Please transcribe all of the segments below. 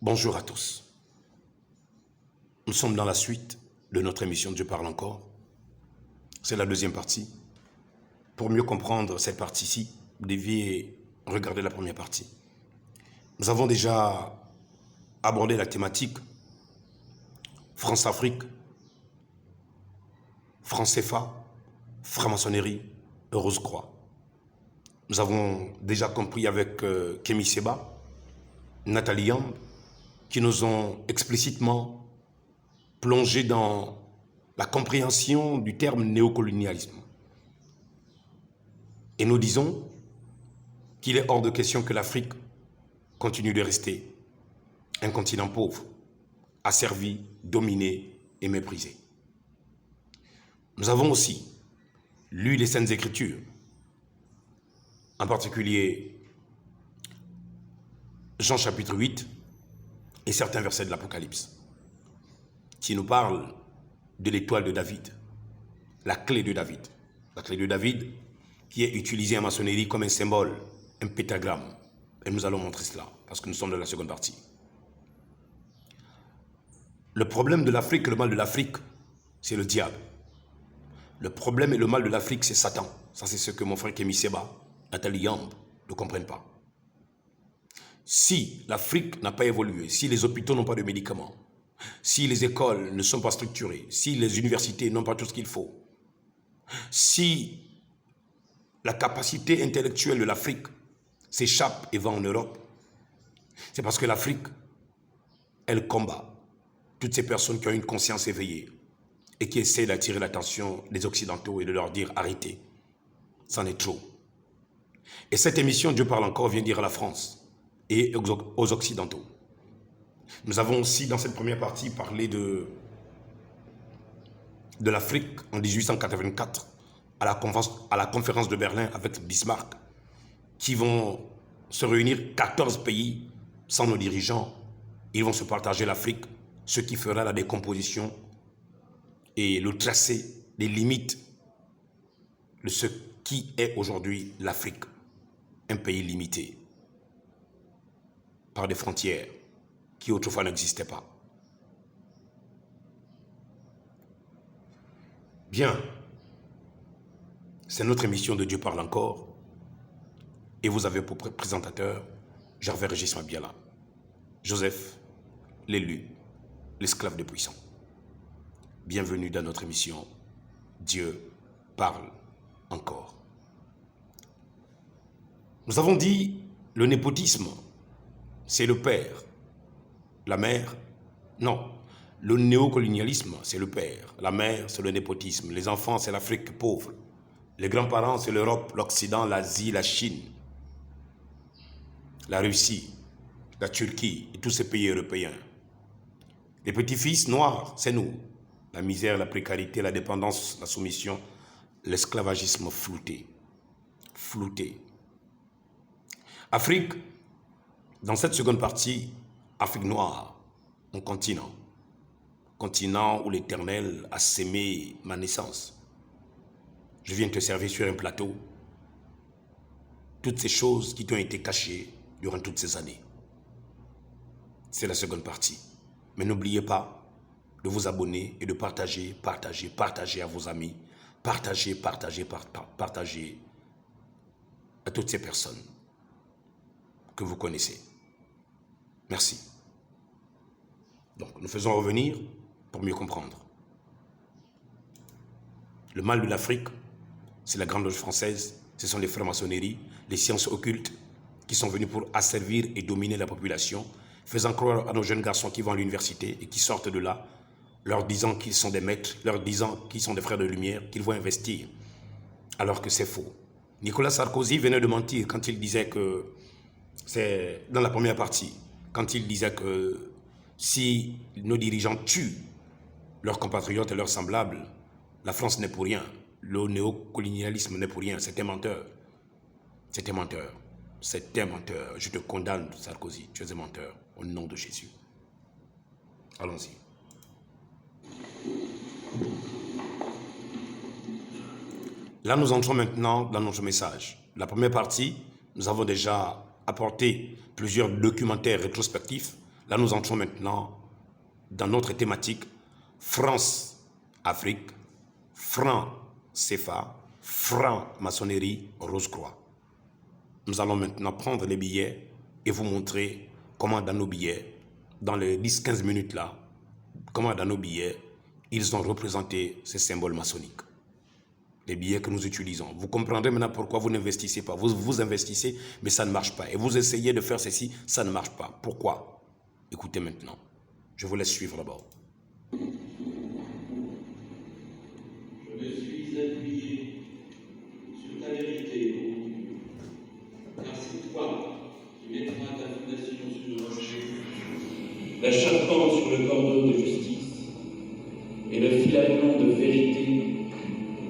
Bonjour à tous. Nous sommes dans la suite de notre émission Dieu parle encore. C'est la deuxième partie. Pour mieux comprendre cette partie-ci, vous deviez regarder la première partie. Nous avons déjà abordé la thématique France-Afrique, France-CFA, franc-maçonnerie, Rose-Croix. Nous avons déjà compris avec Kémy Séba, Nathalie Yamb, qui nous ont explicitement plongé dans la compréhension du terme néocolonialisme. Et nous disons qu'il est hors de question que l'Afrique continue de rester un continent pauvre, asservi, dominé et méprisé. Nous avons aussi lu les Saintes Écritures, en particulier Jean chapitre 8 et certains versets de l'Apocalypse, qui nous parlent de l'étoile de David, la clé de David. La clé de David qui est utilisée en maçonnerie comme un symbole, un pétagramme. Et nous allons montrer cela, parce que nous sommes dans la seconde partie. Le problème de l'Afrique, le mal de l'Afrique, c'est le diable. Le problème et le mal de l'Afrique, c'est Satan. Ça, c'est ce que mon frère Kémy Séba, Nathalie Yamb ne comprennent pas. Si l'Afrique n'a pas évolué, si les hôpitaux n'ont pas de médicaments, si les écoles ne sont pas structurées, si les universités n'ont pas tout ce qu'il faut, si la capacité intellectuelle de l'Afrique s'échappe et va en Europe, c'est parce que l'Afrique, elle combat toutes ces personnes qui ont une conscience éveillée et qui essaient d'attirer l'attention des Occidentaux et de leur dire arrêtez, c'en est trop. Et cette émission, Dieu parle encore, vient dire à la France et aux Occidentaux. Nous avons aussi dans cette première partie parlé de l'Afrique en 1884 à la conférence de Berlin avec Bismarck, qui vont se réunir 14 pays sans nos dirigeants. Ils vont se partager l'Afrique, ce qui fera la décomposition et le tracé des limites de ce qui est aujourd'hui l'Afrique, un pays limité par des frontières qui autrefois n'existaient pas. Bien, c'est notre émission de Dieu parle encore et vous avez pour présentateur Gervais Régis Mabiala, Joseph, l'élu, l'esclave de puissant. Bienvenue dans notre émission Dieu parle encore. Nous avons dit le népotisme, c'est le père. La mère, non. Le néocolonialisme, c'est le père. La mère, c'est le népotisme. Les enfants, c'est l'Afrique pauvre. Les grands-parents, c'est l'Europe, l'Occident, l'Asie, la Chine, la Russie, la Turquie et tous ces pays européens. Les petits-fils noirs, c'est nous. La misère, la précarité, la dépendance, la soumission, l'esclavagisme flouté. Flouté. Afrique, dans cette seconde partie, Afrique noire, un continent où l'Éternel a sémé ma naissance. Je viens te servir sur un plateau toutes ces choses qui t'ont été cachées durant toutes ces années. C'est la seconde partie. Mais n'oubliez pas de vous abonner et de partager à vos amis, partager à toutes ces personnes que vous connaissez. Merci. Donc, nous faisons revenir pour mieux comprendre. Le mal de l'Afrique, c'est la Grande Loge française, ce sont les francs-maçonneries, les sciences occultes qui sont venus pour asservir et dominer la population, faisant croire à nos jeunes garçons qui vont à l'université et qui sortent de là, leur disant qu'ils sont des maîtres, leur disant qu'ils sont des frères de lumière, qu'ils vont investir, alors que c'est faux. Nicolas Sarkozy venait de mentir quand il disait que, c'est dans la première partie, quand il disait que si nos dirigeants tuent leurs compatriotes et leurs semblables, la France n'est pour rien. Le néocolonialisme n'est pour rien. C'est un menteur. C'est un menteur. C'est un menteur. Je te condamne, Sarkozy. Tu es un menteur. Au nom de Jésus. Allons-y. Là, nous entrons maintenant dans notre message. La première partie, nous avons déjà apporté plusieurs documentaires rétrospectifs. Là, nous entrons maintenant dans notre thématique France-Afrique, franc-CFA, franc-maçonnerie, Rose-Croix. Nous allons maintenant prendre les billets et vous montrer comment dans nos billets, dans les 10-15 minutes là, comment dans nos billets, ils ont représenté ces symboles maçonniques. Les billets que nous utilisons. Vous comprendrez maintenant pourquoi vous n'investissez pas. Vous investissez, mais ça ne marche pas. Et vous essayez de faire ceci, ça ne marche pas. Pourquoi? Écoutez maintenant. Je vous laisse suivre d'abord. Je me suis appuyé sur ta vérité, car c'est toi qui mettras ta fondation sur le rocher, la charpente sur le cordeau de justice et le filament de vérité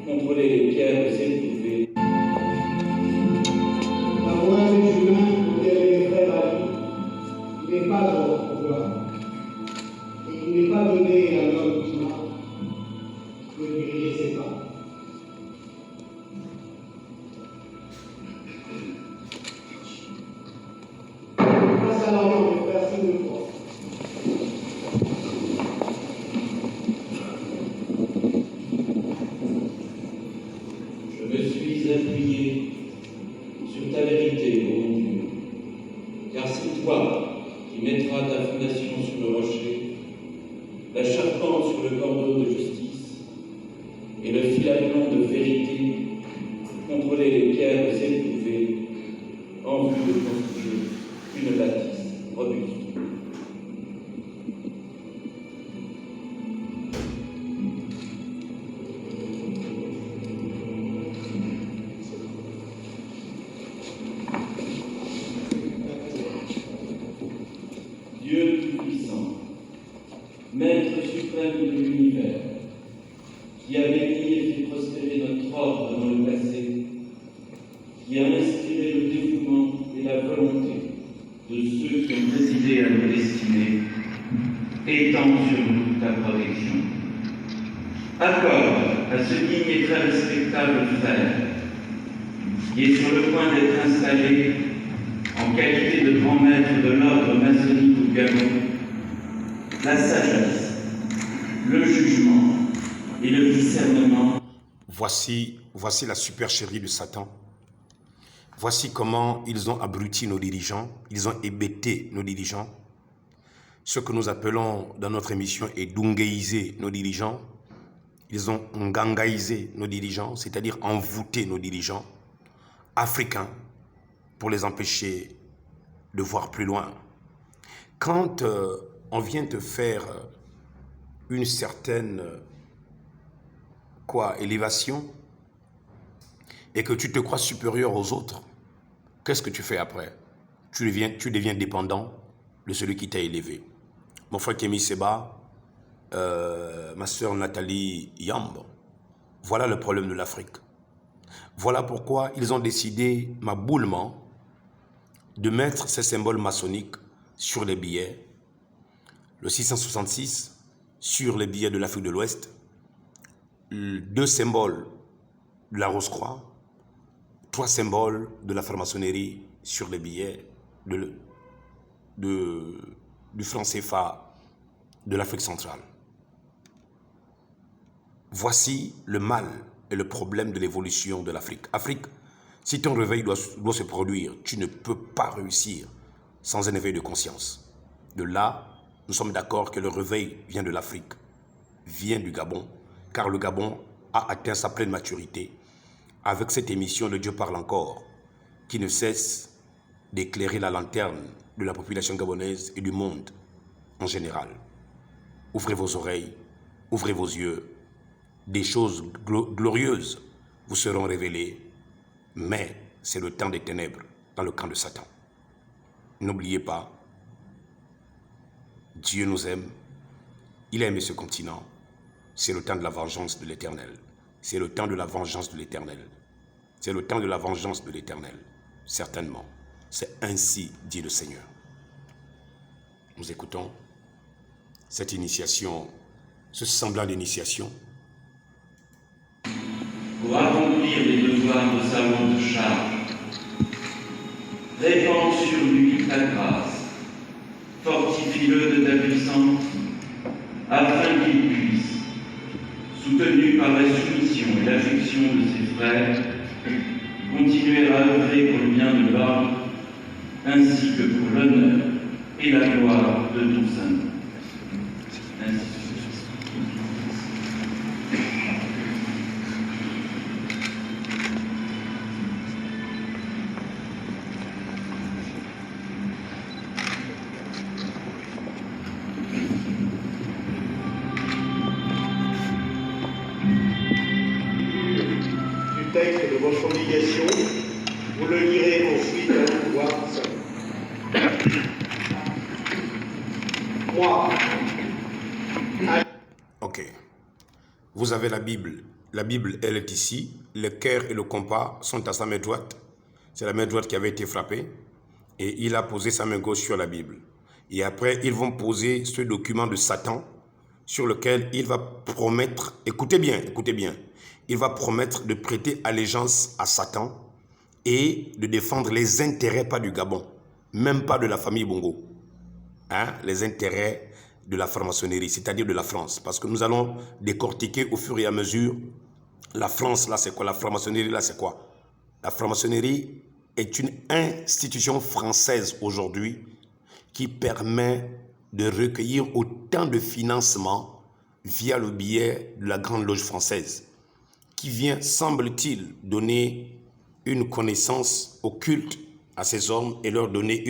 pour contrôler les pierres éprouvées. La loi des humains pour les frères à lui, il n'est pas au pouvoir. Et il n'est pas donné à l'homme qui m'a de lui griller ses pas. Face à l'Orient, verset de foi. Je me suis appuyé sur ta vérité, ô mon Dieu, car c'est toi qui mettras ta fondation sur le rocher, la charpente sur le cordeau de justice et le filament de vérité pour contrôler les pierres éprouvées en vue de construire une bâtisse robuste. Dieu Tout-Puissant, Maître suprême de l'univers, qui a béni et fait prospérer notre ordre dans le passé, qui a inspiré le dévouement et la volonté de ceux qui ont présidé à nos destinées, étends sur nous ta protection. Accorde à ce digne et très respectable frère, qui est sur le point d'être installé en qualité de grand maître de l'ordre maçonnique au Gabon, la sagesse, le jugement et le discernement. Voici la supercherie de Satan. Voici comment ils ont abruti nos dirigeants, ils ont hébété nos dirigeants. Ce que nous appelons dans notre émission édungaïser nos dirigeants. Ils ont ngangaïsé nos dirigeants, c'est-à-dire envoûté nos dirigeants africains pour les empêcher de voir plus loin. Quand on vient te faire une certaine élévation et que tu te crois supérieur aux autres, qu'est-ce que tu fais après? Tu deviens dépendant de celui qui t'a élevé. Mon frère Kémy Seba, ma soeur Nathalie Yamb, voilà le problème de l'Afrique. Voilà pourquoi ils ont décidé, maboulement, de mettre ces symboles maçonniques sur les billets. Le 666 sur les billets de l'Afrique de l'Ouest, 2 symboles de la Rose-Croix, 3 symboles de la franc-maçonnerie sur les billets du franc CFA de l'Afrique centrale. Voici le mal et le problème de l'évolution de l'Afrique. Afrique, si ton réveil doit se produire, tu ne peux pas réussir sans un éveil de conscience. De là, nous sommes d'accord que le réveil vient de l'Afrique, vient du Gabon, car le Gabon a atteint sa pleine maturité avec cette émission de Dieu parle encore, qui ne cesse d'éclairer la lanterne de la population gabonaise et du monde en général. Ouvrez vos oreilles, ouvrez vos yeux, des choses glorieuses vous seront révélées, mais c'est le temps des ténèbres dans le camp de Satan. N'oubliez pas, Dieu nous aime, il a aimé ce continent, c'est le temps de la vengeance de l'Éternel. C'est le temps de la vengeance de l'Éternel. C'est le temps de la vengeance de l'Éternel, certainement. C'est ainsi dit le Seigneur. Nous écoutons cette initiation, ce semblant d'initiation. Pour accomplir les devoirs de sa haute charge, répands sur lui ta grâce, fortifie-le de ta puissance, afin qu'il puisse, soutenu par la soumission et l'affection de ses frères, continuer à œuvrer pour le bien de l'ordre, ainsi que pour l'honneur et la gloire de ton Saint-Nom. Ainsi soit. Du texte de votre obligation, vous le lirez ensuite à la voix seule. Moi, Ok. Vous avez la Bible. La Bible, elle est ici. Le cœur et le compas sont à sa main droite. C'est la main droite qui avait été frappée. Et il a posé sa main gauche sur la Bible. Et après, ils vont poser ce document de Satan sur lequel il va promettre, écoutez bien, il va promettre de prêter allégeance à Satan et de défendre les intérêts, pas du Gabon, même pas de la famille Bongo, hein, les intérêts de la franc-maçonnerie, c'est-à-dire de la France. Parce que nous allons décortiquer au fur et à mesure, la France, là c'est quoi, la franc-maçonnerie, là c'est quoi. La franc-maçonnerie est une institution française aujourd'hui qui permet de recueillir autant de financement via le biais de la Grande Loge française, qui vient, semble-t-il, donner une connaissance occulte à ces hommes et leur donner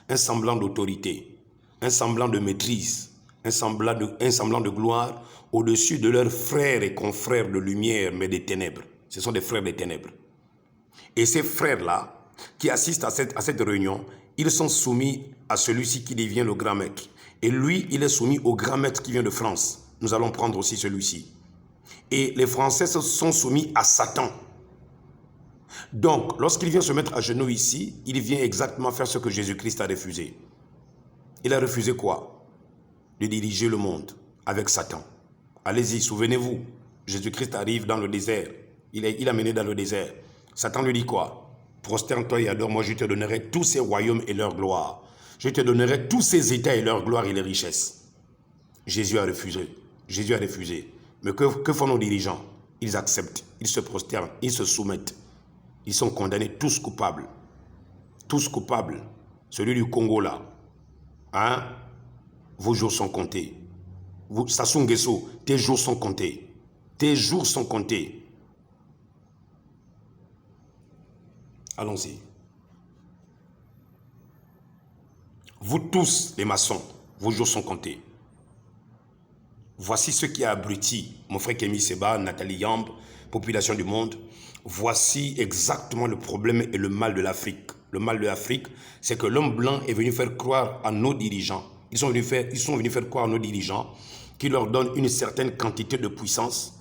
un semblant d'autorité, un semblant de maîtrise, un semblant de gloire au-dessus de leurs frères et confrères de lumière, mais des ténèbres. Ce sont des frères des ténèbres. Et ces frères-là, qui assistent à cette réunion, ils sont soumis à celui-ci qui devient le grand maître. Et lui, il est soumis au grand maître qui vient de France. Nous allons prendre aussi celui-ci. Et les Français sont soumis à Satan. Donc, lorsqu'il vient se mettre à genoux ici, il vient exactement faire ce que Jésus-Christ a refusé. Il a refusé quoi? De diriger le monde avec Satan. Allez-y, souvenez-vous, Jésus-Christ arrive dans le désert. Il a mené dans le désert. Satan lui dit quoi? Prosterne-toi et adore-moi, je te donnerai tous ces royaumes et leur gloire. Je te donnerai tous ces états et leur gloire et les richesses. Jésus a refusé. Jésus a refusé. Mais que font nos dirigeants? Ils acceptent, ils se prosternent, ils se soumettent. Ils sont condamnés, tous coupables. Tous coupables. Celui du Congo là. Hein? Vos jours sont comptés. Sassou Nguesso, tes jours sont comptés. Tes jours sont comptés. Allons-y. Vous tous, les maçons, vos jours sont comptés. Voici ce qui a abruti mon frère Kémy Seba, Nathalie Yamb, population du monde. Voici exactement le problème et le mal de l'Afrique. Le mal de l'Afrique, c'est que l'homme blanc est venu faire croire à nos dirigeants. Ils sont venus faire croire à nos dirigeants qui leur donnent une certaine quantité de puissance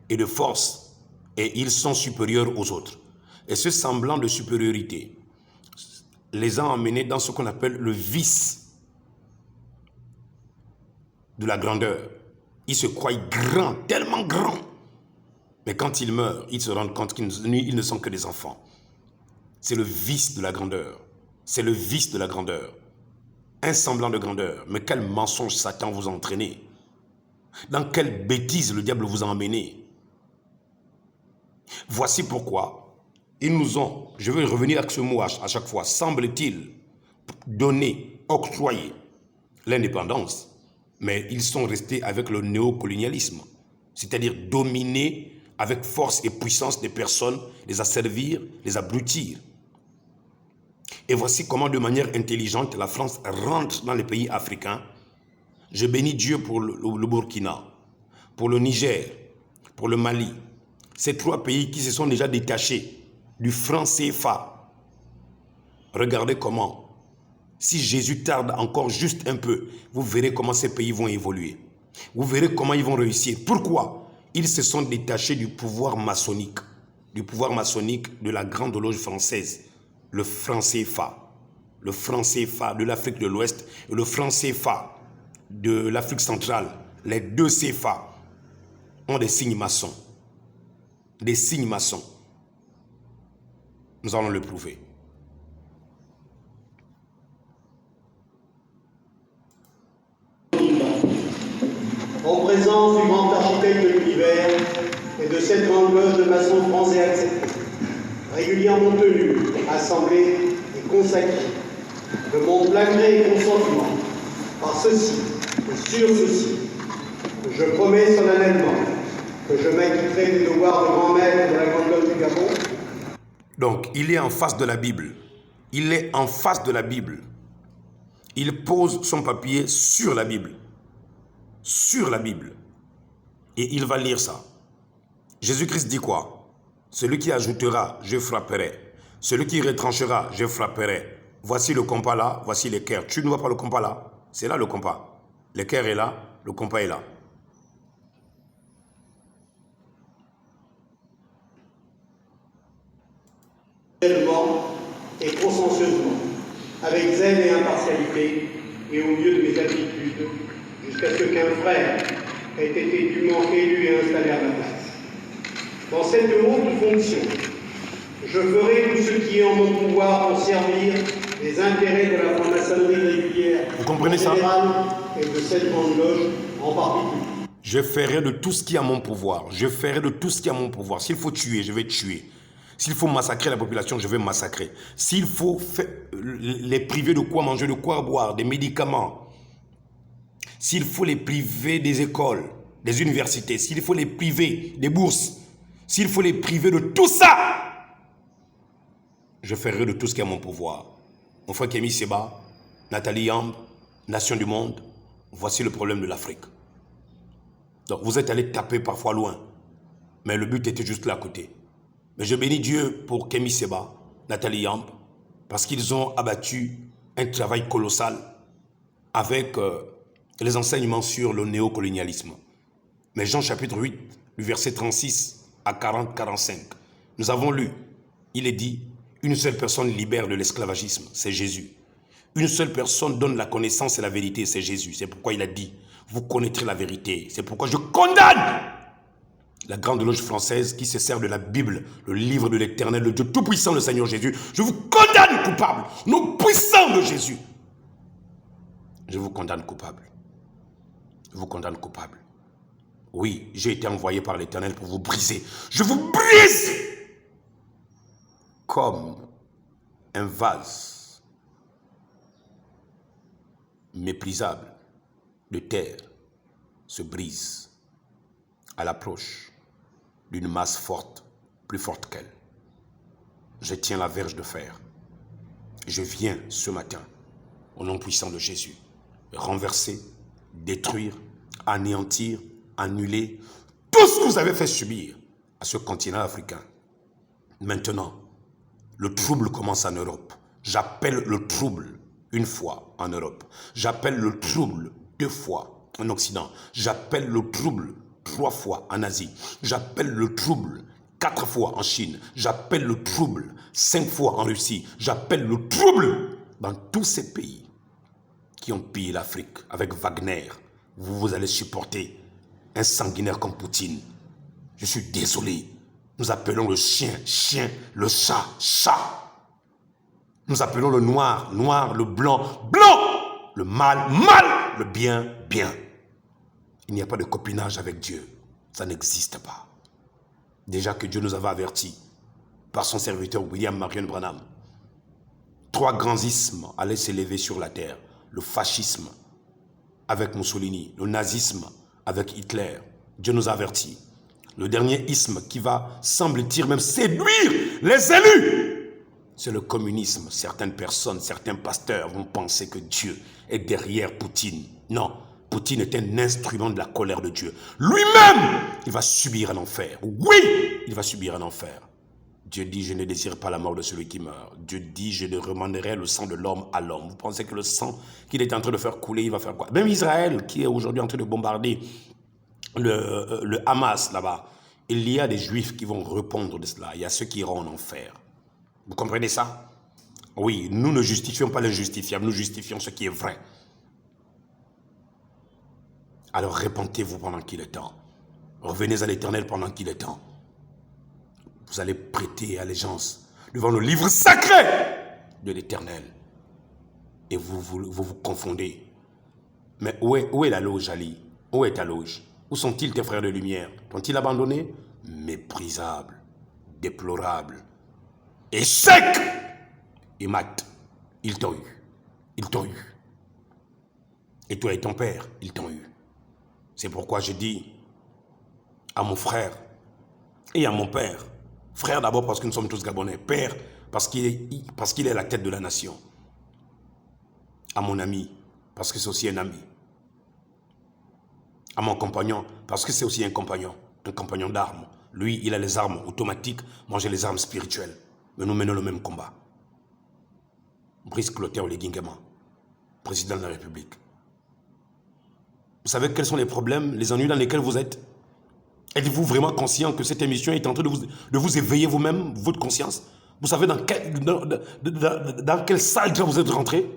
et de force. Et ils sont supérieurs aux autres. Et ce semblant de supériorité les a emmenés dans ce qu'on appelle le vice de la grandeur. Ils se croient grands, tellement grands. Mais quand ils meurent, ils se rendent compte qu'ils ne sont que des enfants. C'est le vice de la grandeur. C'est le vice de la grandeur. Un semblant de grandeur. Mais quel mensonge Satan vous a entraîné? Dans quelle bêtise le diable vous a emmené? Voici pourquoi ils nous ont, je vais revenir avec ce mot à chaque fois, semble-t-il, donné, octroyé l'indépendance, mais ils sont restés avec le néocolonialisme, c'est-à-dire dominer avec force et puissance des personnes, les asservir, les abrutir. Et voici comment de manière intelligente la France rentre dans les pays africains. Je bénis Dieu pour le Burkina, pour le Niger, pour le Mali. Ces trois pays qui se sont déjà détachés du franc CFA. Regardez comment, si Jésus tarde encore juste un peu, vous verrez comment ces pays vont évoluer. Vous verrez comment ils vont réussir. Pourquoi? Ils se sont détachés du pouvoir maçonnique de la Grande Loge française, le franc CFA. Le franc CFA de l'Afrique de l'Ouest et le franc CFA de l'Afrique centrale. Les deux CFA ont des signes maçons. Des signes maçons. Nous allons le prouver. en présence du grand architecte de l'univers et de cette grande loge de maçons français acceptés, régulièrement tenus, assemblés et consacrés, de mon plein gré et consentement, par ceci et sur ceci, je promets solennellement que je m'acquitterai des devoirs de grand maître de la grande loge du Gabon. Donc, il est en face de la Bible. Il est en face de la Bible. Il pose son papier sur la Bible. Sur la Bible. Et il va lire ça. Jésus-Christ dit quoi? Celui qui ajoutera, je frapperai. Celui qui retranchera, je frapperai. Voici le compas là, voici l'équerre. Tu ne vois pas le compas là? C'est là le compas. L'équerre est là, le compas est là. Et consciencieusement, avec zèle et impartialité, et au mieux de mes habitudes, jusqu'à ce qu'un frère ait été dûment élu et installé à ma place. Dans cette haute fonction, je ferai tout ce qui est en mon pouvoir pour servir les intérêts de la franc-maçonnerie régulière. Vous comprenez ça? Et de cette grande loge en particulier. Je ferai de tout ce qui est à mon pouvoir. Je ferai de tout ce qui est à mon pouvoir. S'il faut tuer, je vais tuer. S'il faut massacrer la population, je vais massacrer. S'il faut les priver de quoi manger, de quoi boire, des médicaments, s'il faut les priver des écoles, des universités, s'il faut les priver des bourses, s'il faut les priver de tout ça, je ferai de tout ce qui est à mon pouvoir. Mon frère Kémy Séba, Nathalie Yamb, Nation du Monde, voici le problème de l'Afrique. Donc vous êtes allés taper parfois loin, mais le but était juste là à côté. Mais je bénis Dieu pour Kémy Séba, Nathalie Yamb, parce qu'ils ont abattu un travail colossal avec les enseignements sur le néocolonialisme. Mais Jean chapitre 8, du verset 36 à 40-45, nous avons lu, il est dit, une seule personne libère de l'esclavagisme, c'est Jésus. Une seule personne donne la connaissance et la vérité, c'est Jésus. C'est pourquoi il a dit, vous connaîtrez la vérité. C'est pourquoi je condamne la grande loge française qui se sert de la Bible, le livre de l'Éternel, le Dieu tout-puissant, le Seigneur Jésus. Je vous condamne coupable, nom puissant de Jésus. Je vous condamne coupable. Je vous condamne coupable. Oui, j'ai été envoyé par l'Éternel pour vous briser. Je vous brise comme un vase méprisable de terre se brise à l'approche d'une masse forte, plus forte qu'elle. Je tiens la verge de fer. Je viens ce matin, au nom puissant de Jésus, renverser, détruire, anéantir, annuler tout ce que vous avez fait subir à ce continent africain. Maintenant, le trouble commence en Europe. J'appelle le trouble une fois en Europe. J'appelle le trouble 2 fois en Occident. J'appelle le trouble 3 fois en Asie. J'appelle le trouble 4 fois en Chine. J'appelle le trouble 5 fois en Russie. J'appelle le trouble dans tous ces pays qui ont pillé l'Afrique avec Wagner. Vous allez supporter un sanguinaire comme Poutine. Je suis désolé. Nous appelons le chien, chien, le chat, chat. Nous appelons le noir, noir, le blanc, blanc, le mal, mal, le bien, bien. Il n'y a pas de copinage avec Dieu. Ça n'existe pas. Déjà que Dieu nous avait avertis par son serviteur William Marion Branham. 3 grands ismes allaient s'élever sur la terre. Le fascisme avec Mussolini, le nazisme avec Hitler. Dieu nous avertit. Le dernier isme qui va, semble-t-il, même séduire les élus, c'est le communisme. Certaines personnes, certains pasteurs vont penser que Dieu est derrière Poutine. Non, Poutine est un instrument de la colère de Dieu. Lui-même, il va subir un enfer. Oui, il va subir un enfer. Dieu dit, je ne désire pas la mort de celui qui meurt. Dieu dit, je ne remanderai le sang de l'homme à l'homme. Vous pensez que le sang qu'il est en train de faire couler, il va faire quoi? Même Israël, qui est aujourd'hui en train de bombarder le Hamas là-bas, il y a des Juifs qui vont répondre de cela. Il y a ceux qui iront en enfer. Vous comprenez ça? Oui, nous ne justifions pas l'injustifiable, nous justifions ce qui est vrai. Alors répentez-vous pendant qu'il est temps. Revenez à l'Éternel pendant qu'il est temps. Vous allez prêter allégeance devant le livre sacré de l'Éternel. Et vous vous confondez. Mais où est la loge, Ali? Où est ta loge? Où sont-ils tes frères de lumière? T'ont-ils abandonné? Méprisable, déplorable, et sec! Et mat, ils t'ont eu. Ils t'ont eu. Et toi et ton père, ils t'ont eu. C'est pourquoi je dis à mon frère et à mon père, frère d'abord parce que nous sommes tous Gabonais, père parce qu'il est la tête de la nation, à mon ami parce que c'est aussi un ami, à mon compagnon parce que c'est aussi un compagnon d'armes. Lui, il a les armes automatiques, moi j'ai les armes spirituelles, mais nous menons le même combat. Brice Clotaire Oligui-Nguema, président de la République. Vous savez quels sont les problèmes, les ennuis dans lesquels vous êtes? Êtes-vous vraiment conscient que cette émission est en train de vous éveiller vous-même, votre conscience? Vous savez dans quelle salle vous êtes rentré?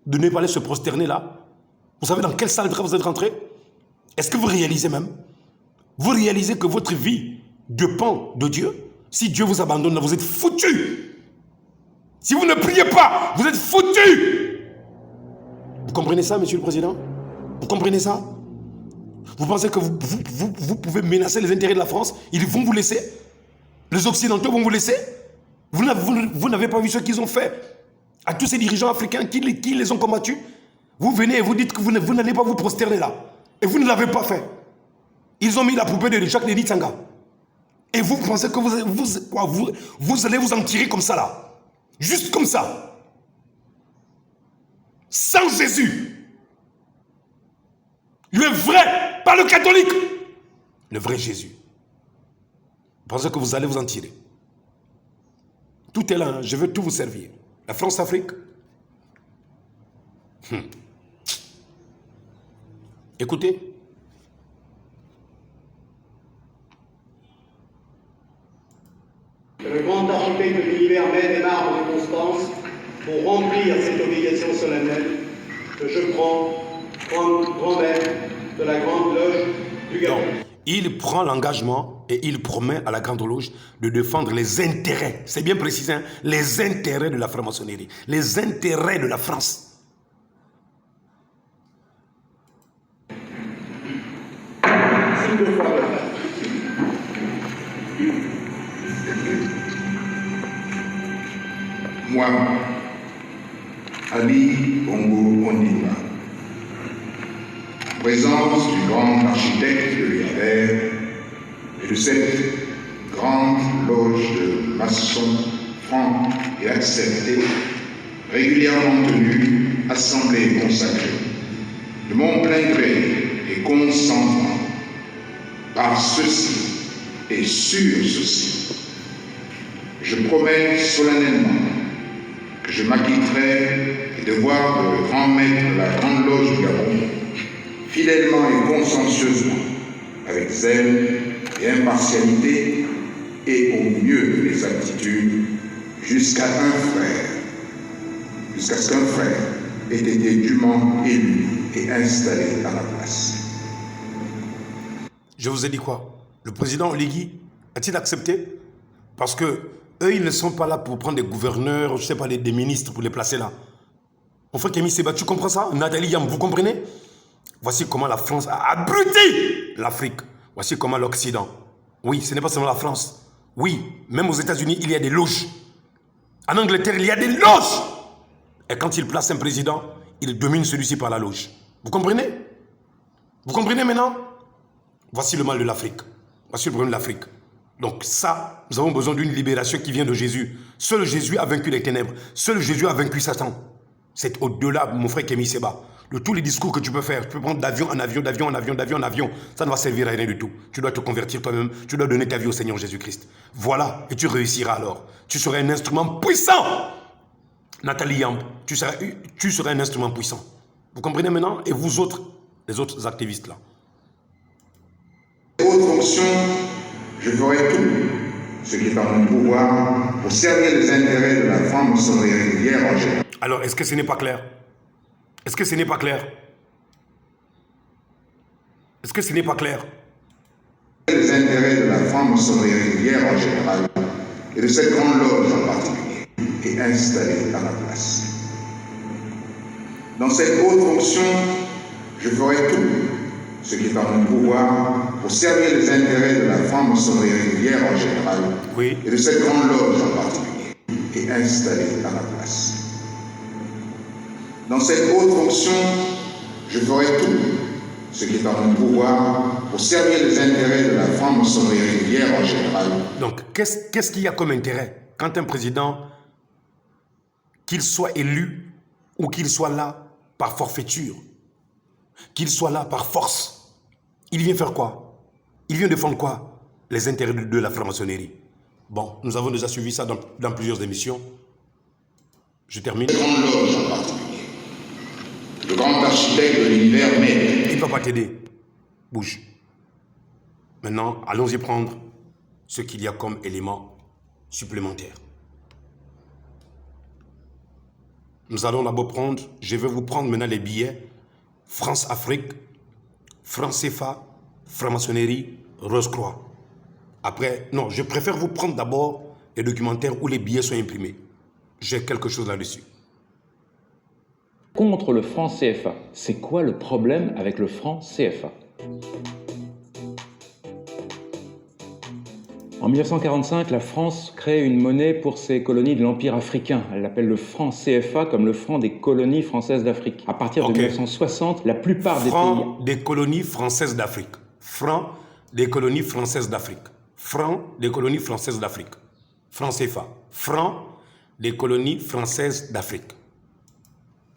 De ne pas aller se prosterner là? Vous savez dans quelle salle vous êtes rentré? Est-ce que vous réalisez même? Vous réalisez que votre vie dépend de Dieu? Si Dieu vous abandonne là, vous êtes foutus. Si vous ne priez pas, vous êtes foutus. Vous comprenez ça, Monsieur le Président? Vous comprenez ça? Vous pensez que vous pouvez menacer les intérêts de la France? Ils vont vous laisser? Les Occidentaux vont vous laisser? Vous n'avez pas vu ce qu'ils ont fait à tous ces dirigeants africains qui les ont combattus? Vous venez et vous dites que vous n'allez pas vous prosterner là. Et vous ne l'avez pas fait. Ils ont mis la poupée de Jacques Denis Tsanga. Et vous pensez que vous allez vous en tirer comme ça là? Juste comme ça. Sans Jésus. Le vrai, pas le catholique. Le vrai Jésus. Vous pensez que vous allez vous en tirer? Tout est là, hein. Je veux tout vous servir. La France-Afrique. Écoutez. Que le grand architecte de l'univers mette des marbres de Constance pour remplir cette obligation solennelle que je prends grand maître de la Grande Loge du Gabon. Il prend l'engagement et il promet à la Grande Loge de défendre les intérêts, c'est bien précisé, hein, les intérêts de la franc-maçonnerie, les intérêts de la France. Si deux fois le faire. Moi, Ali Bongo Ondimba, en présence du grand architecte de l'univers et de cette grande loge de maçons francs et acceptés, régulièrement tenue, assemblée et consacrée, de mon plein gré et consentement, par ceci et sur ceci, je promets solennellement que je m'acquitterai des devoirs de grand maître de la Grande Loge du Gabon, fidèlement et consciencieusement, avec zèle et impartialité, et au mieux de mes aptitudes, jusqu'à ce qu'un frère ait été dûment élu et installé à la place. Je vous ai dit quoi? Le président Oligui a-t-il accepté? Parce que eux, ils ne sont pas là pour prendre des gouverneurs, je ne sais pas, des ministres pour les placer là. Mon frère Kémy Séba, tu comprends ça? Nathalie Yamb, vous comprenez? Voici comment la France a abruti l'Afrique. Voici comment l'Occident. Oui, ce n'est pas seulement la France. Oui, même aux États-Unis, il y a des loges. En Angleterre, il y a des loges. Et quand il place un président, il domine celui-ci par la loge. Vous comprenez? Vous comprenez maintenant? Voici le mal de l'Afrique. Voici le problème de l'Afrique. Donc ça, nous avons besoin d'une libération qui vient de Jésus. Seul Jésus a vaincu les ténèbres. Seul Jésus a vaincu Satan. C'est au-delà, mon frère Kémy Séba, de tous les discours que tu peux faire. Tu peux prendre d'avion en avion, d'avion en avion, d'avion en avion. Ça ne va servir à rien du tout. Tu dois te convertir toi-même. Tu dois donner ta vie au Seigneur Jésus-Christ. Voilà, et tu réussiras alors. Tu seras un instrument puissant. Nathalie Yamb, tu seras un instrument puissant. Vous comprenez maintenant? Et vous autres, les autres activistes là. Autre fonction, je ferai tout ce qui est en mon pouvoir pour servir les intérêts de la franc-maçonnerie régulière en général. Alors, est-ce que ce n'est pas clair? Est-ce que ce n'est pas clair? Est-ce que ce n'est pas clair? Les intérêts de la franc-maçonnerie régulière en général et de cette grande loge en particulier est installée à la place. Dans cette haute fonction, je ferai tout ce qui est en mon pouvoir pour servir les intérêts de la franc-maçonnerie régulière en général Oui. et de cette grande loge en particulier, et installé à ma place. Dans cette haute fonction, je ferai tout ce qui est en mon pouvoir pour servir les intérêts de la franc-maçonnerie régulière en général. Donc, qu'est-ce qu'il y a comme intérêt quand un président, qu'il soit élu ou qu'il soit là par forfaiture, qu'il soit là par force, il vient faire quoi? Il vient défendre quoi? Les intérêts de la franc-maçonnerie. Bon, nous avons déjà suivi ça dans plusieurs émissions. Je termine. La grande loge en particulier. Le grand architecte de l'univers m'aide. Il ne peut pas t'aider. Bouge. Maintenant, allons-y prendre ce qu'il y a comme élément supplémentaire. Nous allons d'abord prendre, je vais vous prendre maintenant les billets France-Afrique, France-CFA, franc-maçonnerie, Rose-Croix. Après, non, je préfère vous prendre d'abord les documentaires où les billets sont imprimés. J'ai quelque chose là-dessus. Contre le franc CFA. C'est quoi le problème avec le franc CFA? En 1945, la France crée une monnaie pour ses colonies de l'Empire africain. Elle l'appelle le franc CFA, comme le franc des colonies françaises d'Afrique. À partir de 1960, la plupart des pays... Franc des colonies françaises d'Afrique. Franc des colonies françaises d'Afrique. Franc des colonies françaises d'Afrique. Franc CFA. Franc des colonies françaises d'Afrique.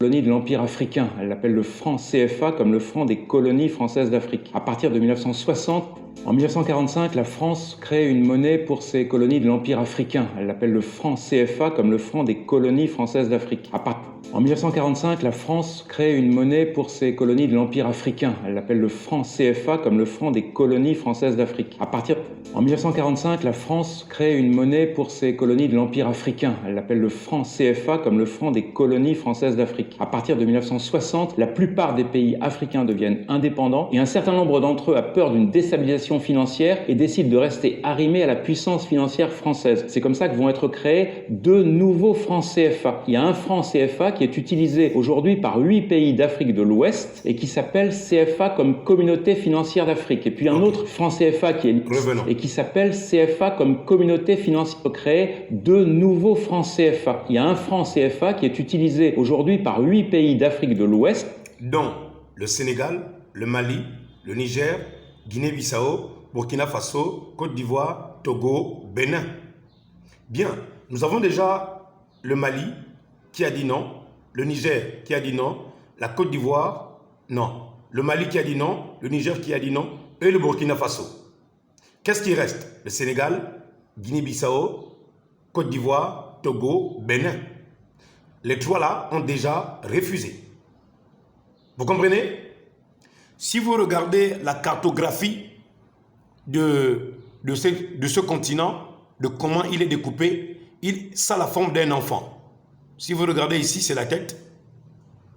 Colonies de l'Empire africain. Elle l'appelle le franc CFA, comme le franc des colonies françaises d'Afrique. À partir de 1960, en 1945, la France crée une monnaie pour ses colonies de l'Empire africain. Elle l'appelle le franc CFA, comme le franc des colonies françaises d'Afrique. En 1945, la France crée une monnaie pour ses colonies de l'Empire africain. Elle l'appelle le franc CFA, comme le franc des colonies françaises d'Afrique. En 1945, la France crée une monnaie pour ses colonies de l'Empire africain. Elle l'appelle le franc CFA, comme le franc des colonies françaises d'Afrique. À partir de 1960, la plupart des pays africains deviennent indépendants et un certain nombre d'entre eux a peur d'une déstabilisation financière et décident de rester arrimés à la puissance financière française. C'est comme ça que vont être créés deux nouveaux francs CFA. Il y a un franc CFA qui est utilisé aujourd'hui par 8 pays d'Afrique de l'Ouest et qui s'appelle CFA comme Communauté financière d'Afrique. Et puis un autre franc CFA qui s'appelle CFA comme Communauté financière. Créer deux nouveaux francs CFA. Il y a un franc CFA qui est utilisé aujourd'hui par 8 pays d'Afrique de l'Ouest, dont le Sénégal, le Mali, le Niger, Guinée-Bissau, Burkina Faso, Côte d'Ivoire, Togo, Bénin. Bien, nous avons déjà le Mali qui a dit non, le Niger qui a dit non, la Côte d'Ivoire, non. Le Mali qui a dit non, le Niger qui a dit non, et le Burkina Faso. Qu'est-ce qui reste? Le Sénégal, Guinée-Bissau, Côte d'Ivoire, Togo, Bénin. Les trois là ont déjà refusé. Vous comprenez? Si vous regardez la cartographie de ce continent, de comment il est découpé, ça a la forme d'un enfant. Si vous regardez ici, c'est la tête.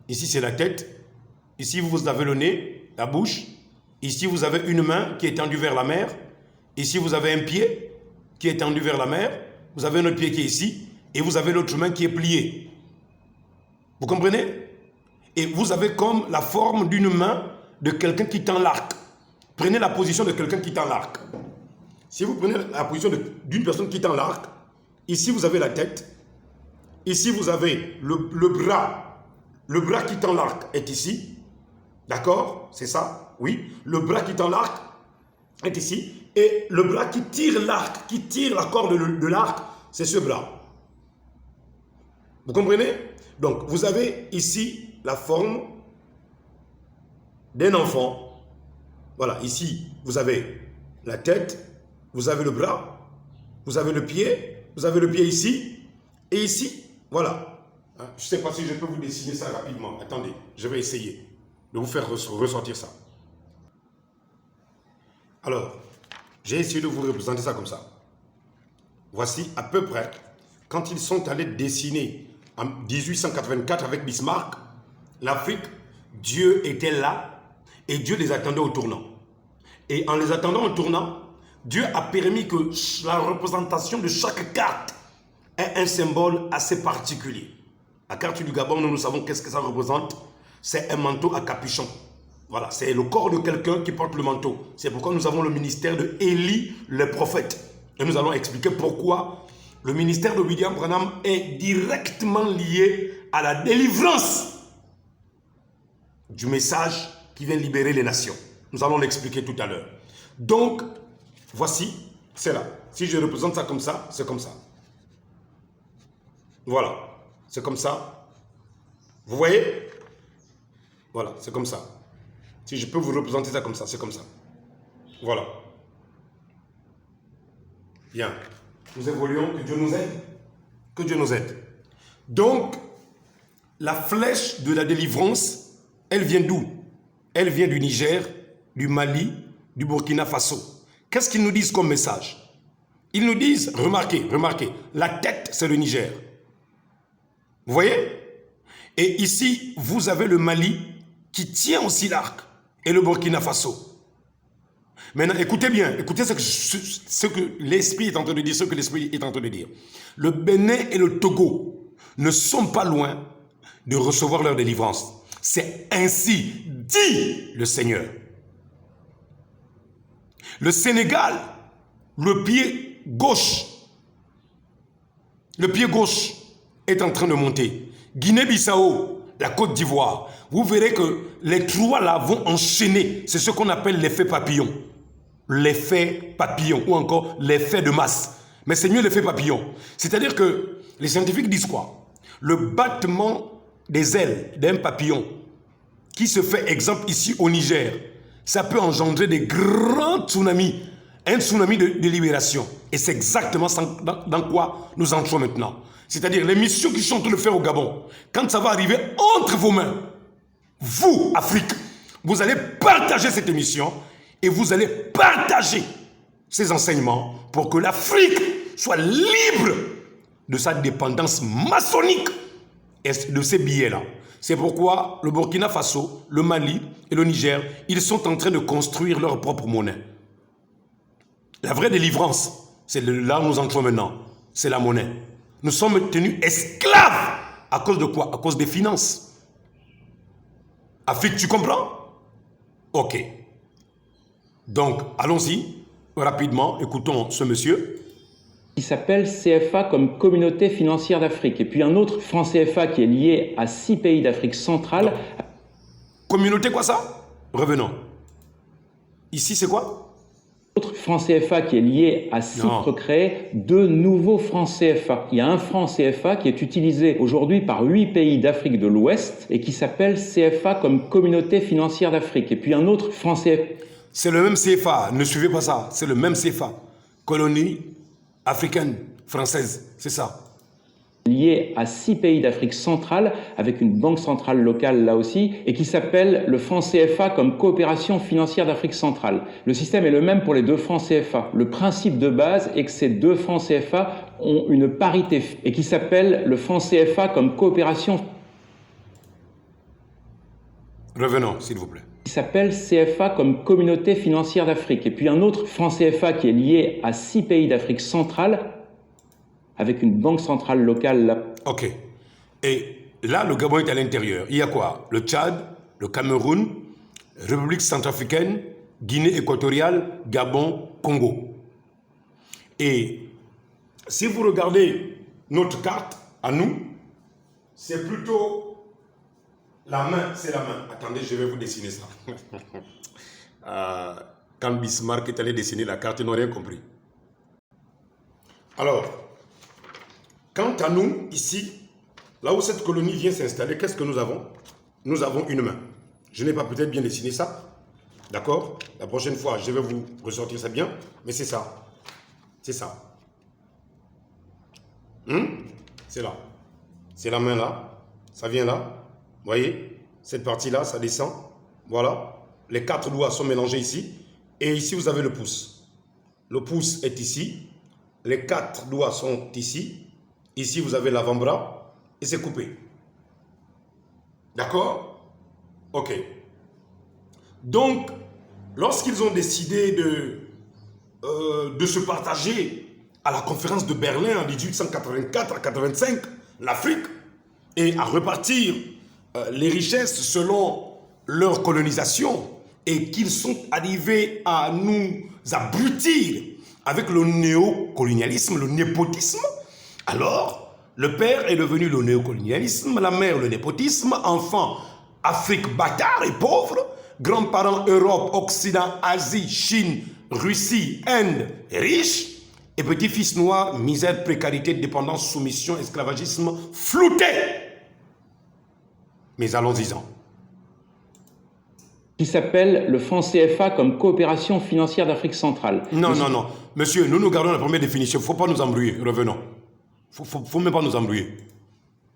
Ici, c'est la tête. Ici, vous avez le nez, la bouche. Ici, vous avez une main qui est tendue vers la mer. Ici, vous avez un pied qui est tendu vers la mer. Vous avez un autre pied qui est ici. Et vous avez l'autre main qui est pliée. Vous comprenez? Et vous avez comme la forme d'une main de quelqu'un qui tend l'arc. Prenez la position de quelqu'un qui tend l'arc. Si vous prenez la position d'une personne qui tend l'arc, ici, vous avez la tête. Ici, vous avez le bras. Le bras qui tend l'arc est ici. D'accord? C'est ça? Oui. Le bras qui tend l'arc est ici. Et le bras qui tire l'arc, qui tire la corde de l'arc, c'est ce bras. Vous comprenez? Donc, vous avez ici la forme d'un enfant. Voilà, ici, vous avez la tête, vous avez le bras, vous avez le pied ici, et ici, voilà. Je ne sais pas si je peux vous dessiner ça rapidement. Attendez, je vais essayer de vous faire ressortir ça. Alors, j'ai essayé de vous représenter ça comme ça. Voici à peu près, quand ils sont allés dessiner en 1884 avec Bismarck, l'Afrique, Dieu était là et Dieu les attendait au tournant. Et en les attendant au tournant, Dieu a permis que la représentation de chaque carte ait un symbole assez particulier. La carte du Gabon, nous savons qu'est-ce que ça représente. C'est un manteau à capuchon. Voilà, c'est le corps de quelqu'un qui porte le manteau. C'est pourquoi nous avons le ministère de Élie le prophète. Et nous allons expliquer pourquoi le ministère de William Branham est directement lié à la délivrance du message qui vient libérer les nations. Nous allons l'expliquer tout à l'heure. Donc, voici, c'est là. Si je représente ça comme ça, c'est comme ça. Voilà, c'est comme ça. Vous voyez? Voilà, c'est comme ça. Si je peux vous représenter ça comme ça, c'est comme ça. Voilà. Bien. Nous évoluons, que Dieu nous aide. Que Dieu nous aide. Donc, la flèche de la délivrance, elle vient d'où? Elle vient du Niger, du Mali, du Burkina Faso. Qu'est-ce qu'ils nous disent comme message? Ils nous disent, remarquez, la tête, c'est le Niger. Vous voyez? Et ici, vous avez le Mali qui tient aussi l'arc et le Burkina Faso. Maintenant, écoutez bien, écoutez ce que l'Esprit est en train de dire, ce que l'Esprit est en train de dire. Le Bénin et le Togo ne sont pas loin de recevoir leur délivrance. C'est ainsi dit le Seigneur. Le Sénégal, le pied gauche est en train de monter. Guinée-Bissau, la Côte d'Ivoire, vous verrez que les trois là vont enchaîner. C'est ce qu'on appelle l'effet papillon. L'effet papillon ou encore l'effet de masse. Mais c'est mieux l'effet papillon. C'est-à-dire que les scientifiques disent quoi? Le battement des ailes d'un papillon qui se fait, exemple ici au Niger, ça peut engendrer des grands tsunamis. Un tsunami de libération. Et c'est exactement dans quoi nous entrons maintenant. C'est-à-dire les missions qui sont en train de faire au Gabon. Quand ça va arriver entre vos mains, vous, Afrique, vous allez partager cette émission et vous allez partager ces enseignements pour que l'Afrique soit libre de sa dépendance maçonnique et de ces billets-là. C'est pourquoi le Burkina Faso, le Mali et le Niger, ils sont en train de construire leur propre monnaie. La vraie délivrance, c'est là où nous entrons maintenant, c'est la monnaie. Nous sommes tenus esclaves. À cause de quoi? À cause des finances. Afrique, tu comprends? Ok. Donc, allons-y, rapidement, écoutons ce monsieur. Qui s'appelle CFA comme Communauté financière d'Afrique. Et puis un autre franc CFA qui est lié à 6 pays d'Afrique centrale. Communauté quoi ça? Revenons. Ici, c'est quoi? Autre franc CFA qui est lié à Chypre créé 2 nouveaux francs CFA. Il y a un franc CFA qui est utilisé aujourd'hui par 8 pays d'Afrique de l'Ouest et qui s'appelle CFA comme Communauté financière d'Afrique. Et puis un autre franc CFA. C'est le même CFA, ne suivez pas ça, c'est le même CFA. Colonie africaine, française, c'est ça. Lié à 6 pays d'Afrique centrale, avec une banque centrale locale là aussi, et qui s'appelle le franc CFA comme coopération financière d'Afrique centrale. Le système est le même pour les 2 francs CFA. Le principe de base est que ces 2 francs CFA ont une parité, et qui s'appelle le franc CFA comme coopération. Revenons, s'il vous plaît. Qui s'appelle CFA comme Communauté financière d'Afrique. Et puis un autre franc CFA qui est lié à 6 pays d'Afrique centrale, avec une banque centrale locale là. Ok. Et là, le Gabon est à l'intérieur. Il y a quoi? Le Tchad, le Cameroun, République centrafricaine, Guinée équatoriale, Gabon, Congo. Et si vous regardez notre carte, à nous, c'est plutôt la main, c'est la main. Attendez, je vais vous dessiner ça. Quand Bismarck est allé dessiner la carte, ils n'ont rien compris. Alors, quant à nous, ici, là où cette colonie vient s'installer, qu'est-ce que nous avons? Nous avons une main. Je n'ai pas peut-être bien dessiné ça. D'accord? La prochaine fois, je vais vous ressortir ça bien. Mais c'est ça. C'est ça. C'est là. C'est la main là. Ça vient là. Vous voyez? Cette partie-là, ça descend. Voilà. Les 4 doigts sont mélangés ici. Et ici, vous avez le pouce. Le pouce est ici. Les 4 doigts sont ici. Ici, vous avez l'avant-bras. Et c'est coupé. D'accord? Ok. Donc, lorsqu'ils ont décidé de se partager à la conférence de Berlin en 1884 à 85, l'Afrique, et à repartir les richesses selon leur colonisation et qu'ils sont arrivés à nous abrutir avec le néocolonialisme, le népotisme, alors le père est devenu le néocolonialisme, la mère le népotisme, enfant Afrique bâtard et pauvre, grands-parents Europe, Occident, Asie, Chine, Russie, Inde riche, et petit-fils noir, misère, précarité, dépendance, soumission, esclavagisme, flouté. Mais allons-y-en. Qui s'appelle le franc CFA comme coopération financière d'Afrique centrale. Non, non, non. Monsieur, nous gardons la première définition. Il ne faut pas nous embrouiller. Revenons. Il ne faut même pas nous embrouiller.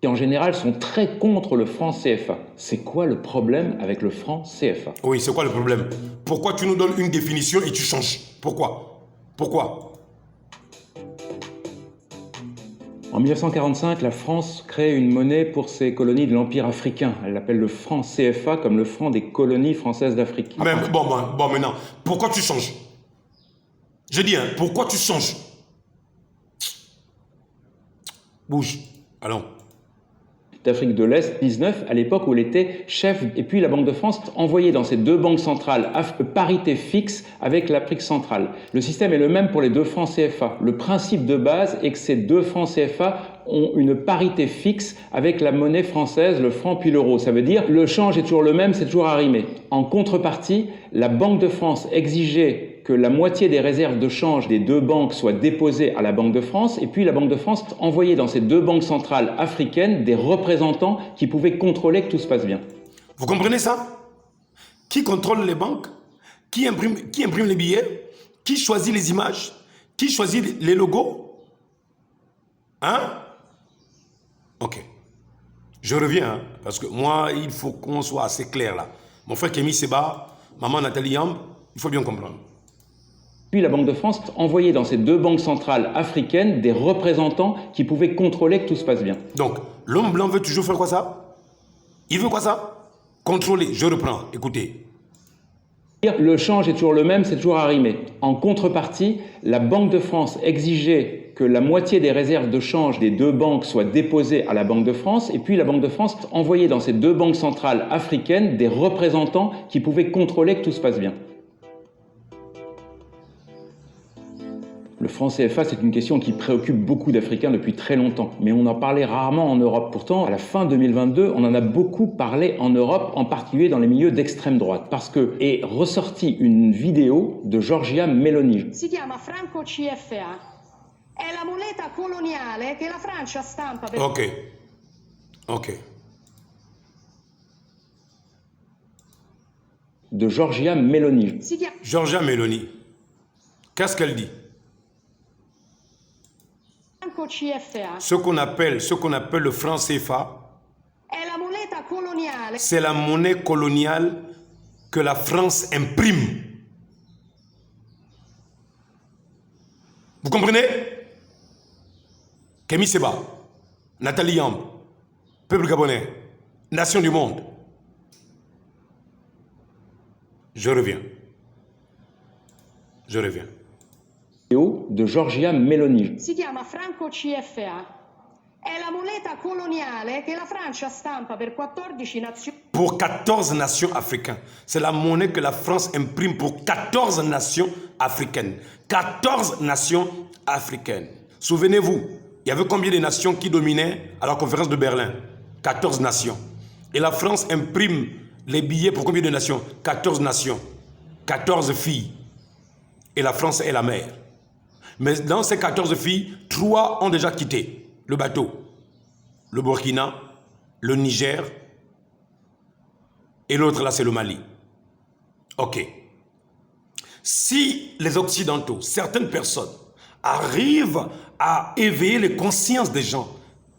Qui en général sont très contre le franc CFA. C'est quoi le problème avec le franc CFA? Oui, c'est quoi le problème? Pourquoi tu nous donnes une définition et tu changes? Pourquoi? Pourquoi? En 1945, la France crée une monnaie pour ses colonies de l'Empire africain. Elle l'appelle le franc CFA comme le franc des colonies françaises d'Afrique. Mais bon, maintenant, pourquoi tu changes? Je dis, hein, pourquoi tu changes? Bouge, allons. D'Afrique de l'Est, 19, à l'époque où elle était chef, et puis la Banque de France envoyait dans ces deux banques centrales à parité fixe avec l'Afrique centrale. Le système est le même pour les deux francs CFA. Le principe de base est que ces deux francs CFA ont une parité fixe avec la monnaie française, le franc puis l'euro. Ça veut dire le change est toujours le même, c'est toujours arrimé. En contrepartie, la Banque de France exigeait que la moitié des réserves de change des deux banques soient déposées à la Banque de France, et puis la Banque de France envoyait dans ces deux banques centrales africaines des représentants qui pouvaient contrôler que tout se passe bien. Vous comprenez ça? Qui contrôle les banques? Qui imprime les billets? Qui choisit les images? Qui choisit les logos? Hein? Ok. Je reviens, hein, parce que moi, il faut qu'on soit assez clair là. Mon frère Kémy Seba, maman Nathalie Yamb, il faut bien comprendre. Puis la Banque de France envoyait dans ces deux banques centrales africaines des représentants qui pouvaient contrôler que tout se passe bien. Donc, l'homme blanc veut toujours faire quoi ça? Il veut quoi ça? Contrôler. Je reprends, écoutez. Le change est toujours le même, c'est toujours arrimé. En contrepartie, la Banque de France exigeait que la moitié des réserves de change des deux banques soient déposées à la Banque de France, et puis la Banque de France envoyait dans ces deux banques centrales africaines des représentants qui pouvaient contrôler que tout se passe bien. Le franc CFA, c'est une question qui préoccupe beaucoup d'Africains depuis très longtemps, mais on en parlait rarement en Europe. Pourtant, à la fin 2022, on en a beaucoup parlé en Europe, en particulier dans les milieux d'extrême droite, parce que est ressortie une vidéo de Giorgia Meloni. Si chiama franco CFA. È la moneta coloniale che la Francia stampa per... Ok. De Giorgia Meloni. Giorgia Meloni. Qu'est-ce qu'elle dit? Ce qu'on appelle le franc CFA, c'est la monnaie coloniale que la France imprime. Vous comprenez? Kémy Seba, Nathalie Yamb, peuple gabonais, nation du monde. Je reviens. De Giorgia Meloni. Si chiama franco CFA. È la moneta coloniale che la Francia stampa per 14 nazioni. Pour 14 nations africaines. C'est la monnaie que la France imprime pour 14 nations africaines. 14 nations africaines. Souvenez-vous, il y avait combien de nations qui dominaient à la conférence de Berlin? 14 nations. Et la France imprime les billets pour combien de nations? 14 nations. 14 filles. Et la France est la mère. Mais dans ces 14 filles, 3 ont déjà quitté le bateau. Le Burkina, le Niger, et l'autre là, c'est le Mali. Ok. Si les Occidentaux, certaines personnes, arrivent à éveiller les consciences des gens,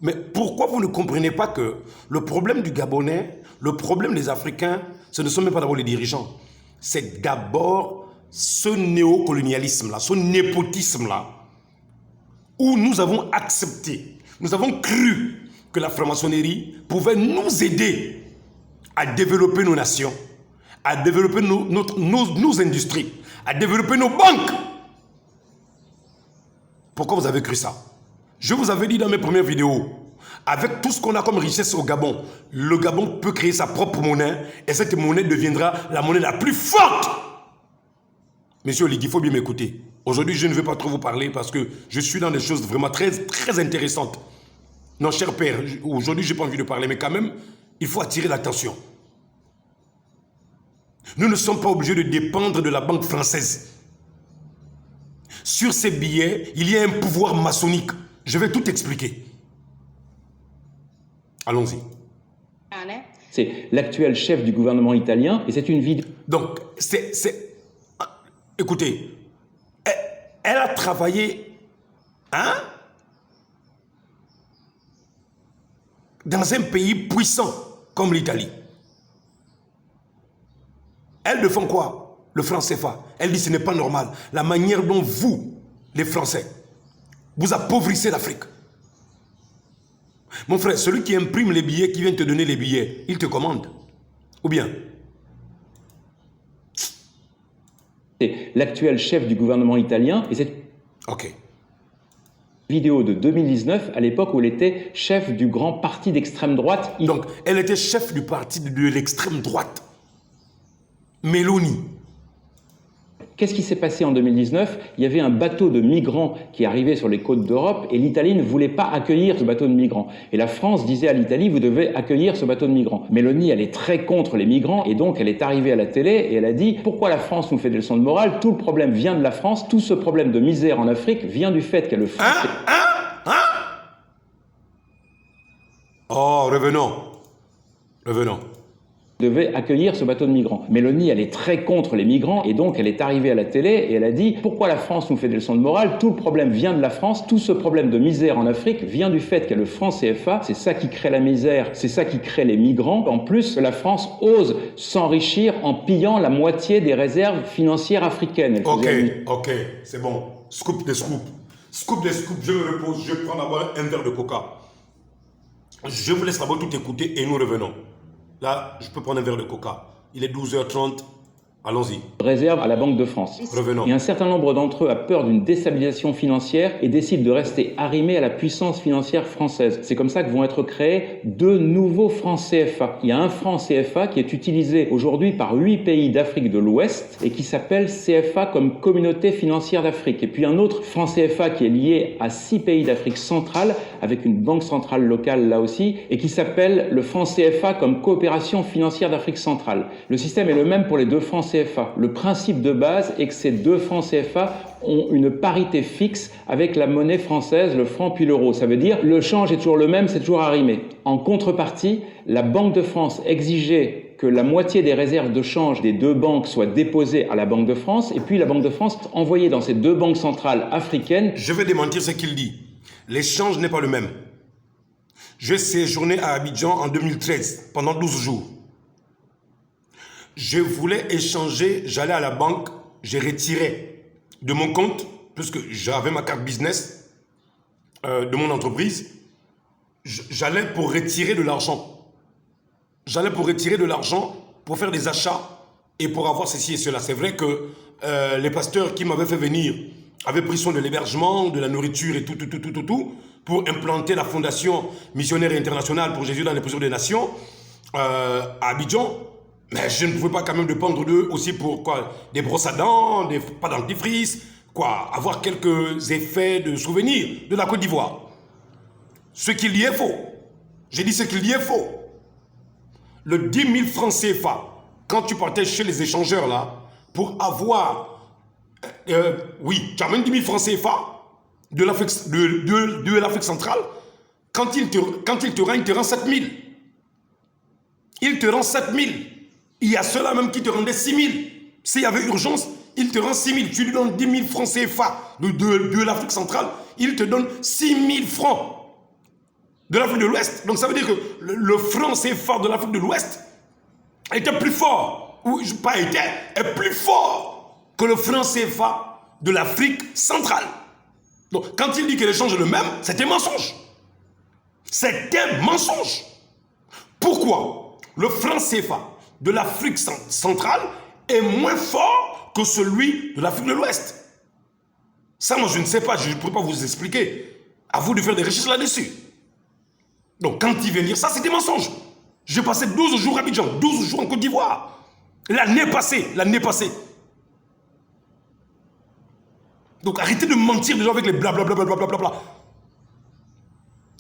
mais pourquoi vous ne comprenez pas que le problème du Gabonais, le problème des Africains, ce ne sont même pas d'abord les dirigeants, c'est d'abord ce néocolonialisme-là, ce népotisme-là, où nous avons accepté, nous avons cru que la franc-maçonnerie pouvait nous aider à développer nos nations, à développer nos industries, à développer nos banques. Pourquoi vous avez cru ça? Je vous avais dit dans mes premières vidéos, Avec tout ce qu'on a comme richesse au Gabon, le Gabon peut créer sa propre monnaie et cette monnaie deviendra la monnaie la plus forte. Monsieur Oligui, il faut bien m'écouter. Aujourd'hui, je ne vais pas trop vous parler parce que je suis dans des choses vraiment très, très intéressantes. Non, cher père, aujourd'hui, je n'ai pas envie de parler, mais quand même, il faut attirer l'attention. Nous ne sommes pas obligés de dépendre de la banque française. Sur ces billets, il y a un pouvoir maçonnique. Je vais tout expliquer. Allons-y. C'est l'actuel chef du gouvernement italien et c'est une vidéo. Donc, écoutez, elle a travaillé, hein, dans un pays puissant comme l'Italie. Elle défend quoi? Le franc CFA. Elle dit que ce n'est pas normal. La manière dont vous, les Français, vous appauvrissez l'Afrique. Mon frère, celui qui imprime les billets, qui vient te donner les billets, il te commande. Ou bien? C'est l'actuel chef du gouvernement italien et c'est Ok. vidéo de 2019 à l'époque où elle était chef du grand parti d'extrême droite. Donc, elle était chef du parti de l'extrême droite. Mélanie. Qu'est-ce qui s'est passé en 2019? Il y avait un bateau de migrants qui arrivait sur les côtes d'Europe et l'Italie ne voulait pas accueillir ce bateau de migrants. Et la France disait à l'Italie, vous devez accueillir ce bateau de migrants. Mélanie, elle est très contre les migrants et donc elle est arrivée à la télé et elle a dit, pourquoi la France nous fait des leçons de morale? Tout le problème vient de la France, tout ce problème de misère en Afrique vient du fait qu'elle le fait. Oh, revenons. Revenons. Devait accueillir ce bateau de migrants. Mélanie, elle est très contre les migrants et donc elle est arrivée à la télé et elle a dit pourquoi la France nous fait des leçons de morale? Tout le problème vient de la France, tout ce problème de misère en Afrique vient du fait qu'il y a le franc CFA, c'est ça qui crée la misère, c'est ça qui crée les migrants. En plus, la France ose s'enrichir en pillant la moitié des réserves financières africaines. Ok, c'est bon. Scoop des scoops. Scoop des scoops, je me repose, je prends d'abord un verre de coca. Je vous laisse d'abord tout écouter et nous revenons. Là, je peux prendre un verre de coca. Il est 12h30. Allons-y. Réserve à la Banque de France. Revenons. Et un certain nombre d'entre eux a peur d'une déstabilisation financière et décident de rester arrimés à la puissance financière française. C'est comme ça que vont être créés deux nouveaux francs CFA. Il y a un franc CFA qui est utilisé aujourd'hui par 8 pays d'Afrique de l'Ouest et qui s'appelle CFA comme Communauté financière d'Afrique. Et puis un autre franc CFA qui est lié à 6 pays d'Afrique centrale avec une banque centrale locale là aussi et qui s'appelle le franc CFA comme Coopération financière d'Afrique centrale. Le système est le même pour les deux francs CFA. Le principe de base est que ces deux francs CFA ont une parité fixe avec la monnaie française, le franc puis l'euro. Ça veut dire le change est toujours le même, c'est toujours arrimé. En contrepartie, la Banque de France exigeait que la moitié des réserves de change des deux banques soient déposées à la Banque de France et puis la Banque de France envoyait dans ces deux banques centrales africaines. Je vais démentir ce qu'il dit. L'échange n'est pas le même. J'ai séjourné à Abidjan en 2013 pendant 12 jours. Je voulais échanger, j'allais à la banque, j'ai retiré de mon compte, puisque j'avais ma carte business de mon entreprise, j'allais pour retirer de l'argent. J'allais pour retirer de l'argent pour faire des achats et pour avoir ceci et cela. C'est vrai que les pasteurs qui m'avaient fait venir avaient pris soin de l'hébergement, de la nourriture et tout, pour implanter la fondation missionnaire internationale pour Jésus dans les plusieurs des nations à Abidjan. Mais je ne pouvais pas quand même dépendre d'eux aussi pour quoi? Des brosses à dents, des pas dentifrice, quoi, avoir quelques effets de souvenirs de la Côte d'Ivoire. Ce qu'il dit est faux. J'ai dit ce qu'il dit est faux. Le 10 000 francs CFA, quand tu partais chez les échangeurs là, pour avoir, oui, tu amènes 10 000 francs CFA de l'Afrique centrale, quand il te rend 7 000. Il te rend 7 000. Il y a ceux-là même qui te rendaient 6 000. S'il y avait urgence, il te rend 6 000. Tu lui donnes 10 000 francs CFA de l'Afrique centrale, il te donne 6 000 francs de l'Afrique de l'Ouest. Donc ça veut dire que le franc CFA de l'Afrique de l'Ouest était plus fort, ou pas était, est plus fort que le franc CFA de l'Afrique centrale. Donc quand il dit que l'échange est le même, c'est un mensonge. C'est un mensonge. Pourquoi le franc CFA de l'Afrique centrale est moins fort que celui de l'Afrique de l'Ouest? Ça, moi, je ne sais pas, je ne pourrais pas vous expliquer. À vous de faire des recherches là-dessus. Donc quand il vient dire ça, c'est des mensonges. J'ai passé 12 jours à Abidjan, 12 jours en Côte d'Ivoire. L'année passée, l'année passée. Donc arrêtez de mentir déjà avec les blablabla.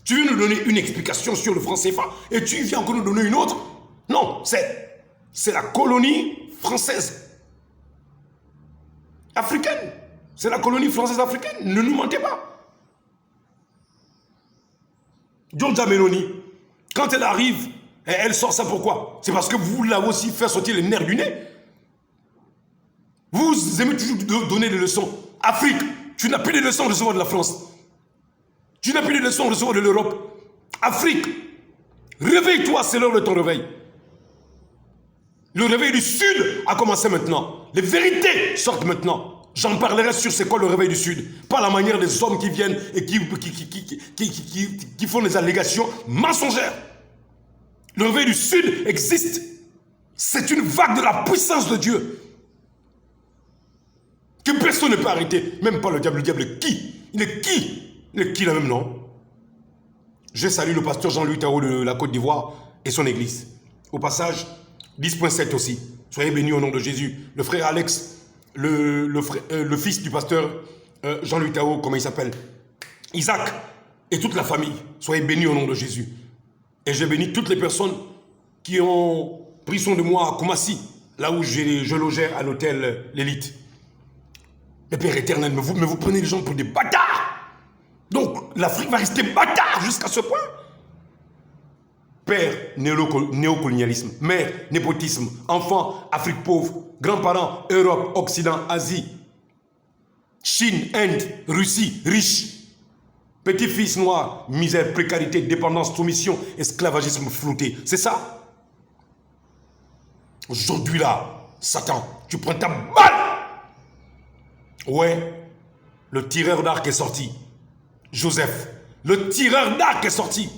Tu viens nous donner une explication sur le franc CFA et tu viens encore nous donner une autre. Non, c'est la colonie française africaine. C'est la colonie française africaine. Ne nous mentez pas. Giorgia Meloni, quand elle arrive, elle sort ça pourquoi? C'est parce que vous l'avez aussi fait sortir les nerfs du nez. Vous aimez toujours donner des leçons. Afrique, tu n'as plus de leçons à recevoir de la France. Tu n'as plus de leçons à recevoir de l'Europe. Afrique, réveille-toi, c'est l'heure de ton réveil. Le réveil du Sud a commencé maintenant. Les vérités sortent maintenant. J'en parlerai sur c'est quoi le réveil du Sud. Pas la manière des hommes qui viennent et qui font des allégations mensongères. Le réveil du Sud existe. C'est une vague de la puissance de Dieu. Que personne ne peut arrêter. Même pas le diable. Le diable est qui? Il est qui? Il est qui là même, non? Je salue le pasteur Jean-Louis Tao de la Côte d'Ivoire et son église. Au passage, 10.7 aussi. Soyez bénis au nom de Jésus. Le frère Alex, le fils du pasteur Jean-Louis Tao, comment il s'appelle? Isaac et toute la famille. Soyez bénis au nom de Jésus. Et je bénis toutes les personnes qui ont pris soin de moi à Koumassi, là où je logeais à l'hôtel L'Élite. Mais Père éternel, mais vous prenez les gens pour des bâtards. Donc l'Afrique va rester bâtard jusqu'à ce point. Père, néocolonialisme. Mère, népotisme. Enfant, Afrique pauvre. Grands-parents, Europe, Occident, Asie. Chine, Inde, Russie, riche. Petit-fils noir, misère, précarité, dépendance, soumission, esclavagisme flouté. C'est ça? Aujourd'hui là, Satan, tu prends ta balle. Ouais, le tireur d'arc est sorti. Joseph, le tireur d'arc est sorti.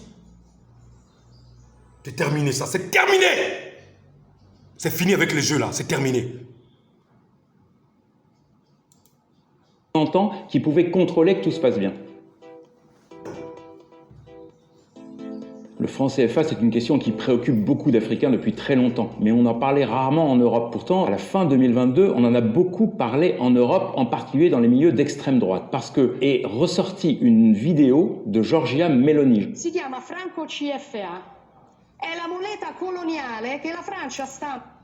C'est terminé ça, c'est terminé. C'est fini avec les jeux là, c'est terminé. Longtemps qui pouvait contrôler que tout se passe bien. Le franc CFA, c'est une question qui préoccupe beaucoup d'Africains depuis très longtemps, mais on en parlait rarement en Europe. Pourtant, à la fin 2022, on en a beaucoup parlé en Europe, en particulier dans les milieux d'extrême droite, parce que est ressortie une vidéo de Giorgia Meloni. Si chiama franco CFA. È la moneta coloniale che la Francia stampa.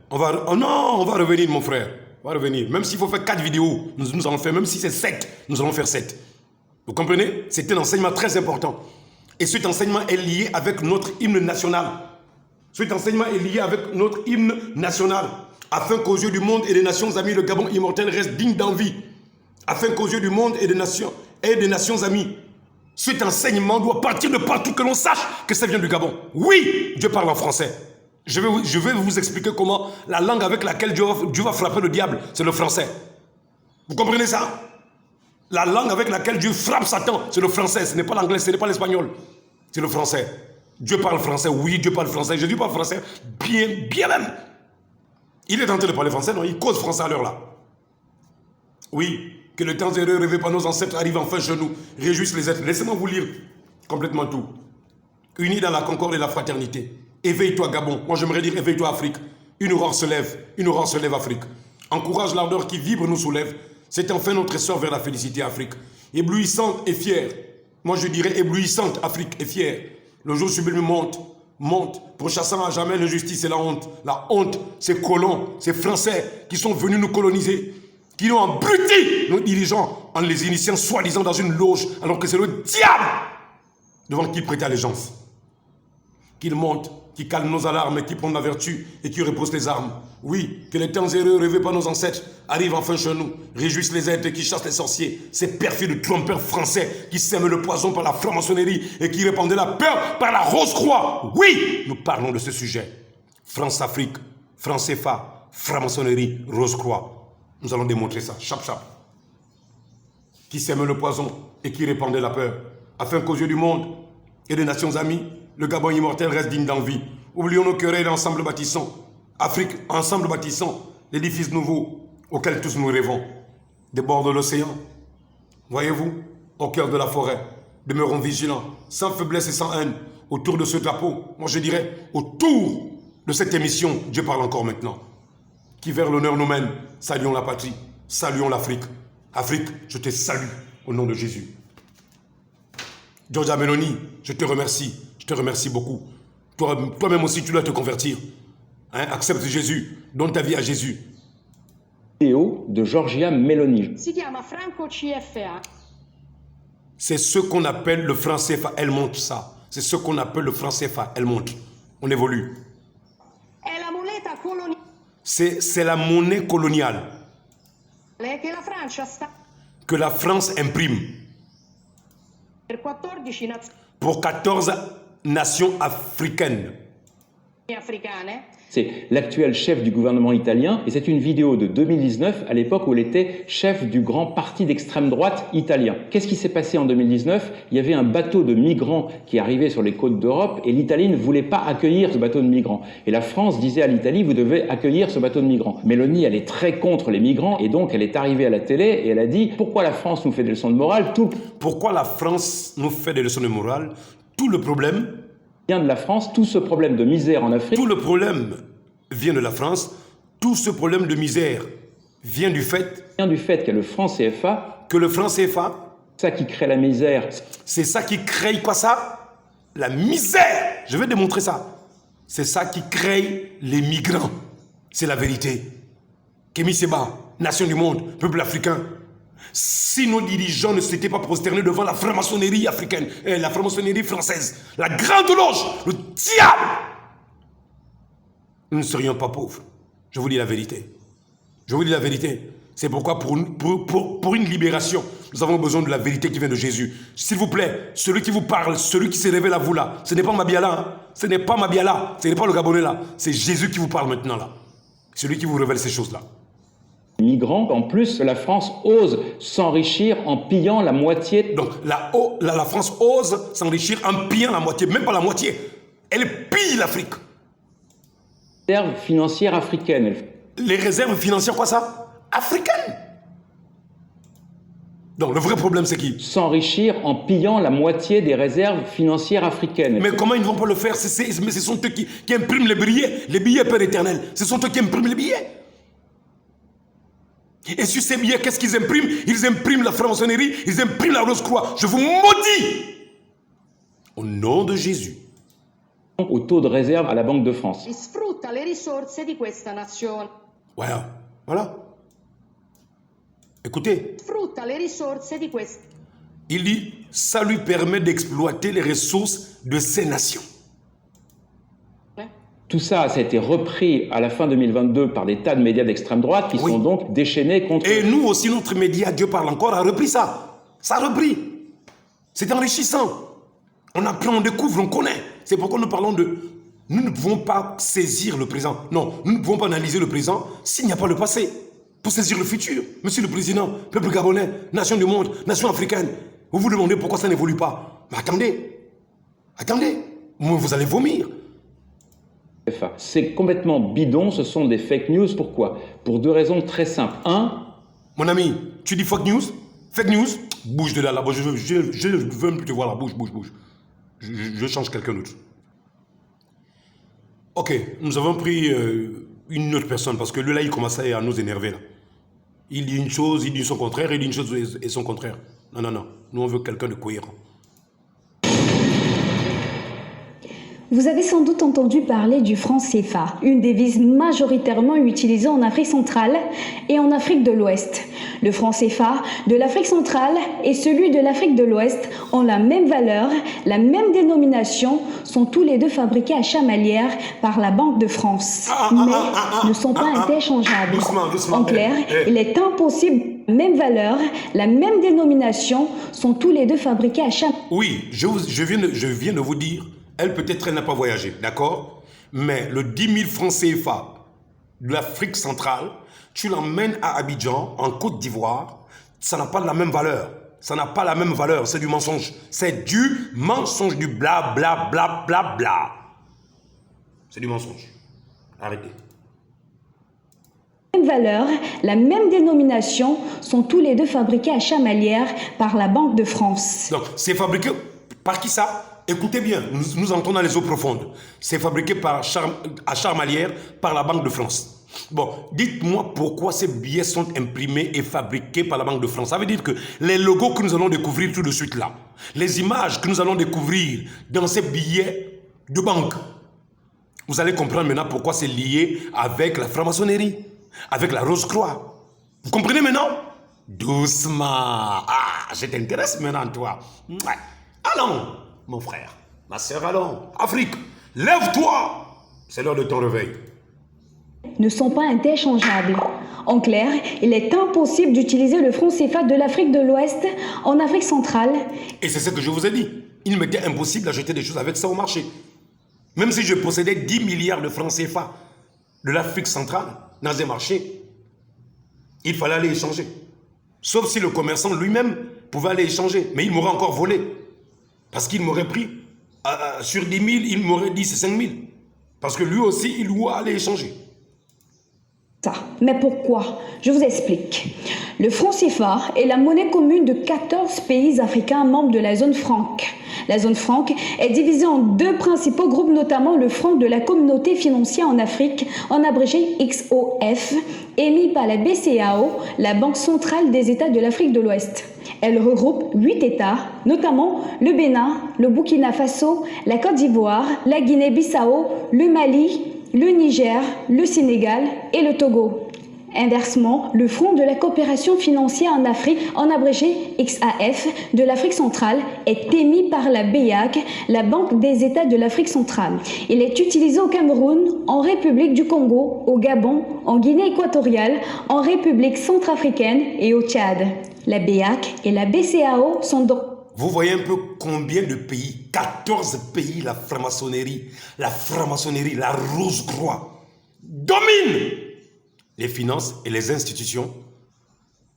On va revenir mon frère. On va revenir. Même s'il faut faire 4 vidéos, nous allons faire, même si c'est 7, nous allons faire 7. Vous comprenez? C'est un enseignement très important. Et cet enseignement est lié avec notre hymne national. Cet enseignement est lié avec notre hymne national. Afin qu'aux yeux du monde et des nations amies, le Gabon immortel reste digne d'envie. Afin qu'aux yeux du monde et des nations amies, cet enseignement doit partir de partout, que l'on sache que ça vient du Gabon. Oui, Dieu parle en français. Je vais vous expliquer comment la langue avec laquelle Dieu va frapper le diable, c'est le français. Vous comprenez ça? La langue avec laquelle Dieu frappe Satan, c'est le français. Ce n'est pas l'anglais, ce n'est pas l'espagnol. C'est le français. Dieu parle français. Oui, Dieu parle français. Jésus parle français. Bien même. Il est en train de parler français, non? Il cause français à l'heure là. Oui, que le temps heureux rêvé par nos ancêtres arrive enfin chez nous. Réjouissent les êtres. Laissez-moi vous lire complètement tout. Unis dans la concorde et la fraternité. Éveille-toi Gabon. Moi j'aimerais dire éveille-toi Afrique. Une aurore se lève. Une aurore se lève Afrique. Encourage l'ardeur qui vibre nous soulève. C'est enfin notre essor vers la félicité Afrique. Éblouissante et fière. Moi je dirais éblouissante Afrique et fière. Le jour sublime monte, pourchassant à jamais l'injustice et la honte. La honte, ces colons, ces Français qui sont venus nous coloniser, qui ont abruti nos dirigeants en les initiant soi-disant dans une loge, alors que c'est le diable devant qui prêter allégeance. Qu'ils montent, qui calment nos alarmes et qui prennent la vertu et qui repoussent les armes. Oui, que les temps heureux rêvés par nos ancêtres arrivent enfin chez nous, réjouissent les êtres et qui chassent les sorciers, ces perfides trompeurs français qui sèment le poison par la franc-maçonnerie et qui répandaient la peur par la rose-croix. Oui, nous parlons de ce sujet. France-Afrique, France-CFA, franc-maçonnerie, rose-croix. Nous allons démontrer ça, chap-chap. Qui sèment le poison et qui répandaient la peur, afin qu'aux yeux du monde et des nations amies, le Gabon immortel reste digne d'envie. Oublions nos querelles ensemble bâtissons. Afrique, ensemble bâtissons l'édifice nouveau auquel tous nous rêvons. Des bords de l'océan, voyez-vous, au cœur de la forêt, Demeurons vigilants, sans faiblesse et sans haine, autour de ce drapeau. Moi je dirais, autour de cette émission, Dieu parle encore maintenant. Qui vers l'honneur nous mène. Saluons la patrie, saluons l'Afrique. Afrique, je te salue au nom de Jésus. Giorgia Meloni, je te remercie beaucoup. Toi-même aussi, tu dois te convertir. Hein? Accepte Jésus, donne ta vie à Jésus. Vidéo de Giorgia Meloni. Si chiama Franco CFA. C'est ce qu'on appelle le franc CFA, elle montre ça. C'est ce qu'on appelle le franc CFA, elle montre. On évolue. È la moneta coloniale C'est la monnaie coloniale che la Francia sta que la France imprime per 14 nazioni pour 14 nations africaines. africane. C'est l'actuel chef du gouvernement italien et c'est une vidéo de 2019 à l'époque où il était chef du grand parti d'extrême droite italien. Qu'est-ce qui s'est passé en 2019? Il y avait un bateau de migrants qui arrivait sur les côtes d'Europe et l'Italie ne voulait pas accueillir ce bateau de migrants. Et la France disait à l'Italie, vous devez accueillir ce bateau de migrants. Meloni, elle est très contre les migrants et donc elle est arrivée à la télé et elle a dit, pourquoi la France nous fait des leçons de morale? Pourquoi la France nous fait des leçons de morale? Tout le problème vient de la France, tout ce problème de misère en Afrique. Tout le problème vient de la France. Tout ce problème de misère vient du fait qu'il y a le franc CFA. Que le franc CFA. C'est ça qui crée la misère. C'est ça qui crée quoi ça? La misère. Je vais démontrer ça. C'est ça qui crée les migrants. C'est la vérité. Kémy Séba, nation du monde, peuple africain. Si nos dirigeants ne s'étaient pas prosternés devant la franc-maçonnerie africaine, la franc-maçonnerie française, la grande loge, le diable, nous ne serions pas pauvres. Je vous dis la vérité. Je vous dis la vérité. C'est pourquoi pour une libération, nous avons besoin de la vérité qui vient de Jésus. S'il vous plaît, celui qui vous parle, celui qui se révèle à vous là, ce n'est pas Mabiala, hein? Ce n'est pas Mabiala, ce n'est pas le Gabonais là, c'est Jésus qui vous parle maintenant là. Celui qui vous révèle ces choses-là. Migrants, en plus, la France ose s'enrichir en pillant la moitié. Donc la France ose s'enrichir en pillant la moitié, même pas la moitié. Elle pille l'Afrique. Réserves financières africaines. Les réserves financières, quoi ça? Africaines. Donc le vrai problème c'est qui? S'enrichir en pillant la moitié des réserves financières africaines. Mais comment ils ne vont pas le faire? Mais ce sont eux qui impriment les billets Père éternel. Ce sont eux qui impriment les billets. Et sur ces billets, qu'est-ce qu'ils impriment? Ils impriment la franc-maçonnerie, ils impriment la Rose-Croix. Je vous maudis! Au nom de Jésus. Au taux de réserve à la Banque de France. Sfrutta le risorse di questa nazione. Voilà. Voilà. Écoutez. Sfrutta le risorse di questa. Il dit, ça lui permet d'exploiter les ressources de ces nations. Tout ça, ça a été repris à la fin 2022 par des tas de médias d'extrême droite qui sont donc déchaînés contre... Et nous aussi, notre média, Dieu parle encore, a repris ça. Ça a repris. C'est enrichissant. On apprend, on découvre, on connaît. C'est pourquoi nous parlons de... Nous ne pouvons pas saisir le présent. Non, nous ne pouvons pas analyser le présent s'il n'y a pas le passé. Pour saisir le futur. Monsieur le Président, peuple gabonais, nation du monde, nation africaine, vous vous demandez pourquoi ça n'évolue pas. Mais attendez. Attendez. Vous allez vomir. C'est complètement bidon, ce sont des fake news. Pourquoi? Pour deux raisons très simples. Un... Mon ami, tu dis fake news? Fake news? Bouge de là, là-bas. Je veux même plus te voir là. Bouge, bouge, bouge. Je change quelqu'un d'autre. Ok, nous avons pris une autre personne parce que lui là, il commençait à nous énerver là. Il dit une chose, il dit son contraire, il dit une chose et son contraire. Non, non, non. Nous, on veut quelqu'un de cohérent. Vous avez sans doute entendu parler du franc CFA, une devise majoritairement utilisée en Afrique centrale et en Afrique de l'Ouest. Le franc CFA de l'Afrique centrale et celui de l'Afrique de l'Ouest ont la même valeur, la même dénomination, sont tous les deux fabriqués à Chamalières par la Banque de France, mais ne sont pas interchangeables. Doucement. En clair, il est impossible. Même valeur, la même dénomination, sont tous les deux fabriqués à Chamalières. Oui, je viens de vous dire. Elle, peut-être, elle n'a pas voyagé, d'accord? Mais le 10 000 francs CFA de l'Afrique centrale, tu l'emmènes à Abidjan, en Côte d'Ivoire, ça n'a pas la même valeur. Ça n'a pas la même valeur, c'est du mensonge. C'est du mensonge, du bla bla bla bla bla. C'est du mensonge. Arrêtez. même valeur, la même dénomination, sont tous les deux fabriqués à Chamalières par la Banque de France. Donc, c'est fabriqué par qui ça? Écoutez bien, nous entrons dans les eaux profondes. C'est fabriqué à Chamalières par la Banque de France. Bon, dites-moi pourquoi ces billets sont imprimés et fabriqués par la Banque de France. Ça veut dire que les logos que nous allons découvrir tout de suite là, les images que nous allons découvrir dans ces billets de banque, vous allez comprendre maintenant pourquoi c'est lié avec la franc-maçonnerie, avec la Rose-Croix. Vous comprenez maintenant? Doucement. Ah, je t'intéresse maintenant, toi. Allons, mon frère, ma soeur, allons. Afrique, lève-toi. C'est l'heure de ton réveil. Ne sont pas interchangeables. En clair, il est impossible d'utiliser le franc CFA de l'Afrique de l'Ouest en Afrique centrale. Et c'est ce que je vous ai dit. Il m'était impossible d'acheter des choses avec ça au marché. Même si je possédais 10 milliards de francs CFA de l'Afrique centrale dans un marché, il fallait aller échanger. Sauf si le commerçant lui-même pouvait aller échanger. Mais il m'aurait encore volé. Parce qu'il m'aurait pris, sur 10 000, il m'aurait dit c'est 5 000. Parce que lui aussi, il doit aller échanger. Mais pourquoi? Je vous explique. Le franc CFA est la monnaie commune de 14 pays africains membres de la zone franc. La zone franc est divisée en deux principaux groupes, notamment le franc de la communauté financière en Afrique, en abrégé XOF, émis par la BCEAO, la Banque centrale des États de l'Afrique de l'Ouest. Elle regroupe 8 États, notamment le Bénin, le Burkina Faso, la Côte d'Ivoire, la Guinée-Bissau, le Mali, le Niger, le Sénégal et le Togo. Inversement, le Fonds de la coopération financière en Afrique, en abrégé XAF, de l'Afrique centrale, est émis par la BEAC, la Banque des États de l'Afrique centrale. Il est utilisé au Cameroun, en République du Congo, au Gabon, en Guinée équatoriale, en République centrafricaine et au Tchad. La BEAC et la BCEAO sont donc... Vous voyez un peu combien de pays, 14 pays, la franc-maçonnerie, la Rose-Croix, domine les finances et les institutions.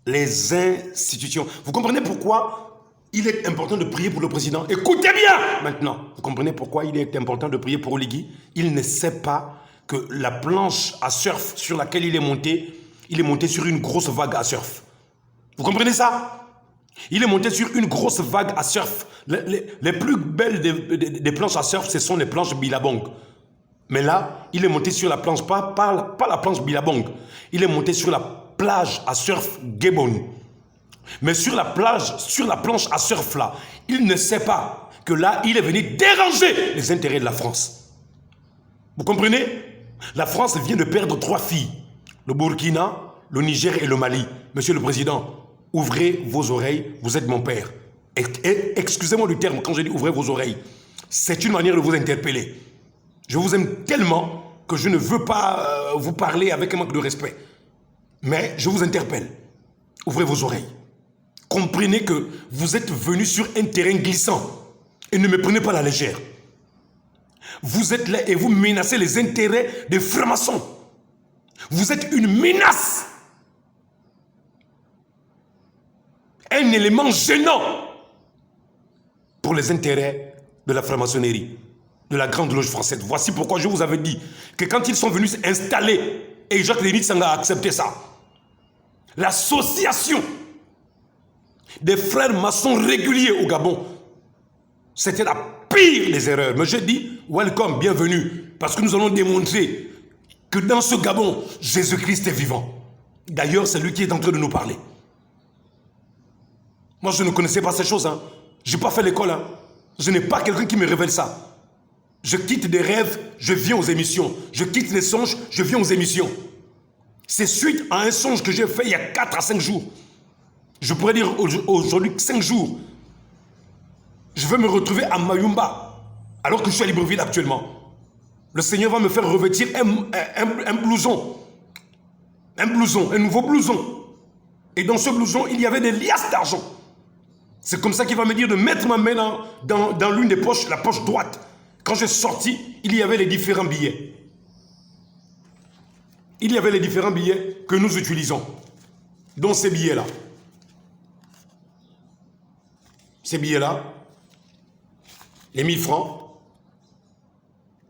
Les institutions. Vous comprenez pourquoi il est important de prier pour le président? Écoutez bien maintenant. Vous comprenez pourquoi il est important de prier pour Oligui? Il ne sait pas que la planche à surf sur laquelle il est monté sur une grosse vague à surf. Vous comprenez ça? Il est monté sur une grosse vague à surf. Les plus belles des planches à surf, ce sont les planches Billabong. Mais là, il est monté sur la planche, pas la planche Billabong. Il est monté sur la plage à surf Gabon. Mais sur la planche à surf là, il ne sait pas que là, il est venu déranger les intérêts de la France. Vous comprenez? La France vient de perdre 3 filles. Le Burkina, le Niger et le Mali. Monsieur le Président, ouvrez vos oreilles, vous êtes mon père. Excusez-moi du terme quand je dis ouvrez vos oreilles. C'est une manière de vous interpeller. Je vous aime tellement que je ne veux pas vous parler avec un manque de respect. Mais je vous interpelle. Ouvrez vos oreilles. Comprenez que vous êtes venu sur un terrain glissant et ne me prenez pas à la légère. Vous êtes là et vous menacez les intérêts des francs-maçons. Vous êtes une menace. Un élément gênant pour les intérêts de la franc-maçonnerie, de la Grande Loge française. Voici pourquoi je vous avais dit que quand ils sont venus s'installer, et Jacques Lénine Sanga a accepté ça, l'association des frères maçons réguliers au Gabon, c'était la pire des erreurs. Mais je dis, welcome, bienvenue, parce que nous allons démontrer que dans ce Gabon, Jésus-Christ est vivant. D'ailleurs, c'est lui qui est en train de nous parler. Moi, je ne connaissais pas ces choses. Hein. Je n'ai pas fait l'école. Hein. Je n'ai pas quelqu'un qui me révèle ça. Je quitte des rêves, je viens aux émissions. Je quitte les songes, je viens aux émissions. C'est suite à un songe que j'ai fait il y a 4 à 5 jours. Je pourrais dire aujourd'hui 5 jours. Je vais me retrouver à Mayumba, alors que je suis à Libreville actuellement. Le Seigneur va me faire revêtir un blouson. Un blouson, un nouveau blouson. Et dans ce blouson, il y avait des liasses d'argent. C'est comme ça qu'il va me dire de mettre ma main dans l'une des poches, la poche droite. Quand j'ai sorti, il y avait les différents billets. Il y avait les différents billets que nous utilisons. Dont ces billets-là. Ces billets-là. Les 1000 francs.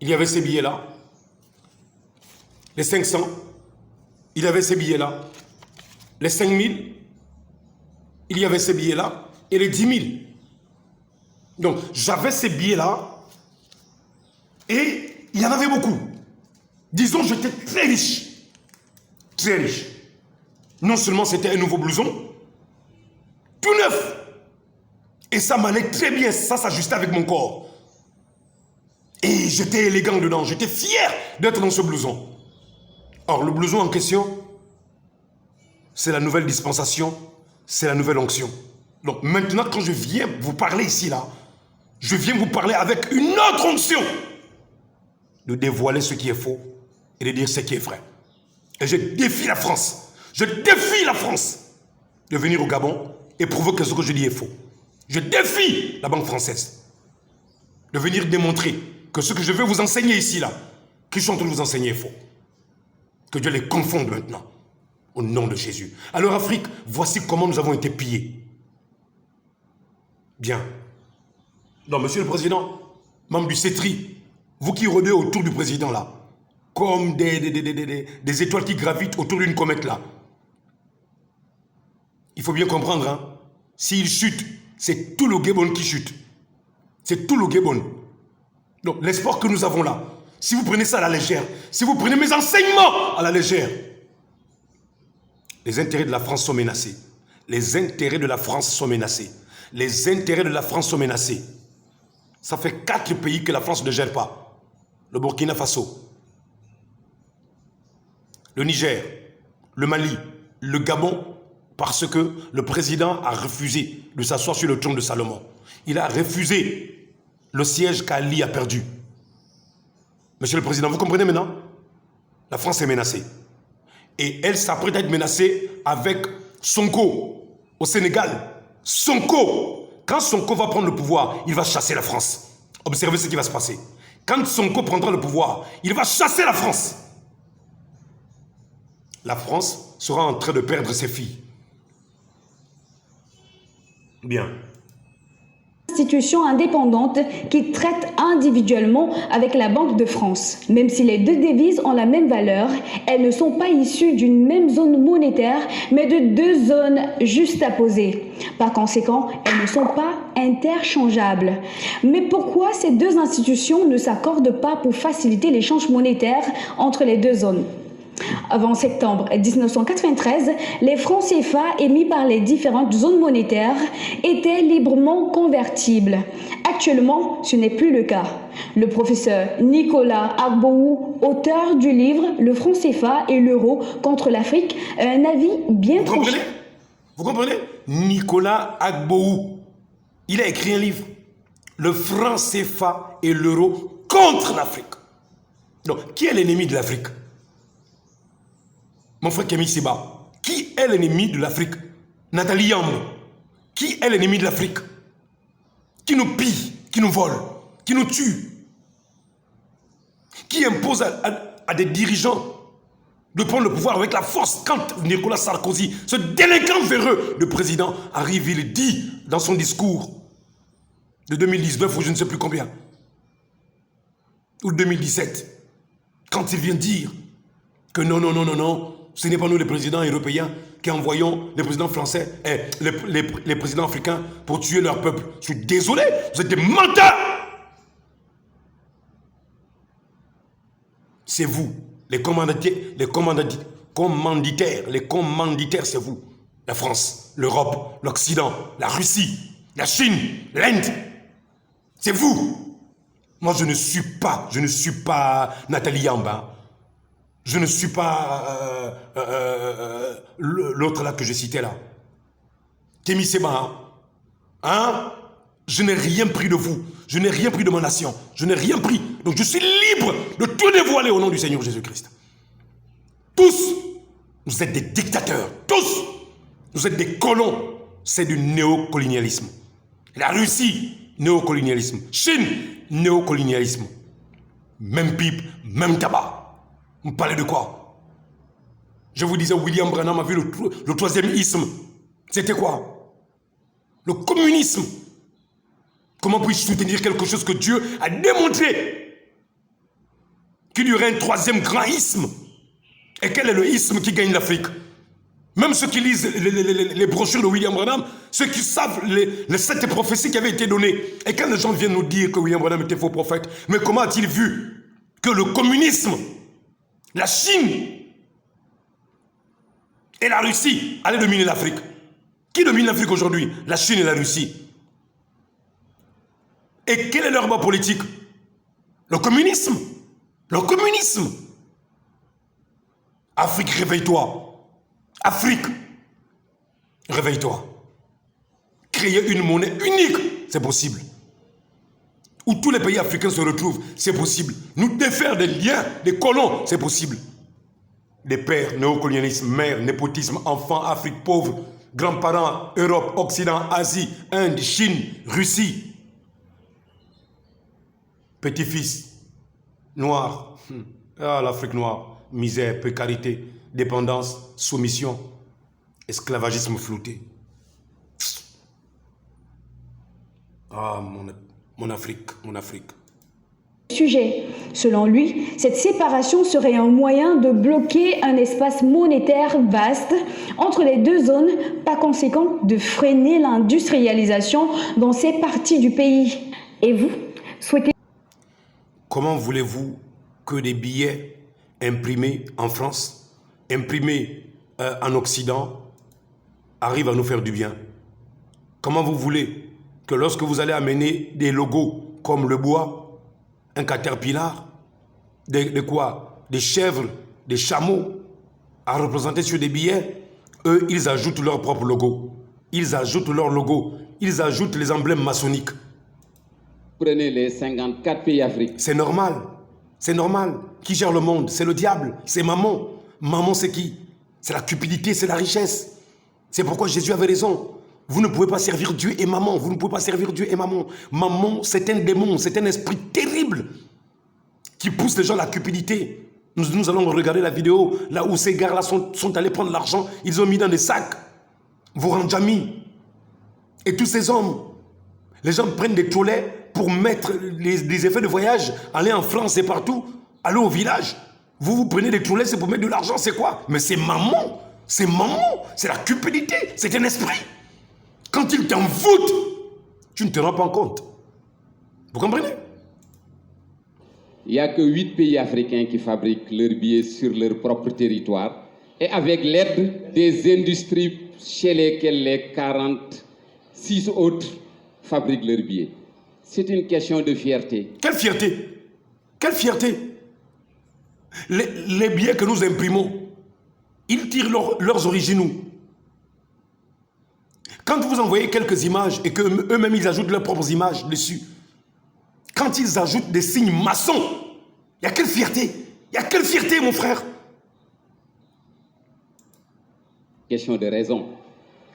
Il y avait ces billets-là. Les 500. il y avait ces billets-là. Les 5 000, il y avait ces billets-là. Et les 10 000. Donc, j'avais ces billets-là. Et il y en avait beaucoup. Disons, j'étais très riche. Très riche. Non seulement c'était un nouveau blouson, tout neuf. Et ça m'allait très bien. Ça s'ajustait avec mon corps. Et j'étais élégant dedans. J'étais fier d'être dans ce blouson. Or, le blouson en question, c'est la nouvelle dispensation, c'est la nouvelle onction. Donc maintenant, quand je viens vous parler ici, là, je viens vous parler avec une autre onction. De dévoiler ce qui est faux et de dire ce qui est vrai. Et je défie la France. Je défie la France de venir au Gabon et prouver que ce que je dis est faux. Je défie la Banque française de venir démontrer que ce que je vais vous enseigner ici, là, que je suis en train de vous enseigner est faux. Que Dieu les confonde maintenant, au nom de Jésus. Alors Afrique, voici comment nous avons été pillés. Bien. Donc, Monsieur le Président, membre du CETRI, vous qui rôdez autour du président là, comme des étoiles qui gravitent autour d'une comète là, il faut bien comprendre, hein, s'il chute, c'est tout le Gabon qui chute. C'est tout le Gabon. Donc, l'espoir que nous avons là, si vous prenez ça à la légère, si vous prenez mes enseignements à la légère, les intérêts de la France sont menacés. Les intérêts de la France sont menacés. Les intérêts de la France sont menacés. Ça fait 4 pays que la France ne gère pas. Le Burkina Faso, le Niger, le Mali, le Gabon, parce que le président a refusé de s'asseoir sur le trône de Salomon. Il a refusé le siège qu'Ali a perdu. Monsieur le Président, vous comprenez maintenant? La France est menacée. Et elle s'apprête à être menacée avec Sonko au Sénégal. Sonko, quand Sonko va prendre le pouvoir, il va chasser la France. Observez ce qui va se passer. Quand Sonko prendra le pouvoir, il va chasser la France. La France sera en train de perdre ses filles. Bien. Institution indépendante qui traite individuellement avec la Banque de France. Même si les deux devises ont la même valeur, elles ne sont pas issues d'une même zone monétaire, mais de deux zones juxtaposées. Par conséquent, elles ne sont pas interchangeables. Mais pourquoi ces deux institutions ne s'accordent pas pour faciliter l'échange monétaire entre les deux zones ? Avant septembre 1993, les francs CFA émis par les différentes zones monétaires étaient librement convertibles. Actuellement, ce n'est plus le cas. Le professeur Nicolas Agboou, auteur du livre « Le franc CFA et l'euro contre l'Afrique », a un avis bien tranché. Vous comprenez? Nicolas Agboou, il a écrit un livre « Le franc CFA et l'euro contre l'Afrique ». Donc, qui est l'ennemi de l'Afrique? Mon frère Kémy Séba, qui est l'ennemi de l'Afrique? Nathalie Yamb, qui est l'ennemi de l'Afrique? Qui nous pille, qui nous vole, qui nous tue, qui impose à des dirigeants de prendre le pouvoir avec la force. Quand Nicolas Sarkozy, ce délinquant véreux de président, arrive, il dit dans son discours de 2019 ou je ne sais plus combien, ou 2017, quand il vient dire que non, ce n'est pas nous les présidents européens qui envoyons les présidents français et les présidents africains pour tuer leur peuple. Je suis désolé, vous êtes des menteurs. C'est vous, les commanditaires, c'est vous. La France, l'Europe, l'Occident, la Russie, la Chine, l'Inde. C'est vous. Moi, je ne suis pas Nathalie Yamba. Je ne suis pas l'autre là que je citais là. Kémy Séba. Hein? Je n'ai rien pris de vous. Je n'ai rien pris de ma nation. Je n'ai rien pris. Donc je suis libre de tout dévoiler au nom du Seigneur Jésus-Christ. Tous, vous êtes des dictateurs. Tous, vous êtes des colons. C'est du néocolonialisme. La Russie, néocolonialisme. Chine, néocolonialisme. Même pipe, même tabac. Vous me parlez de quoi? Je vous disais, William Branham a vu le troisième isme. C'était quoi? Le communisme. Comment puis-je soutenir quelque chose que Dieu a démontré? Qu'il y aurait un troisième grand isme. Et quel est le isme qui gagne l'Afrique? Même ceux qui lisent les brochures de William Branham, ceux qui savent les 7 prophéties qui avaient été données. Et quand les gens viennent nous dire que William Branham était faux prophète, mais comment a-t-il vu que le communisme, la Chine et la Russie allaient dominer l'Afrique? Qui domine l'Afrique aujourd'hui? La Chine et la Russie. Et quel est leur bas politique? Le communisme. Le communisme. Afrique, réveille-toi. Afrique, réveille-toi. Créer une monnaie unique, c'est possible. Où tous les pays africains se retrouvent, c'est possible. Nous défaire des liens, des colons, c'est possible. Des pères, néocolonialisme, mères, népotisme, enfants, Afrique pauvre, grands-parents, Europe, Occident, Asie, Inde, Chine, Russie. Petit-fils, noir. Ah, l'Afrique noire, misère, précarité, dépendance, soumission, esclavagisme flouté. Ah, mon Afrique, mon Afrique. Sujet. Selon lui, cette séparation serait un moyen de bloquer un espace monétaire vaste entre les deux zones, par conséquent de freiner l'industrialisation dans ces parties du pays. Et vous, souhaitez... Comment voulez-vous que des billets imprimés en France, imprimés en Occident, arrivent à nous faire du bien? Comment vous voulez que lorsque vous allez amener des logos comme le bois, un caterpillar, des chèvres, des chameaux à représenter sur des billets, eux, ils ajoutent leur propre logo. Ils ajoutent leur logo. Ils ajoutent les emblèmes maçonniques. Prenez les 54 pays africains. C'est normal. C'est normal. Qui gère le monde? C'est le diable. C'est maman. Maman, c'est qui? C'est la cupidité, c'est la richesse. C'est pourquoi Jésus avait raison. Vous ne pouvez pas servir Dieu et maman. Vous ne pouvez pas servir Dieu et maman. Maman, c'est un démon, c'est un esprit terrible qui pousse les gens à la cupidité. Nous allons regarder la vidéo là où ces gars-là sont allés prendre l'argent. Ils ont mis dans des sacs. Voranjami. Et tous ces hommes. Les gens prennent des toilettes pour mettre des effets de voyage, aller en France et partout, aller au village. Vous prenez des toilettes, c'est pour mettre de l'argent, c'est quoi? Mais c'est maman. C'est maman. C'est la cupidité. C'est un esprit. Quand il t'envoûte, tu ne te rends pas compte. Vous comprenez? Il n'y a que 8 pays africains qui fabriquent leurs billets sur leur propre territoire et avec l'aide des industries chez lesquelles les 46 autres fabriquent leurs billets. C'est une question de fierté. Quelle fierté? Quelle fierté? Les billets que nous imprimons, ils tirent leurs originaux. Quand vous envoyez quelques images et qu'eux-mêmes ils ajoutent leurs propres images dessus, quand ils ajoutent des signes maçons, il y a quelle fierté? Il y a quelle fierté, mon frère? Question de raison.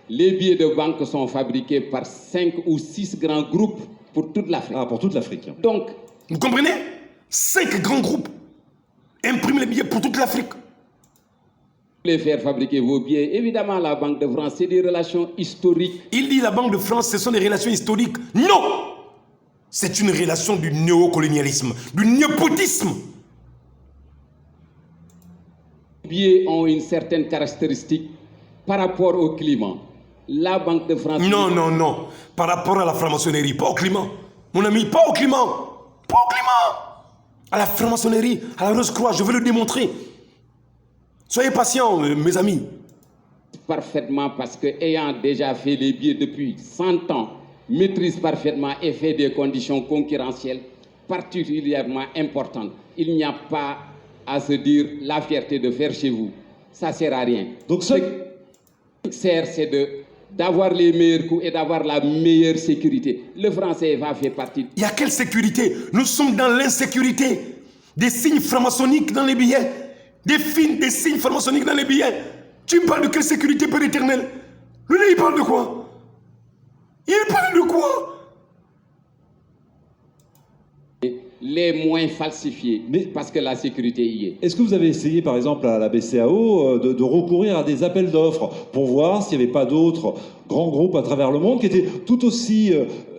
Les billets de banque sont fabriqués par 5 ou 6 grands groupes pour toute l'Afrique. Ah, pour toute l'Afrique. Donc, vous comprenez? 5 grands groupes impriment les billets pour toute l'Afrique. les faire fabriquer vos billets. Évidemment, la Banque de France, c'est des relations historiques. Il dit la Banque de France, ce sont des relations historiques. Non! C'est une relation du néocolonialisme, du népotisme. Les billets ont une certaine caractéristique par rapport au climat. La Banque de France... Non, non, non. Par rapport à la franc-maçonnerie, pas au climat. Mon ami, pas au climat. Pas au climat. À la franc-maçonnerie, à la Rose-Croix, je veux le démontrer. Soyez patients, mes amis. Parfaitement, parce que ayant déjà fait les billets depuis 100 ans, maîtrise parfaitement et fait des conditions concurrentielles particulièrement importantes. Il n'y a pas à se dire la fierté de faire chez vous. Ça ne sert à rien. Donc ce qui sert, c'est d'avoir les meilleurs coûts et d'avoir la meilleure sécurité. Le franc CFA fait partie. Il y a quelle sécurité? Nous sommes dans l'insécurité. Des signes franc-maçonniques dans les billets. Des signes franc-maçonniques dans les billets. Tu me parles de quelle sécurité, Père éternel? Le nez, il parle de quoi? Il parle de quoi? Les moins falsifiés, parce que la sécurité y est. Est-ce que vous avez essayé, par exemple, à la BCAO, de recourir à des appels d'offres pour voir s'il n'y avait pas d'autres grands groupes à travers le monde qui étaient tout aussi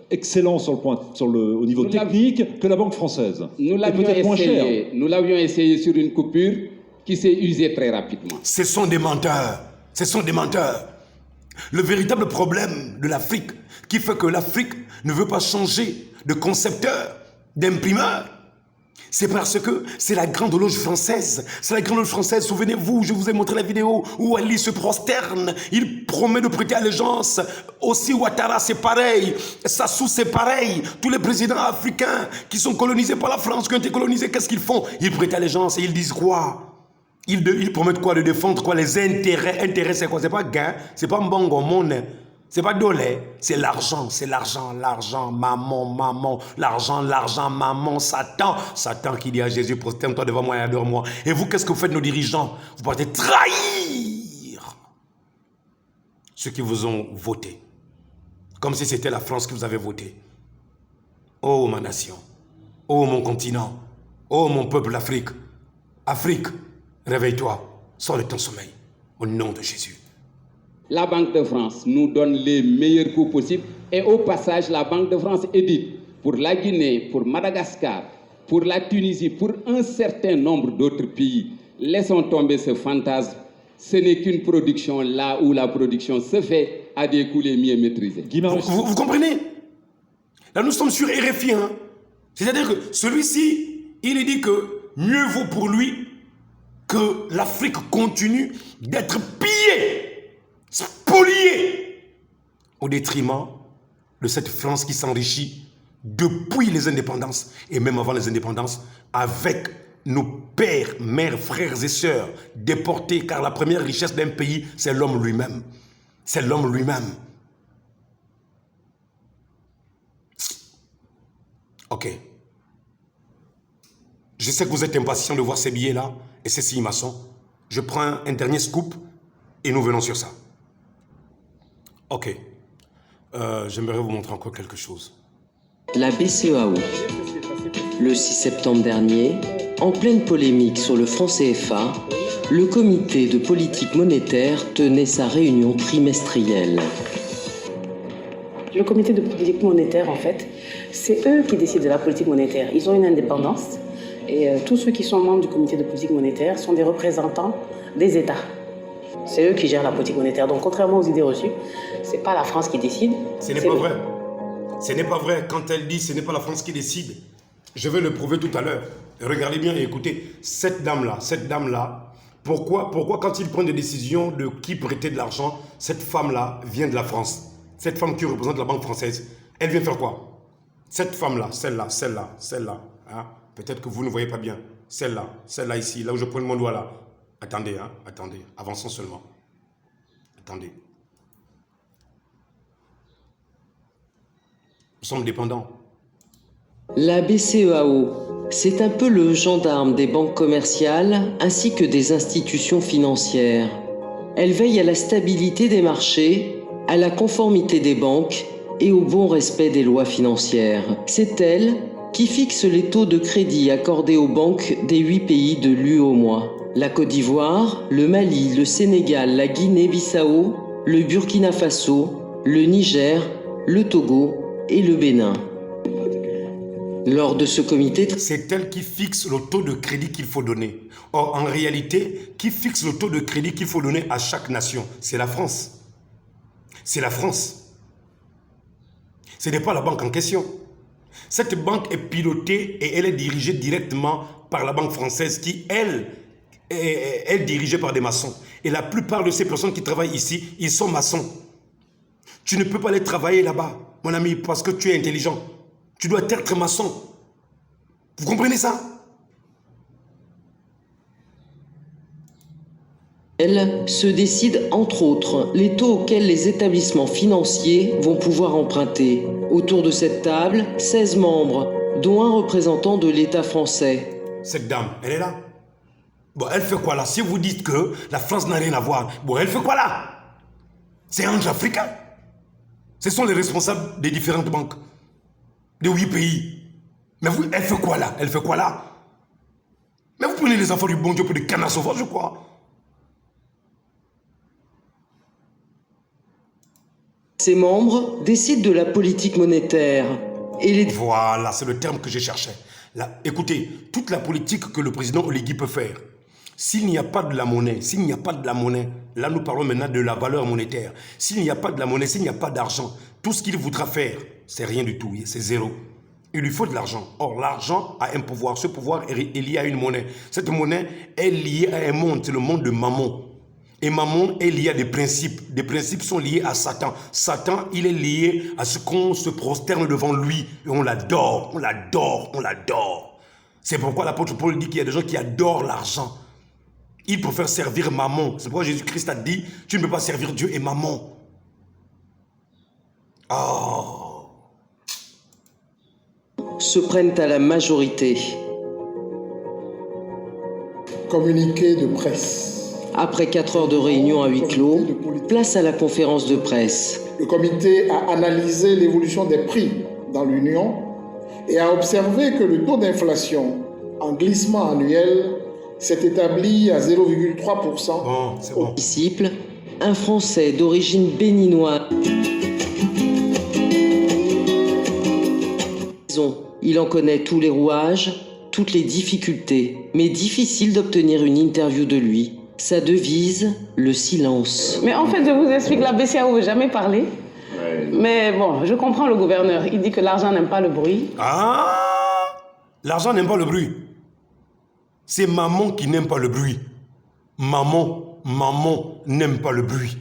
excellents au niveau technique que la Banque française? Nous l'avions essayé. Nous l'avions essayé sur une coupure. qui s'est usé très rapidement. Ce sont des menteurs. Ce sont des menteurs. Le véritable problème de l'Afrique, qui fait que l'Afrique ne veut pas changer de concepteur, d'imprimeur, c'est parce que c'est la Grande Loge française. C'est la Grande Loge française. Souvenez-vous, je vous ai montré la vidéo où Ali se prosterne. Il promet de prêter allégeance. Aussi Ouattara, c'est pareil. Sassou, c'est pareil. Tous les présidents africains qui sont colonisés par la France, qui ont été colonisés, qu'est-ce qu'ils font? Ils prêtent allégeance et ils disent quoi? Ils promettent quoi? De défendre quoi? Les intérêts. Intérêt, c'est quoi? C'est pas gain, c'est pas mbongo, monnaie. C'est pas dolé, c'est l'argent, maman, l'argent, maman, Satan qui dit à Jésus, prosterne-toi devant moi et adore-moi. Et vous, qu'est-ce que vous faites, nos dirigeants? Vous partez trahir ceux qui vous ont voté, comme si c'était la France qui vous avait voté. Oh ma nation, oh mon continent, oh mon peuple Afrique, Afrique, réveille-toi, sors de ton sommeil, au nom de Jésus. La Banque de France nous donne les meilleurs coups possibles et au passage, la Banque de France édite pour la Guinée, pour Madagascar, pour la Tunisie, pour un certain nombre d'autres pays. Laissons tomber ce fantasme. Ce n'est qu'une production là où la production se fait à des coûts les mieux maîtrisés. Vous comprenez? Là, nous sommes sur RFI. Hein? C'est-à-dire que celui-ci, il dit que mieux vaut pour lui que l'Afrique continue d'être pillée, spoliée, au détriment de cette France qui s'enrichit depuis les indépendances et même avant les indépendances avec nos pères, mères, frères et sœurs déportés, car la première richesse d'un pays, c'est l'homme lui-même. C'est l'homme lui-même. Ok. Je sais que vous êtes impatient de voir ces billets-là et ces signes maçons. Je prends un dernier scoop et nous venons sur ça. Ok. J'aimerais vous montrer encore quelque chose. La BCEAO. Le 6 septembre dernier, en pleine polémique sur le franc CFA, le comité de politique monétaire tenait sa réunion trimestrielle. Le comité de politique monétaire, en fait, c'est eux qui décident de la politique monétaire. Ils ont une indépendance et tous ceux qui sont membres du comité de politique monétaire sont des représentants des États. C'est eux qui gèrent la politique monétaire. Donc, contrairement aux idées reçues, c'est pas la France qui décide. Ce n'est pas vrai. Ce n'est pas vrai. Quand elle dit ce n'est pas la France qui décide, je vais le prouver tout à l'heure. Regardez bien et écoutez. Cette dame-là, pourquoi quand ils prennent des décisions de qui prêter de l'argent, cette femme-là vient de la France. Cette femme qui représente la banque française, elle vient faire quoi? Cette femme-là, celle-là, hein? Peut-être que vous ne voyez pas bien. Celle-là ici, là où je pointe mon doigt là. Attendez, hein, attendez, avançons seulement. Attendez. Nous sommes dépendants. La BCEAO, c'est un peu le gendarme des banques commerciales ainsi que des institutions financières. Elle veille à la stabilité des marchés, à la conformité des banques et au bon respect des lois financières. C'est elle qui fixe les taux de crédit accordés aux banques des 8 pays de l'UEMOA. La Côte d'Ivoire, le Mali, le Sénégal, la Guinée-Bissau, le Burkina Faso, le Niger, le Togo et le Bénin. Lors de ce comité... C'est elle qui fixe le taux de crédit qu'il faut donner. Or, en réalité, qui fixe le taux de crédit qu'il faut donner à chaque nation? C'est la France. C'est la France. Ce n'est pas la banque en question. Cette banque est pilotée et elle est dirigée directement par la banque française qui, elle, est dirigée par des maçons. Et la plupart de ces personnes qui travaillent ici, ils sont maçons. Tu ne peux pas aller travailler là-bas, mon ami, parce que tu es intelligent. Tu dois être maçon. Vous comprenez ça? Elle se décide, entre autres, les taux auxquels les établissements financiers vont pouvoir emprunter. Autour de cette table, 16 membres, dont un représentant de l'État français. Cette dame, elle est là. Bon, elle fait quoi là? Si vous dites que la France n'a rien à voir, bon, elle fait quoi là? C'est Ange Africain. Ce sont les responsables des différentes banques, de 8 pays. Mais vous, elle fait quoi là? Elle fait quoi là? Mais vous prenez les enfants du bon Dieu pour des canards sauvages, je crois. Ces membres décident de la politique monétaire. Et les... Voilà, c'est le terme que je cherchais. Là, écoutez, toute la politique que le président Oligui peut faire, S'il n'y a pas de la monnaie, là nous parlons maintenant de la valeur monétaire. S'il n'y a pas de la monnaie, s'il n'y a pas d'argent, tout ce qu'il voudra faire, c'est rien du tout, c'est zéro. Il lui faut de l'argent. Or, l'argent a un pouvoir. Ce pouvoir est lié à une monnaie. Cette monnaie est liée à un monde, c'est le monde de Mammon. Et Mammon est lié à des principes. Des principes sont liés à Satan. Satan, il est lié à ce qu'on se prosterne devant lui. Et on l'adore, on l'adore, on l'adore. C'est pourquoi l'apôtre Paul dit qu'il y a des gens qui adorent l'argent. Ils préfèrent servir Mammon. C'est pourquoi Jésus-Christ a dit, tu ne peux pas servir Dieu et Mammon. Oh. Se prennent à la majorité. Communiqué de presse. Après 4 heures de réunion à huis clos, place à la conférence de presse. Le comité a analysé l'évolution des prix dans l'Union et a observé que le taux d'inflation en glissement annuel s'est établi à 0,3%. Bon, c'est bon. Disciple, un Français d'origine béninoise. Il en connaît tous les rouages, toutes les difficultés, mais difficile d'obtenir une interview de lui. Sa devise, le silence. Mais en fait, je vous explique, la BCEAO ne veut jamais parler. Ouais. Mais bon, je comprends le gouverneur. Il dit que l'argent n'aime pas le bruit. Ah! L'argent n'aime pas le bruit. C'est Mammon qui n'aime pas le bruit. Mammon n'aime pas le bruit.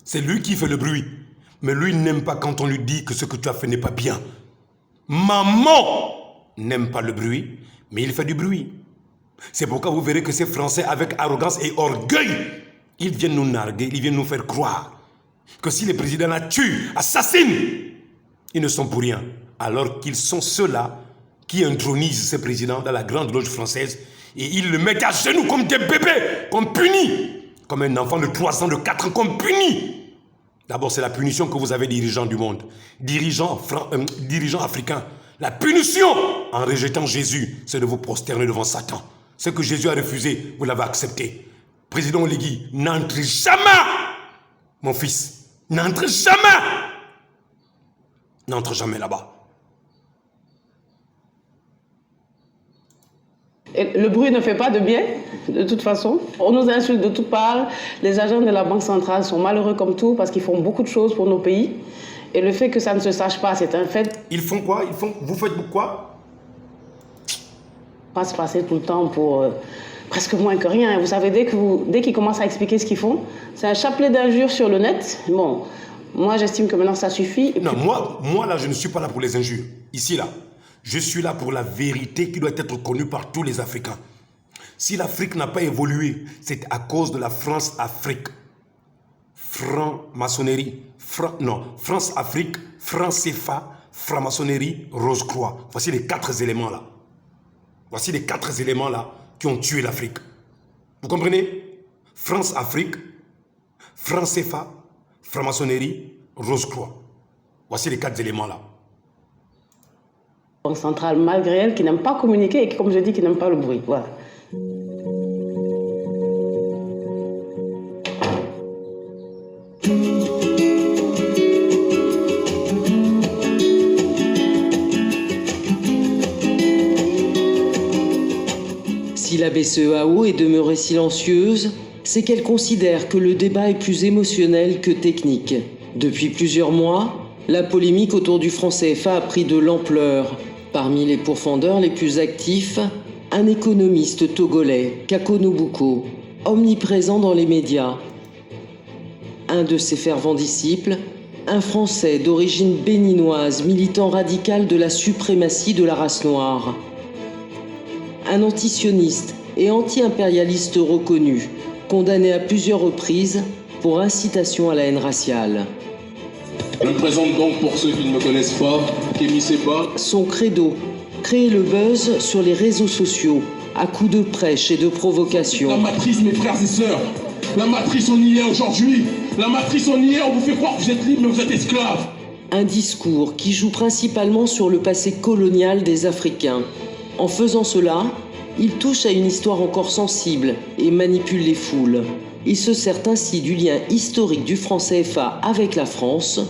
C'est lui qui fait le bruit. Mais lui n'aime pas quand on lui dit que ce que tu as fait n'est pas bien. Mammon n'aime pas le bruit, mais il fait du bruit. C'est pourquoi vous verrez que ces Français, avec arrogance et orgueil, ils viennent nous narguer, ils viennent nous faire croire que si les présidents la tuent, assassinent, ils ne sont pour rien. Alors qu'ils sont ceux-là qui intronisent ces présidents dans la grande loge française et ils le mettent à genoux comme des bébés, qu'on punit, comme un enfant de 3 ans, de 4 ans, qu'on punit. D'abord, c'est la punition que vous avez, dirigeants du monde, dirigeants africains. La punition, en rejetant Jésus, c'est de vous prosterner devant Satan. Ce que Jésus a refusé, vous l'avez accepté. Président Oligui, n'entre jamais, mon fils, n'entre jamais. N'entre jamais là-bas. Et le bruit ne fait pas de bien, de toute façon. On nous insulte de toutes parts. Les agents de la Banque centrale sont malheureux comme tout parce qu'ils font beaucoup de choses pour nos pays. Et le fait que ça ne se sache pas, c'est un fait. Ils font quoi? Vous faites quoi? Pas se passer tout le temps pour presque moins que rien. Vous savez, dès qu'ils commencent à expliquer ce qu'ils font, c'est un chapelet d'injures sur le net. Bon, moi j'estime que maintenant ça suffit. Non, moi là, je ne suis pas là pour les injures. Ici, là. Je suis là pour la vérité qui doit être connue par tous les Africains. Si l'Afrique n'a pas évolué, c'est à cause de la France-Afrique. Franc-maçonnerie. France-Afrique, France-CFA, franc-maçonnerie, Rose-Croix. Voici les 4 éléments là. Voici les 4 éléments là qui ont tué l'Afrique. Vous comprenez? France-Afrique, France-CFA, franc-maçonnerie, Rose-Croix. Voici les 4 éléments là. Banque centrale, malgré elle, qui n'aime pas communiquer et qui, comme je dis, qui n'aime pas le bruit. Voilà. Si la BCEAO est demeurée silencieuse, c'est qu'elle considère que le débat est plus émotionnel que technique. Depuis plusieurs mois, la polémique autour du franc CFA a pris de l'ampleur. Parmi les pourfendeurs les plus actifs, un économiste togolais, Kako Nobuko, omniprésent dans les médias. Un de ses fervents disciples, un Français d'origine béninoise, militant radical de la suprématie de la race noire. Un antisioniste et anti-impérialiste reconnu, condamné à plusieurs reprises pour incitation à la haine raciale. Je me présente donc pour ceux qui ne me connaissent pas, Kémy Sépa. Son credo, créer le buzz sur les réseaux sociaux, à coups de prêche et de provocation. La matrice, mes frères et sœurs, la matrice, on y est aujourd'hui. La matrice, on y est, on vous fait croire que vous êtes libres, mais vous êtes esclaves. Un discours qui joue principalement sur le passé colonial des Africains. En faisant cela, il touche à une histoire encore sensible et manipule les foules. Il se sert ainsi du lien historique du franc CFA avec la France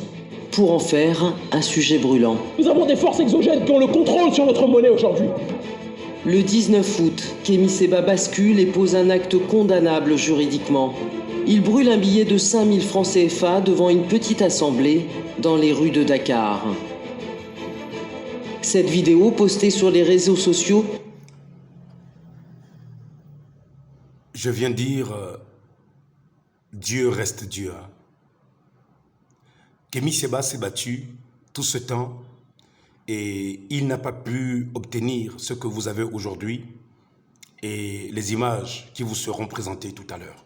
pour en faire un sujet brûlant. Nous avons des forces exogènes qui ont le contrôle sur notre monnaie aujourd'hui. Le 19 août, Kémy Séba bascule et pose un acte condamnable juridiquement. Il brûle un billet de 5000 francs CFA devant une petite assemblée dans les rues de Dakar. Cette vidéo, postée sur les réseaux sociaux... Je viens dire, Dieu reste Dieu. Kémy Séba s'est battu tout ce temps et il n'a pas pu obtenir ce que vous avez aujourd'hui et les images qui vous seront présentées tout à l'heure.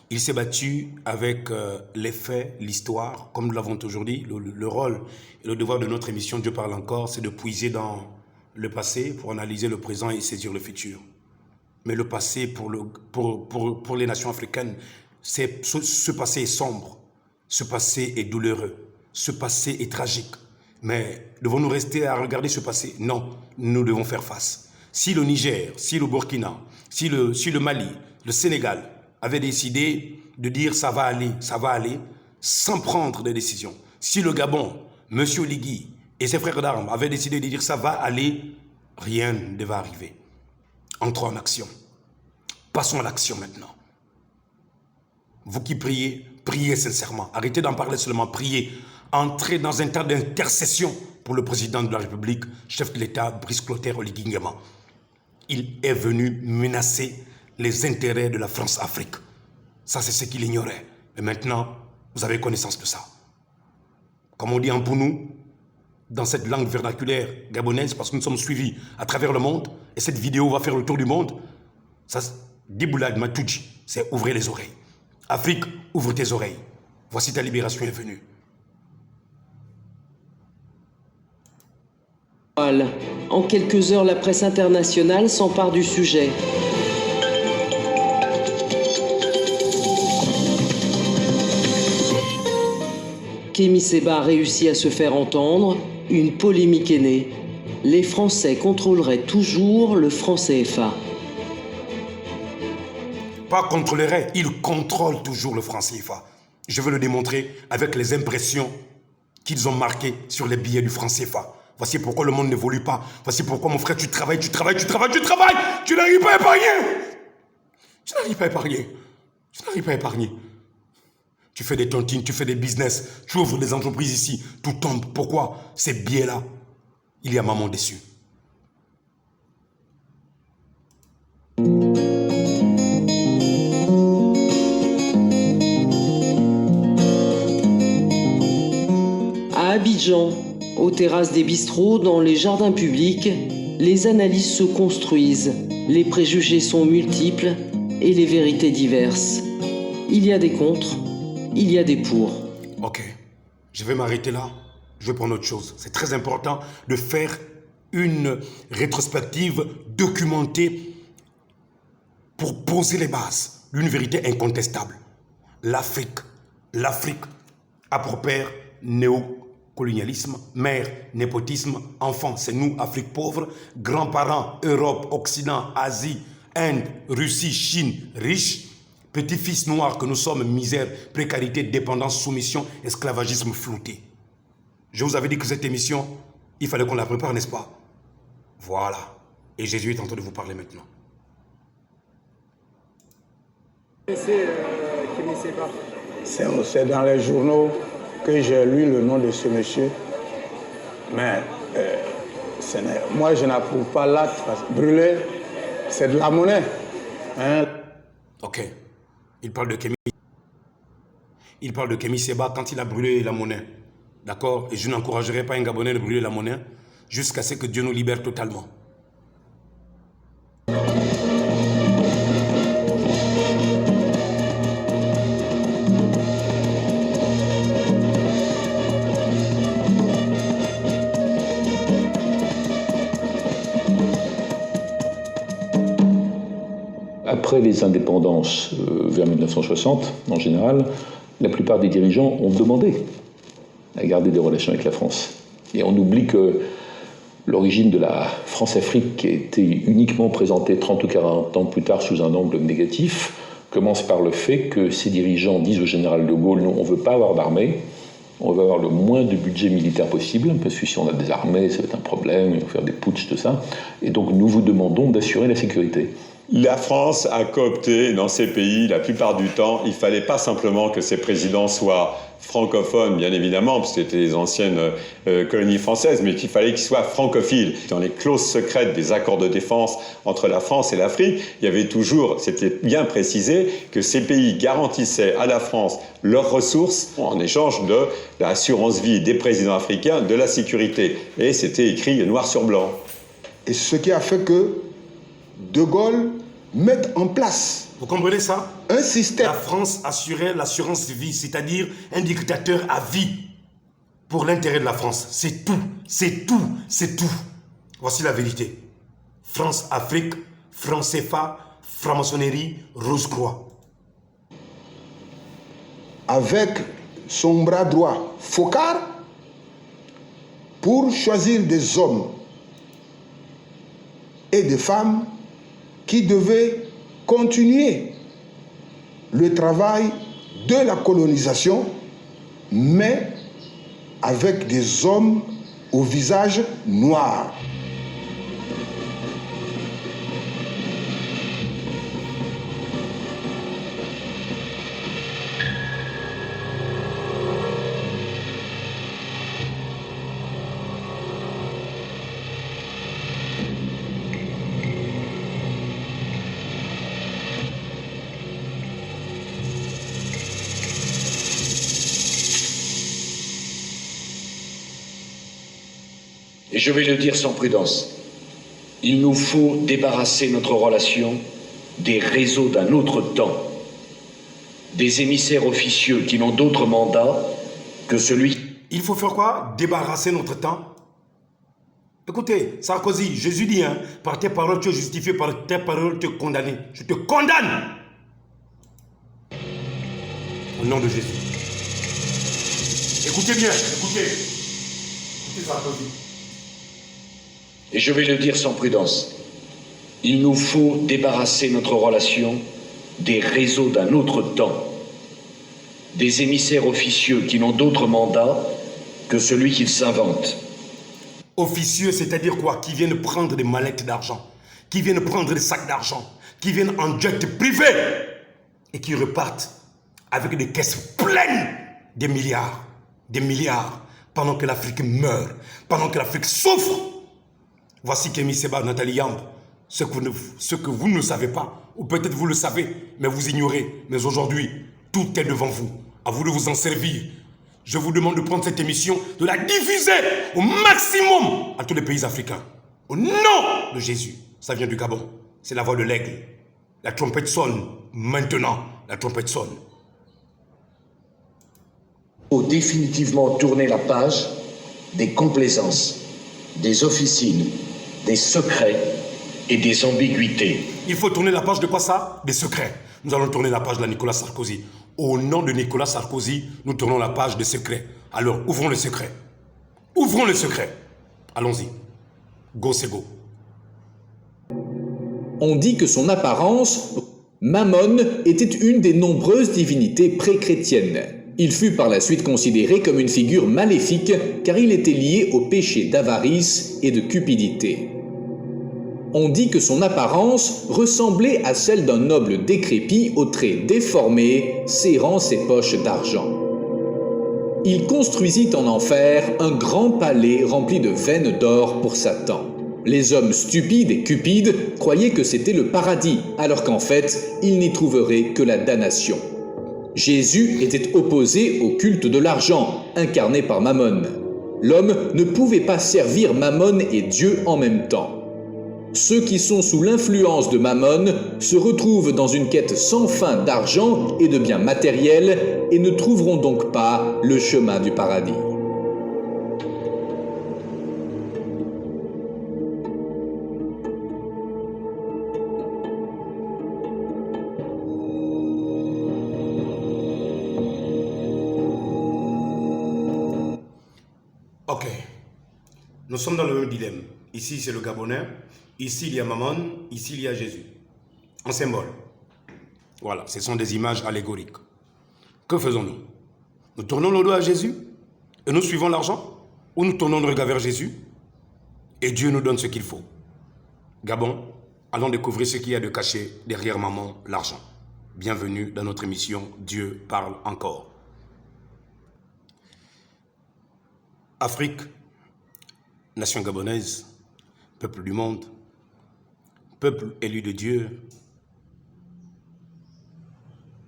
Il s'est battu avec les faits, l'histoire, comme nous l'avons aujourd'hui. Le rôle et le devoir de notre émission Dieu parle encore, c'est de puiser dans le passé pour analyser le présent et saisir le futur. Mais le passé, pour les nations africaines, ce passé est sombre, ce passé est douloureux, ce passé est tragique. Mais devons-nous rester à regarder ce passé? Non, nous devons faire face. Si le Niger, si le Burkina, si le Mali, le Sénégal avaient décidé de dire ça va aller, sans prendre de décision. Si le Gabon, M. Ligui et ses frères d'armes avaient décidé de dire ça va aller, rien ne va arriver. Entrons en action. Passons à l'action maintenant. Vous qui priez, priez sincèrement. Arrêtez d'en parler seulement, priez. Entrez dans un tas d'intercession pour le président de la République, chef de l'État, Brice Clotaire Oligui Nguema. Il est venu menacer les intérêts de la France-Afrique. Ça, c'est ce qu'il ignorait. Et maintenant, vous avez connaissance de ça. Comme on dit en Pounou, dans cette langue vernaculaire gabonaise, parce que nous sommes suivis à travers le monde, et cette vidéo va faire le tour du monde, ça, Diboulad Matouji, c'est ouvrez les oreilles. Afrique, ouvre tes oreilles. Voici ta libération est venue. En quelques heures, la presse internationale s'empare du sujet. Kémy Séba a réussi à se faire entendre, une polémique est née. Les Français contrôleraient toujours le franc CFA. Pas contrôlerait, ils contrôlent toujours le franc CFA. Je veux le démontrer avec les impressions qu'ils ont marquées sur les billets du franc CFA. Voici pourquoi le monde n'évolue pas. Voici pourquoi, mon frère, tu travailles. Tu n'arrives pas à épargner. Tu fais des tontines, tu fais des business, tu ouvres des entreprises ici, tout tombe. Pourquoi? Ces billets-là, il y a maman dessus. À Abidjan, aux terrasses des bistrots, dans les jardins publics, les analyses se construisent, les préjugés sont multiples et les vérités diverses. Il y a des contre, il y a des pour. Ok, je vais m'arrêter là, je vais prendre autre chose. C'est très important de faire une rétrospective documentée pour poser les bases d'une vérité incontestable. L'Afrique a pour père néocolonialisme, mère népotisme, enfant c'est nous, Afrique pauvre, grands-parents, Europe, Occident, Asie, Inde, Russie, Chine, riche, petits-fils noirs que nous sommes, misère, précarité, dépendance, soumission, esclavagisme flouté. Je vous avais dit que cette émission, il fallait qu'on la prépare, n'est-ce pas? Voilà. Et Jésus est en train de vous parler maintenant. C'est dans les journaux que j'ai lu le nom de ce monsieur. Mais moi, je n'approuve pas l'acte. Brûler, c'est de la monnaie. Hein? Ok. Il parle de Kémy Séba quand il a brûlé la monnaie. D'accord? Et je n'encouragerai pas un Gabonais de brûler la monnaie jusqu'à ce que Dieu nous libère totalement. Après les indépendances vers 1960, en général, la plupart des dirigeants ont demandé à garder des relations avec la France. Et on oublie que l'origine de la France-Afrique, qui a été uniquement présentée 30 ou 40 ans plus tard sous un angle négatif, commence par le fait que ces dirigeants disent au général de Gaulle « Non, on ne veut pas avoir d'armée, On va avoir le moins de budget militaire possible, parce que si on a des armées, ça va être un problème, il faut faire des putschs, tout ça. Et donc nous vous demandons d'assurer la sécurité. La France a coopté dans ces pays, la plupart du temps, il ne fallait pas simplement que ces présidents soient francophones, bien évidemment, parce que c'était les anciennes colonies françaises, mais qu'il fallait qu'ils soient francophiles. Dans les clauses secrètes des accords de défense entre la France et l'Afrique, il y avait toujours, c'était bien précisé, que ces pays garantissaient à la France leurs ressources en échange de l'assurance vie des présidents africains, de la sécurité. Et c'était écrit noir sur blanc. Et ce qui a fait que De Gaulle mette en place, vous comprenez ça? Un système. La France assurait l'assurance vie, c'est-à-dire un dictateur à vie pour l'intérêt de la France. C'est tout, c'est tout, c'est tout. Voici la vérité. France-Afrique, franc CFA, franc-maçonnerie, Rose-Croix. Avec son bras droit, Focard, pour choisir des hommes et des femmes qui devaient continuer le travail de la colonisation, mais avec des hommes au visage noir. Et je vais le dire sans prudence, il nous faut débarrasser notre relation des réseaux d'un autre temps, des émissaires officieux qui n'ont d'autre mandat que celui... Il faut faire quoi? Débarrasser notre temps? Écoutez, Sarkozy, Jésus dit, hein, par tes paroles tu es justifié, par tes paroles tu es condamné. Je te condamne! Au nom de Jésus. Écoutez bien, écoutez. Écoutez Sarkozy. Et je vais le dire sans prudence, il nous faut débarrasser notre relation des réseaux d'un autre temps, des émissaires officieux qui n'ont d'autre mandat que celui qu'ils s'inventent. Officieux, c'est-à-dire quoi? Qui viennent prendre des mallettes d'argent, qui viennent prendre des sacs d'argent, qui viennent en jet privé et qui repartent avec des caisses pleines de milliards, pendant que l'Afrique meurt, pendant que l'Afrique souffre. Voici Kémy Séba, Nathalie Yamb, ce que vous ne savez pas, ou peut-être vous le savez, mais vous ignorez. Mais aujourd'hui, tout est devant vous. À vous de vous en servir. Je vous demande de prendre cette émission, de la diffuser au maximum à tous les pays africains. Au nom de Jésus. Ça vient du Gabon. C'est la voix de l'aigle. La trompette sonne. Maintenant, la trompette sonne. Il faut définitivement tourner la page des complaisances, des officines, des secrets et des ambiguïtés. Il faut tourner la page de quoi ça? Des secrets. Nous allons tourner la page de Nicolas Sarkozy. Au nom de Nicolas Sarkozy, nous tournons la page des secrets. Alors, ouvrons le secret. Ouvrons le secret. Allons-y. Go, c'est go. On dit que son apparence, Mammon, était une des nombreuses divinités pré-chrétiennes. Il fut par la suite considéré comme une figure maléfique car il était lié au péché d'avarice et de cupidité. On dit que son apparence ressemblait à celle d'un noble décrépit aux traits déformés, serrant ses poches d'argent. Il construisit en enfer un grand palais rempli de veines d'or pour Satan. Les hommes stupides et cupides croyaient que c'était le paradis, alors qu'en fait, ils n'y trouveraient que la damnation. Jésus était opposé au culte de l'argent, incarné par Mammon. L'homme ne pouvait pas servir Mammon et Dieu en même temps. Ceux qui sont sous l'influence de Mammon se retrouvent dans une quête sans fin d'argent et de biens matériels et ne trouveront donc pas le chemin du paradis. Ok. Nous sommes dans le même dilemme. Ici, c'est le Gabonais. Ici, il y a Mammon. Ici, il y a Jésus. En symbole. Voilà, ce sont des images allégoriques. Que faisons-nous? Nous tournons le dos à Jésus Et nous suivons l'argent, ou nous tournons le regard vers Jésus, et Dieu nous donne ce qu'il faut. Gabon, allons découvrir ce qu'il y a de caché derrière maman, l'argent. Bienvenue dans notre émission Dieu parle encore. Afrique, nation gabonaise, peuple du monde, peuple élu de Dieu,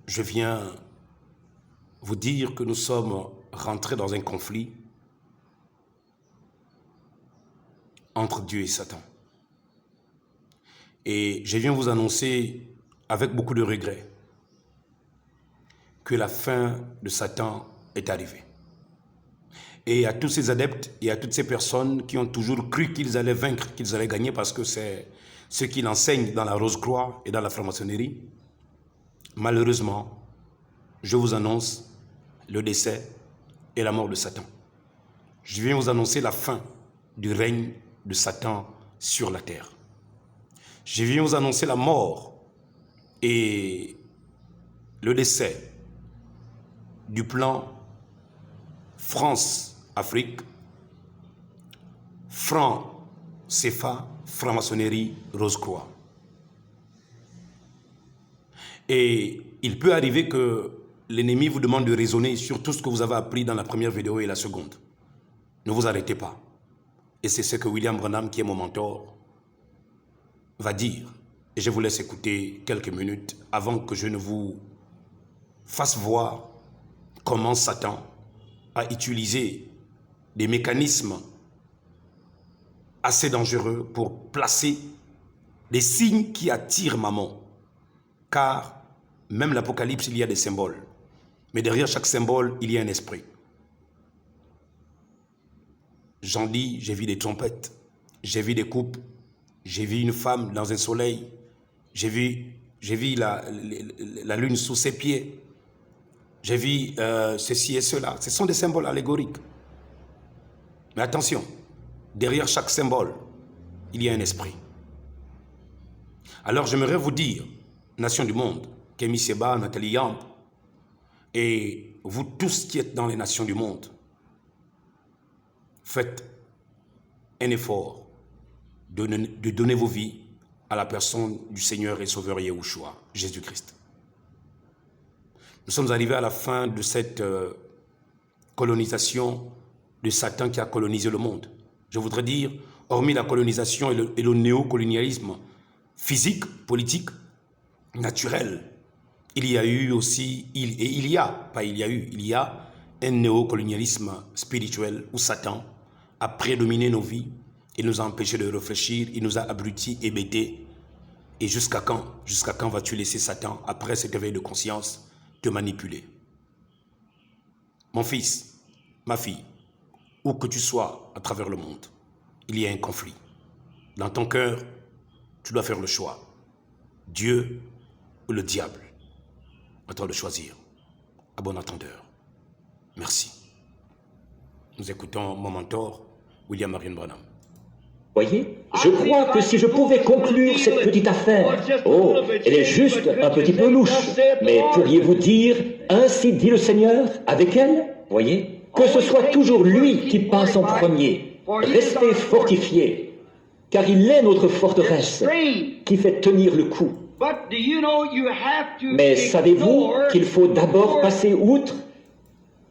je viens vous dire que nous sommes rentrés dans un conflit entre Dieu et Satan. Et je viens vous annoncer avec beaucoup de regrets que la fin de Satan est arrivée. Et à tous ces adeptes et à toutes ces personnes qui ont toujours cru qu'ils allaient vaincre, qu'ils allaient gagner parce que c'est ce qu'il enseigne dans la Rose-Croix et dans la franc-maçonnerie, malheureusement, je vous annonce le décès et la mort de Satan. Je viens vous annoncer la fin du règne de Satan sur la terre. Je viens vous annoncer la mort et le décès du plan France-Afrique, franc-CFA, franc-maçonnerie, Rose-Croix. Et il peut arriver que l'ennemi vous demande de raisonner sur tout ce que vous avez appris dans la première vidéo et la seconde. Ne vous arrêtez pas. Et c'est ce que William Branham, qui est mon mentor, va dire. Et je vous laisse écouter quelques minutes avant que je ne vous fasse voir comment Satan a utilisé des mécanismes assez dangereux pour placer des signes qui attirent maman. Car même l'Apocalypse, il y a des symboles. Mais derrière chaque symbole, il y a un esprit. J'en dis, j'ai vu des trompettes, j'ai vu des coupes, j'ai vu une femme dans un soleil, j'ai vu la lune sous ses pieds, j'ai vu ceci et cela. Ce sont des symboles allégoriques. Mais attention, derrière chaque symbole, il y a un esprit. Alors j'aimerais vous dire, nation du monde, Kémy Séba, Nathalie Yamb, et vous tous qui êtes dans les nations du monde, faites un effort de donner vos vies à la personne du Seigneur et Sauveur Yahushua, Jésus-Christ. Nous sommes arrivés à la fin de cette colonisation de Satan qui a colonisé le monde. Je voudrais dire, hormis la colonisation et le néocolonialisme physique, politique, naturel, il y a eu aussi, il y a un néocolonialisme spirituel où Satan a prédominé nos vies, il nous a empêchés de réfléchir, il nous a abrutis, hébétés. Et jusqu'à quand vas-tu laisser Satan, après cet éveil de conscience, te manipuler? Mon fils, ma fille, où que tu sois à travers le monde, il y a un conflit. Dans ton cœur, tu dois faire le choix. Dieu ou le diable. À toi de choisir. À bon entendeur. Merci. Nous écoutons mon mentor, William Marion Branham. Voyez, je crois que si je pouvais conclure cette petite affaire, oh, elle est juste un petit peu louche, mais pourriez-vous dire, ainsi dit le Seigneur, avec elle, voyez, que ce soit toujours lui qui passe en premier, restez fortifiés, car il est notre forteresse, qui fait tenir le coup. Mais savez-vous qu'il faut d'abord passer outre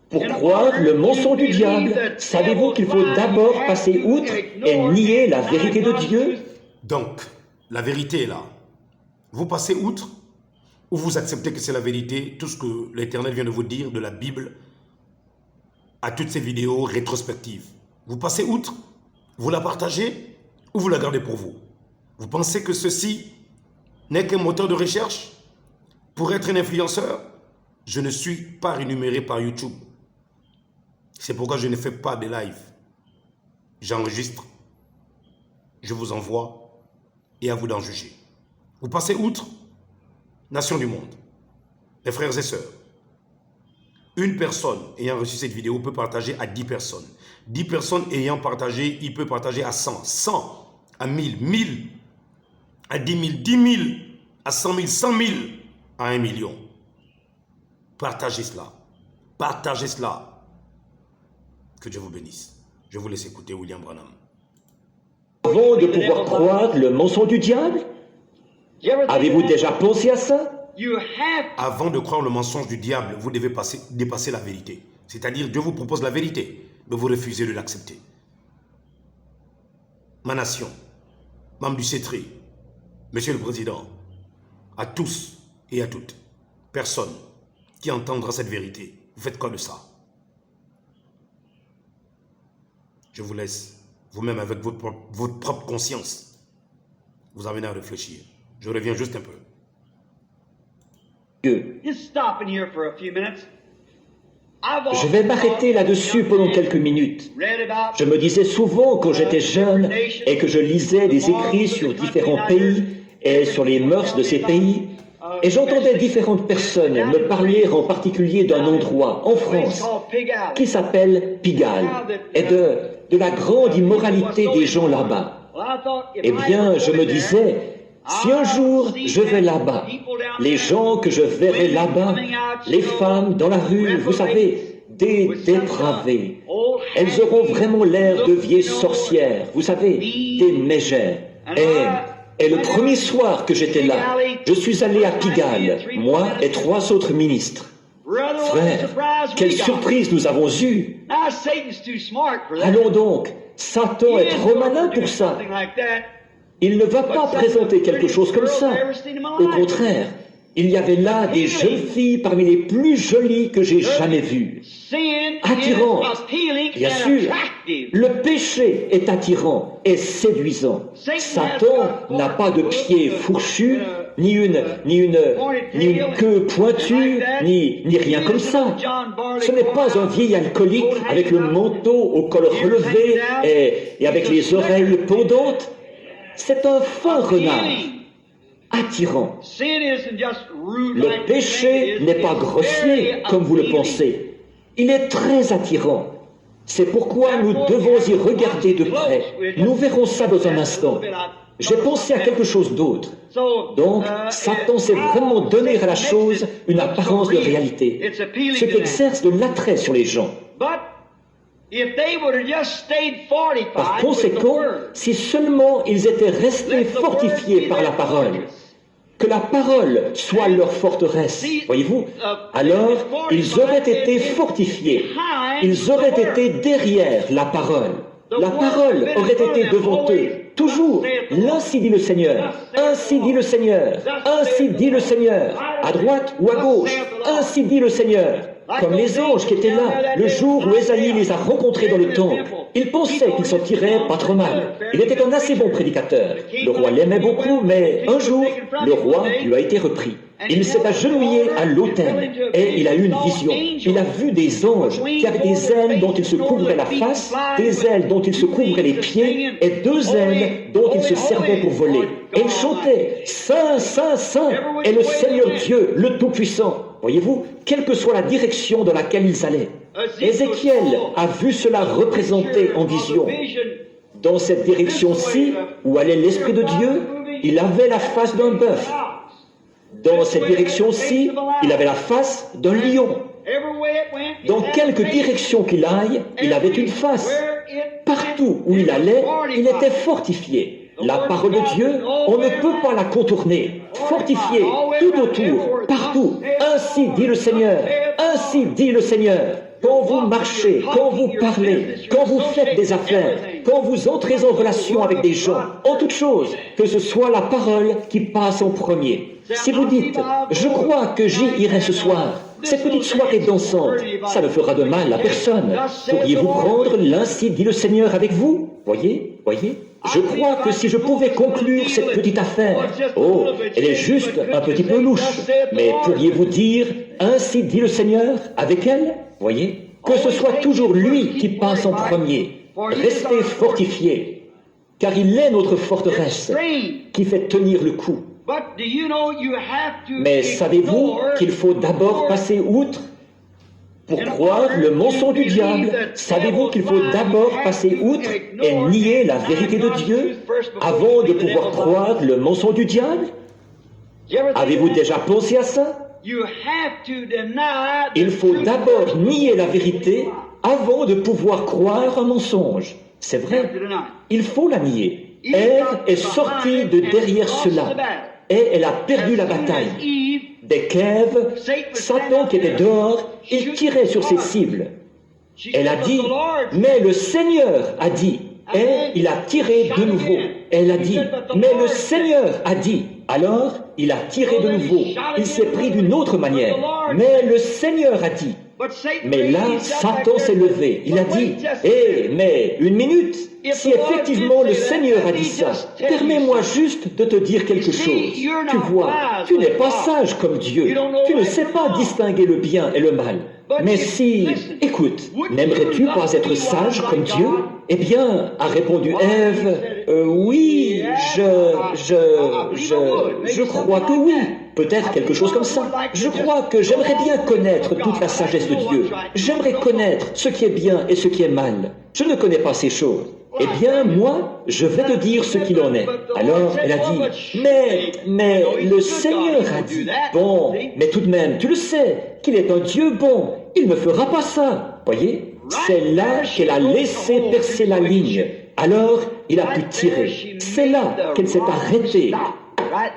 pour croire le mensonge du diable? Savez-vous qu'il faut d'abord passer outre et nier la vérité de Dieu? Donc, la vérité est là. Vous passez outre ou vous acceptez que c'est la vérité, tout ce que l'Éternel vient de vous dire de la Bible à toutes ces vidéos rétrospectives. Vous passez outre, vous la partagez ou vous la gardez pour vous? Vous pensez que ceci n'est qu'un moteur de recherche pour être un influenceur? Je ne suis pas rémunéré par YouTube. C'est pourquoi je ne fais pas de live. J'enregistre, je vous envoie et à vous d'en juger. Vous passez outre, nation du monde, mes frères et sœurs. Une personne ayant reçu cette vidéo peut partager à 10 personnes. 10 personnes ayant partagé, il peut partager à 100. 100 à 1000, 1000 à 10 000, 10 000 à 100 000, 100 000 à 1 million. Partagez cela. Partagez cela. Que Dieu vous bénisse. Je vous laisse écouter William Branham. Avant de pouvoir croire le mensonge du diable, avez-vous déjà pensé à ça? Avant de croire le mensonge du diable, vous devez dépasser la vérité. C'est-à-dire, Dieu vous propose la vérité, mais vous refusez de l'accepter. Ma nation, membre du CETRI, Monsieur le Président, à tous et à toutes, personne qui entendra cette vérité, vous faites quoi de ça? Je vous laisse, vous-même avec votre propre conscience, vous amener à réfléchir. Je reviens juste un peu. Je vais m'arrêter là-dessus pendant quelques minutes. Je me disais souvent quand j'étais jeune et que je lisais des écrits sur différents pays et sur les mœurs de ces pays, et j'entendais différentes personnes me parler en particulier d'un endroit en France qui s'appelle Pigalle et de la grande immoralité des gens là-bas. Eh bien, je me disais, si un jour je vais là-bas, les gens que je verrai là-bas, les femmes dans la rue, vous savez, des dépravées, elles auront vraiment l'air de vieilles sorcières, vous savez, des mégères. Et le premier soir que j'étais là, je suis allé à Pigalle, moi et 3 autres ministres. Frère, quelle surprise nous avons eue! Allons donc, Satan est trop malin pour ça. Il ne va pas présenter quelque chose comme ça. Au contraire, il y avait là des jeunes filles parmi les plus jolies que j'ai jamais vues. Attirantes. Bien sûr, le péché est attirant et séduisant. Satan n'a pas de pieds fourchus, ni une queue pointue, ni rien comme ça. Ce n'est pas un vieil alcoolique avec le manteau au col relevé et avec les oreilles pendantes. C'est un fin renard, attirant. Le péché n'est pas grossier, comme vous le pensez. Il est très attirant. C'est pourquoi nous devons y regarder de près. Nous verrons ça dans un instant. J'ai pensé à quelque chose d'autre. Donc, Satan s'est vraiment donné à la chose une apparence de réalité, ce qui exerce de l'attrait sur les gens. Par conséquent, si seulement ils étaient restés fortifiés par la parole, que la parole soit leur forteresse, voyez-vous, alors ils auraient été fortifiés, ils auraient été derrière la parole. La parole aurait été devant eux, toujours, l'ainsi dit le Seigneur, ainsi dit le Seigneur, ainsi dit le Seigneur, à droite ou à gauche, ainsi dit le Seigneur. Comme les anges qui étaient là, le jour où Ésaïe les a rencontrés dans le temple. Ils pensaient qu'il s'en tirait pas trop mal. Il était un assez bon prédicateur. Le roi l'aimait beaucoup, mais un jour, le roi lui a été repris. Il s'est agenouillé à l'autel et il a eu une vision. Il a vu des anges qui avaient des ailes dont ils se couvraient la face, des ailes dont ils se couvraient les pieds et 2 ailes dont ils se servaient pour voler. Et ils chantaient « Saint, Saint, Saint est le Seigneur Dieu, le Tout-Puissant ». Voyez-vous, quelle que soit la direction dans laquelle ils allaient. Ézéchiel a vu cela représenté en vision. Dans cette direction-ci, où allait l'Esprit de Dieu, il avait la face d'un bœuf. Dans cette direction-ci, il avait la face d'un lion. Dans quelque direction qu'il aille, il avait une face. Partout où il allait, il était fortifié. La parole de Dieu, on ne peut pas la contourner. Fortifiée, tout autour, partout. Ainsi dit le Seigneur. Ainsi dit le Seigneur. Quand vous marchez, quand vous parlez, quand vous faites des affaires, quand vous entrez en relation avec des gens, en toute chose, que ce soit la parole qui passe en premier. Si vous dites, je crois que j'y irai ce soir, cette petite soirée dansante, ça ne fera de mal à personne. Pourriez-vous prendre l'ainsi dit le Seigneur avec vous? Voyez? Je crois que si je pouvais conclure cette petite affaire, oh, elle est juste un petit peu louche, mais pourriez-vous dire ainsi dit le Seigneur avec elle? Voyez? Que ce soit toujours lui qui passe en premier. Restez fortifiés, car il est notre forteresse qui fait tenir le coup. Mais savez-vous qu'il faut d'abord passer outre pour croire le mensonge du diable? Savez-vous qu'il faut d'abord passer outre et nier la vérité de Dieu avant de pouvoir croire le mensonge du diable? Avez-vous déjà pensé à ça? Il faut d'abord nier la vérité avant de pouvoir croire un mensonge. C'est vrai, il faut la nier. Ève est sortie de derrière cela et elle a perdu la bataille. Dès qu'Ève, Satan qui était dehors, il tirait sur ses cibles. Elle a dit, mais le Seigneur a dit, et il a tiré de nouveau. Elle a dit, mais le Seigneur a dit. Alors, il a tiré de nouveau. Il s'est pris d'une autre manière. Mais le Seigneur a dit. Mais là, Satan s'est levé. Il a dit, mais une minute, si effectivement le Seigneur a dit ça, permets-moi juste de te dire quelque chose. Tu vois, tu n'es pas sage comme Dieu. Tu ne sais pas distinguer le bien et le mal. Mais si, écoute, n'aimerais-tu pas être sage comme Dieu? Eh bien, a répondu Ève, oui, je crois que oui. Peut-être quelque chose comme ça. Je crois que j'aimerais bien connaître toute la sagesse de Dieu. J'aimerais connaître ce qui est bien et ce qui est mal. Je ne connais pas ces choses. Eh bien, moi, je vais te dire ce qu'il en est. Alors, elle a dit, mais le Seigneur a dit, bon, mais tout de même, tu le sais, qu'il est un Dieu bon. Il ne fera pas ça. Voyez, c'est là qu'elle a laissé percer la ligne. Alors, il a pu tirer. C'est là qu'elle s'est arrêtée.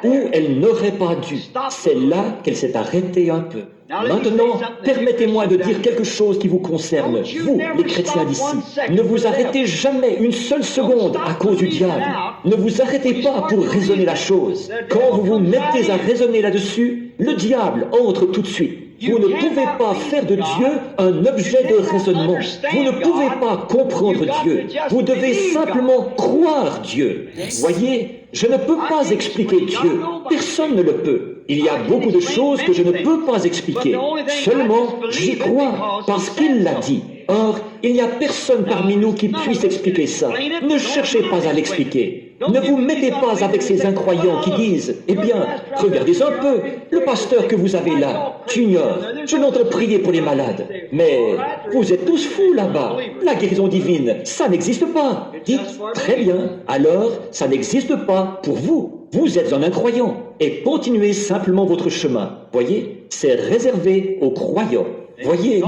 Où elle n'aurait pas dû. C'est là qu'elle s'est arrêtée un peu. Maintenant, permettez-moi de dire quelque chose qui vous concerne, vous, les chrétiens d'ici. Ne vous arrêtez jamais une seule seconde à cause du diable. Ne vous arrêtez pas pour raisonner la chose. Quand vous vous mettez à raisonner là-dessus, le diable entre tout de suite. Vous ne pouvez pas faire de Dieu un objet de raisonnement. Vous ne pouvez pas comprendre Dieu. Vous devez simplement croire Dieu. Voyez, je ne peux pas expliquer Dieu. Personne ne le peut. Il y a beaucoup de choses que je ne peux pas expliquer. Seulement, j'y crois, parce qu'il l'a dit. Or, il n'y a personne parmi nous qui puisse expliquer ça. Ne cherchez pas à l'expliquer. Ne vous mettez pas avec ces incroyants qui disent, eh bien, regardez un peu, le pasteur que vous avez là, j'ignore, je l'entends prier pour les malades. Mais vous êtes tous fous là-bas. La guérison divine, ça n'existe pas. Dites, très bien, alors ça n'existe pas pour vous. Vous êtes un incroyant. Et continuez simplement votre chemin. Voyez, c'est réservé aux croyants. Voyez,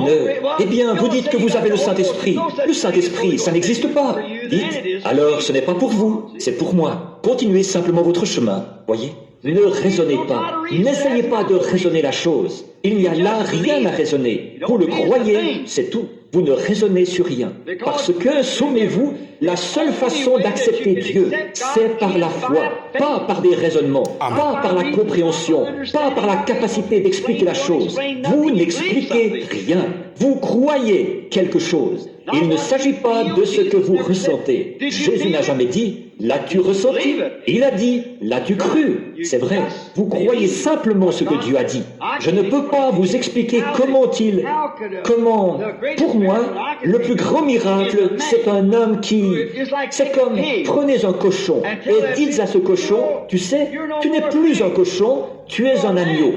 eh bien, vous dites que vous avez le Saint-Esprit. Le Saint-Esprit, ça n'existe pas. Dites, alors ce n'est pas pour vous, c'est pour moi. Continuez simplement votre chemin. Voyez, ne raisonnez pas. N'essayez pas de raisonner la chose. Il n'y a là rien à raisonner. Vous le croyez, c'est tout. Vous ne raisonnez sur rien. Parce que, souvenez-vous, la seule façon d'accepter Dieu, c'est par la foi, pas par des raisonnements, pas par la compréhension, pas par la capacité d'expliquer la chose. Vous n'expliquez rien. Vous croyez quelque chose. Il ne s'agit pas de ce que vous ressentez. Jésus n'a jamais dit « l'as-tu ressenti ?» Il a dit « l'as-tu cru ?» C'est vrai, vous croyez simplement ce que Dieu a dit. Je ne peux pas vous expliquer comment, pour moi, le plus grand miracle, c'est un homme qui... C'est comme, prenez un cochon et dites à ce cochon, tu sais, tu n'es plus un cochon, tu es un agneau.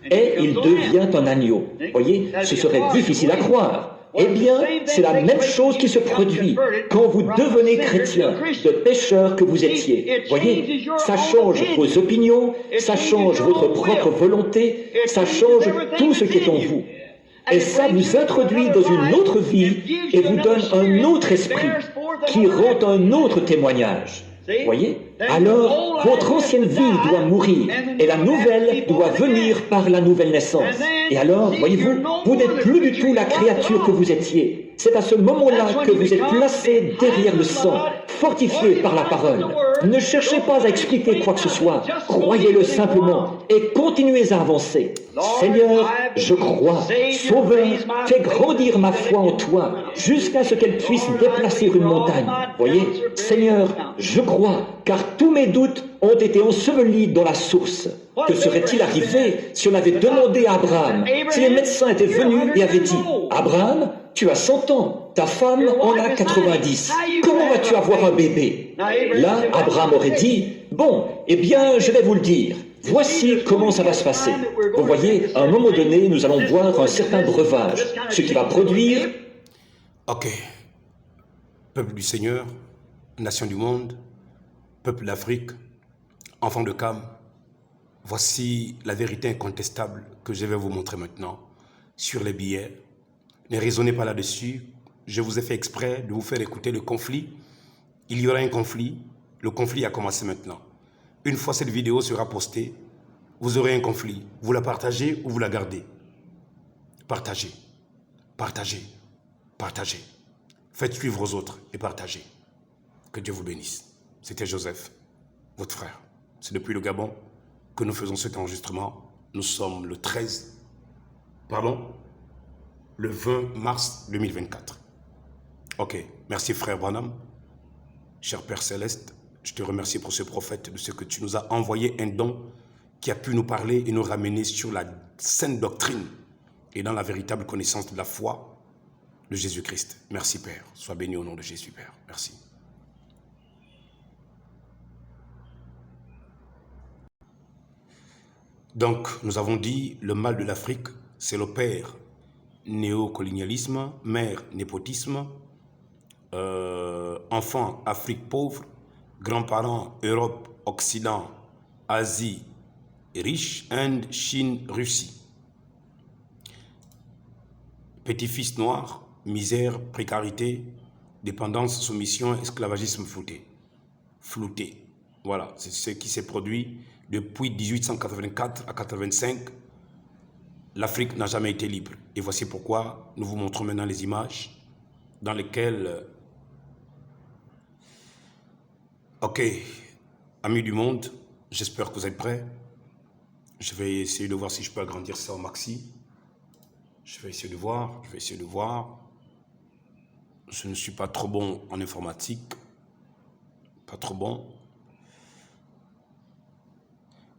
Et il devient un agneau. Voyez, ce serait difficile à croire. Eh bien, c'est la même chose qui se produit quand vous devenez chrétien, de pécheur que vous étiez. Voyez, ça change vos opinions, ça change votre propre volonté, ça change tout ce qui est en vous. Et ça vous introduit dans une autre vie et vous donne un autre esprit qui rend un autre témoignage. Voyez? Alors, votre ancienne vie doit mourir et la nouvelle doit venir par la nouvelle naissance. Et alors, voyez-vous, vous n'êtes plus du tout la créature que vous étiez. C'est à ce moment-là que vous êtes placé derrière le sang, fortifié par la parole. Ne cherchez pas à expliquer quoi que ce soit. Croyez-le simplement et continuez à avancer. Seigneur, je crois. Sauveur, fais grandir ma foi en toi jusqu'à ce qu'elle puisse déplacer une montagne. Voyez, Seigneur, je crois, car tous mes doutes ont été ensevelis dans la source. Que serait-il arrivé si on avait demandé à Abraham, si les médecins étaient venus et avaient dit, Abraham, tu as 100 ans, ta femme en a 90, comment vas-tu avoir un bébé? Là, Abraham aurait dit, bon, eh bien, je vais vous le dire. Voici comment ça va se passer. Vous voyez, à un moment donné, nous allons boire un certain breuvage, ce qui va produire... Ok. Peuple du Seigneur, nation du monde, peuple d'Afrique, enfant de Cam, voici la vérité incontestable que je vais vous montrer maintenant sur les billets. Ne raisonnez pas là-dessus, je vous ai fait exprès de vous faire écouter le conflit. Il y aura un conflit. Le conflit a commencé maintenant. Une fois cette vidéo sera postée, vous aurez un conflit. Vous la partagez ou vous la gardez? Partagez. Partagez. Partagez. Faites suivre aux autres et partagez. Que Dieu vous bénisse. C'était Joseph, votre frère. C'est depuis le Gabon que nous faisons cet enregistrement. Nous sommes le 20 mars 2024. Ok, merci frère Branham. Cher Père Céleste, je te remercie pour ce prophète, de ce que tu nous as envoyé un don qui a pu nous parler et nous ramener sur la sainte doctrine et dans la véritable connaissance de la foi de Jésus-Christ. Merci Père. Sois béni au nom de Jésus Père. Merci. Donc, nous avons dit, le mal de l'Afrique, c'est le père néocolonialisme, mère népotisme, enfant Afrique pauvre, grands-parents Europe, Occident, Asie riche, Inde, Chine, Russie. Petit-fils noir, misère, précarité, dépendance, soumission, esclavagisme flouté. Flouté. Voilà, c'est ce qui s'est produit depuis 1884 à 85. L'Afrique n'a jamais été libre. Et voici pourquoi nous vous montrons maintenant les images dans lesquelles... Ok, amis du monde, j'espère que vous êtes prêts. Je vais essayer de voir si je peux agrandir ça au maxi. Je vais essayer de voir, Je ne suis pas trop bon en informatique. Pas trop bon.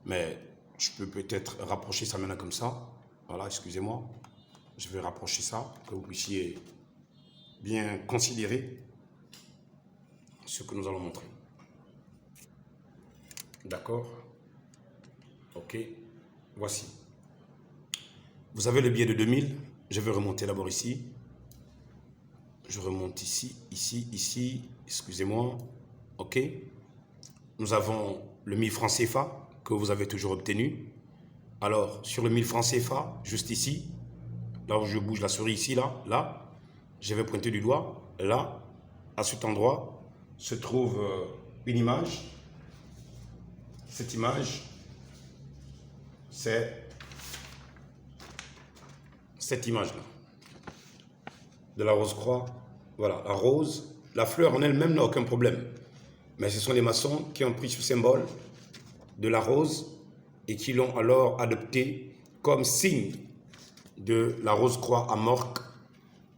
Mais je peux peut-être rapprocher ça maintenant comme ça. Voilà, excusez-moi. Je vais rapprocher ça, pour que vous puissiez bien considérer ce que nous allons montrer. D'accord? Ok. Voici. Vous avez le billet de 2000. Je vais remonter d'abord ici. Je remonte ici, ici. Excusez-moi. Ok. Nous avons le 1000 francs CFA que vous avez toujours obtenu. Alors, sur le 1000 francs CFA, juste ici, là où je bouge la souris ici, là, je vais pointer du doigt. Là, à cet endroit, se trouve une image. Cette image, c'est cette image-là, de la rose-croix. Voilà, la rose, la fleur en elle-même n'a aucun problème. Mais ce sont les maçons qui ont pris ce symbole de la rose et qui l'ont alors adopté comme signe de la rose-croix à Morque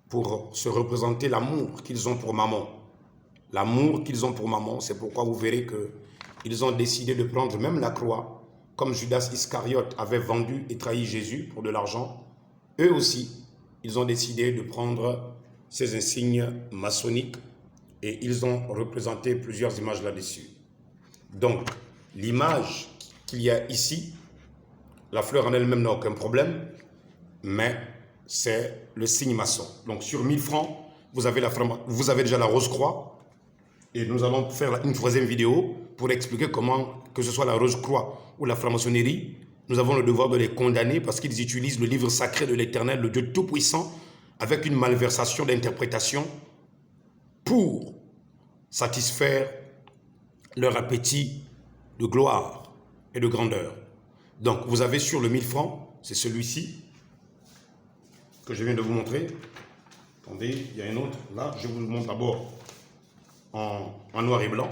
pour se représenter l'amour qu'ils ont pour maman. L'amour qu'ils ont pour maman, c'est pourquoi vous verrez qu'ils ont décidé de prendre même la croix, comme Judas Iscariote avait vendu et trahi Jésus pour de l'argent. Eux aussi, ils ont décidé de prendre ces insignes maçonniques et ils ont représenté plusieurs images là-dessus. Donc, l'image qu'il y a ici, la fleur en elle-même n'a aucun problème, mais c'est le signe maçon. Donc, sur 1000 francs, vous avez déjà la rose-croix et nous allons faire une troisième vidéo pour expliquer comment, que ce soit la rose-croix ou la franc-maçonnerie, nous avons le devoir de les condamner parce qu'ils utilisent le livre sacré de l'Éternel, le Dieu Tout-Puissant, avec une malversation d'interprétation pour satisfaire leur appétit de gloire et de grandeur. Donc, vous avez sur le 1000 francs, c'est celui-ci que je viens de vous montrer. Attendez, il y a un autre. Là, je vous le montre d'abord en noir et blanc.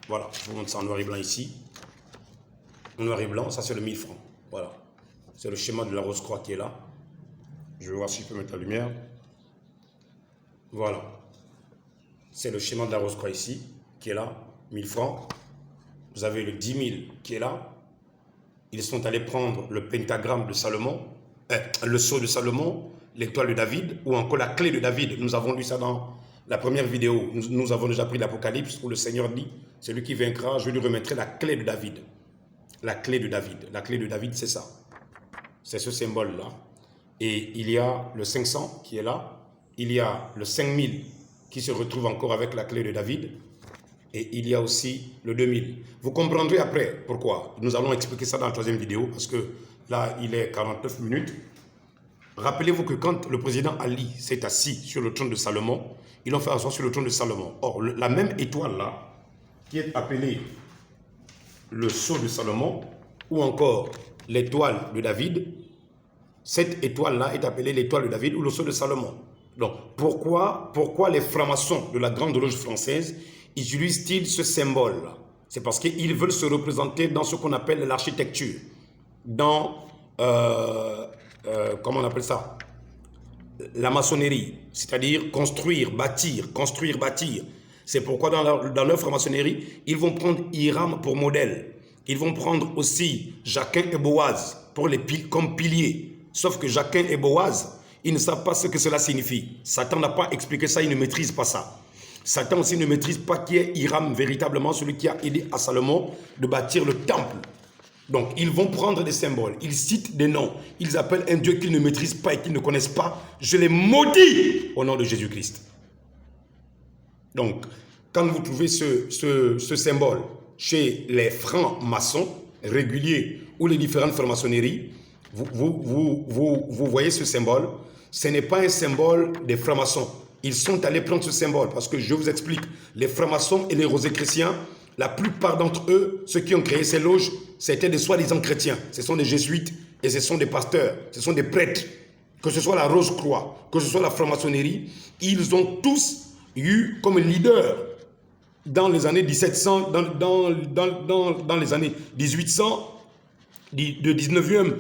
Voilà, je vous montre ça en noir et blanc ici. En noir et blanc, ça c'est le 1000 francs. Voilà, c'est le schéma de la rose-croix qui est là. Je vais voir si je peux mettre la lumière. Voilà, c'est le schéma de la rose-croix ici, qui est là, 1000 francs. Vous avez le 10 000 qui est là. Ils sont allés prendre le pentagramme de Salomon, le sceau de Salomon, l'étoile de David, ou encore la clé de David. Nous avons lu ça dans la première vidéo. Nous avons déjà pris l'Apocalypse où le Seigneur dit, celui qui vaincra, je lui remettrai la clé de David. La clé de David. La clé de David, c'est ça. C'est ce symbole-là. Et il y a le 500 qui est là. Il y a le 5000 qui se retrouve encore avec la clé de David. Et il y a aussi le 2000. Vous comprendrez après pourquoi. Nous allons expliquer ça dans la troisième vidéo parce que là, il est 49 minutes. Rappelez-vous que quand le président Ali s'est assis sur le trône de Salomon, ils l'ont fait asseoir sur le trône de Salomon. Or, la même étoile-là, qui est appelée le sceau de Salomon, ou encore l'étoile de David, cette étoile-là est appelée l'étoile de David ou le sceau de Salomon. Donc, pourquoi les francs-maçons de la Grande Loge française utilisent-ils ce symbole-là? C'est parce qu'ils veulent se représenter dans ce qu'on appelle l'architecture, dans, comment on appelle ça? La maçonnerie, c'est-à-dire construire, bâtir. C'est pourquoi dans leur franc-maçonnerie, ils vont prendre Hiram pour modèle. Ils vont prendre aussi Jacquin et Boaz comme piliers. Sauf que Jacquin et Boaz, ils ne savent pas ce que cela signifie. Satan n'a pas expliqué ça, il ne maîtrise pas ça. Satan aussi ne maîtrise pas qui est Hiram véritablement, celui qui a aidé à Salomon de bâtir le temple. Donc, ils vont prendre des symboles, ils citent des noms, ils appellent un Dieu qu'ils ne maîtrisent pas et qu'ils ne connaissent pas. Je les maudis au nom de Jésus-Christ. Donc, quand vous trouvez ce symbole chez les francs-maçons réguliers ou les différentes franc-maçonneries, vous voyez ce symbole, ce n'est pas un symbole des francs-maçons. Ils sont allés prendre ce symbole parce que je vous explique, les francs-maçons et les rosicruciens, la plupart d'entre eux, ceux qui ont créé ces loges, c'était des soi-disant chrétiens. Ce sont des jésuites et ce sont des pasteurs, ce sont des prêtres. Que ce soit la Rose-Croix, que ce soit la franc-maçonnerie, ils ont tous eu comme leader dans les années 1700, dans les années 1800, du 19e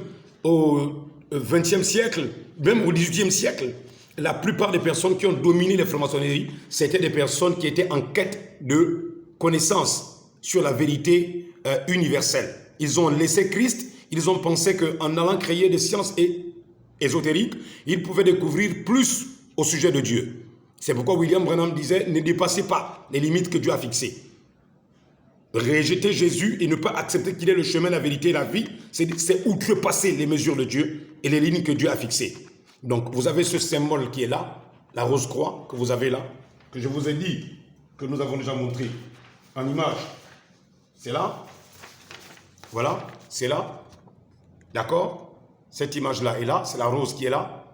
au 20e siècle, même au 18e siècle, la plupart des personnes qui ont dominé les francs-maçonneries, c'était des personnes qui étaient en quête de connaissance sur la vérité universelle. Ils ont laissé Christ, ils ont pensé qu'en allant créer des sciences ésotériques, ils pouvaient découvrir plus au sujet de Dieu. C'est pourquoi William Branham disait, ne dépassez pas les limites que Dieu a fixées. Rejeter Jésus et ne pas accepter qu'il est le chemin, la vérité et la vie, c'est outrepasser les mesures de Dieu et les lignes que Dieu a fixées. Donc, vous avez ce symbole qui est là, la rose-croix que vous avez là, que je vous ai dit, que nous avons déjà montré en image. C'est là. Voilà, c'est là. D'accord? Cette image-là est là, c'est la rose qui est là.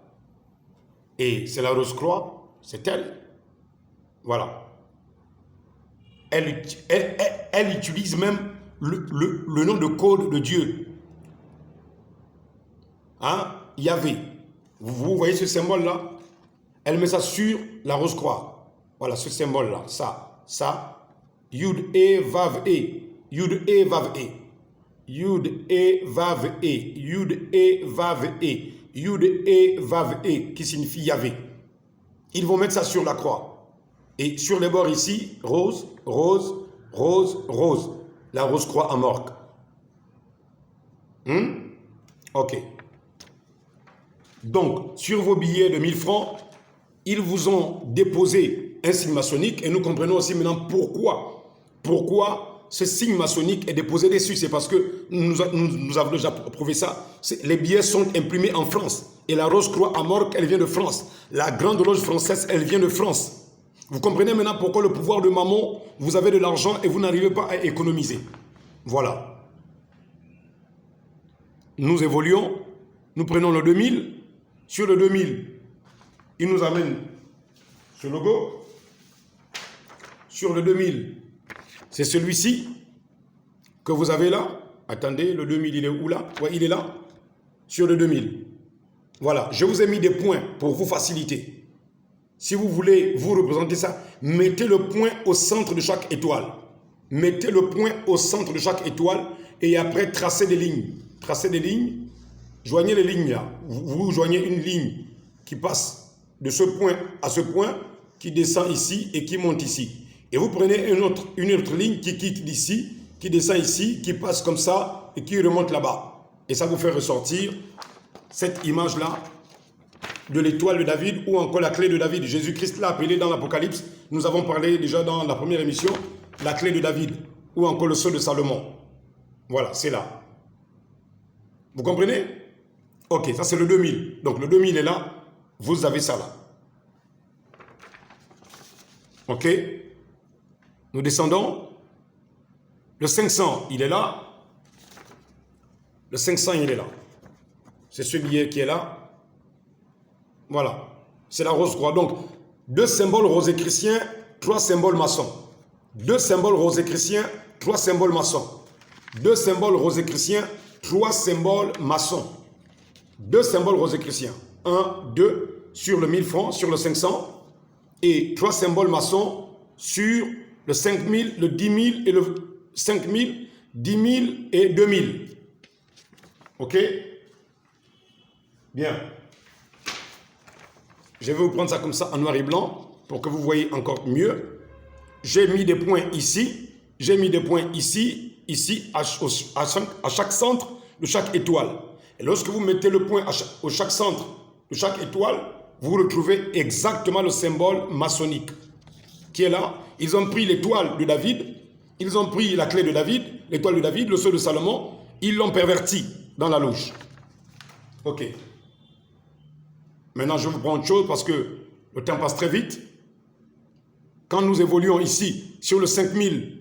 Et c'est la rose-croix, c'est elle. Voilà. Elle utilise même le nom de code de Dieu. Hein? Yahvé. Vous voyez ce symbole-là? Elle met ça sur la rose-croix. Voilà, ce symbole-là. Ça. Yud E Vav E. Yud E Vav E. Yud E Vav E. Yud E Vav E. Yud E Vav E, qui signifie Yahvé. Ils vont mettre ça sur la croix. Et sur les bords ici, rose, rose, rose, rose. La rose-croix amorque. Ok. Donc, sur vos billets de 1000 francs, ils vous ont déposé un signe maçonnique et nous comprenons aussi maintenant pourquoi ce signe maçonnique est déposé dessus. C'est parce que nous avons déjà prouvé ça. Les billets sont imprimés en France. Et la Rose-Croix amorque, elle vient de France. La Grande Loge française, elle vient de France. Vous comprenez maintenant pourquoi le pouvoir de Mammon, vous avez de l'argent et vous n'arrivez pas à économiser. Voilà. Nous évoluons. Nous prenons le 2000. Sur le 2000, il nous amène ce logo. Sur le 2000, c'est celui-ci que vous avez là. Attendez, le 2000, il est où là? Ouais, il est là. Sur le 2000. Voilà, je vous ai mis des points pour vous faciliter. Si vous voulez vous représenter ça, mettez le point au centre de chaque étoile. Mettez le point au centre de chaque étoile et après tracez des lignes. Tracez des lignes. Joignez les lignes là. Vous joignez une ligne qui passe de ce point à ce point, qui descend ici et qui monte ici. Et vous prenez une autre ligne qui quitte d'ici, qui descend ici, qui passe comme ça et qui remonte là-bas. Et ça vous fait ressortir cette image-là de l'étoile de David ou encore la clé de David. Jésus-Christ l'a appelé dans l'Apocalypse. Nous avons parlé déjà dans la première émission, la clé de David ou encore le sceau de Salomon. Voilà, c'est là. Vous comprenez? Ok, ça c'est le 2000. Donc le 2000 est là, vous avez ça là. Ok? Nous descendons. Le 500, il est là. Le 500, il est là. C'est ce billet qui est là. Voilà. C'est la Rose-Croix. Donc, 2 symboles rosicruciens, 3 symboles maçons. 2 symboles rosicruciens, 3 symboles maçons. 2 symboles rosicruciens, 3 symboles maçons. 2 symboles rosicruciens. 1, 2 sur le 1000 francs, sur le 500. Et 3 symboles maçons sur le 5000, le 10 000 et le 5000, 10 000 et 2000. Ok? Bien. Je vais vous prendre ça comme ça en noir et blanc pour que vous voyez encore mieux. J'ai mis des points ici. J'ai mis des points ici, ici, à chaque centre de chaque étoile. Et lorsque vous mettez le point au chaque centre de chaque étoile, vous retrouvez exactement le symbole maçonnique qui est là. Ils ont pris l'étoile de David, ils ont pris la clé de David, l'étoile de David, le sceau de Salomon, ils l'ont perverti dans la loge. Ok. Maintenant, je vous prends autre chose parce que le temps passe très vite. Quand nous évoluons ici, sur le 5000,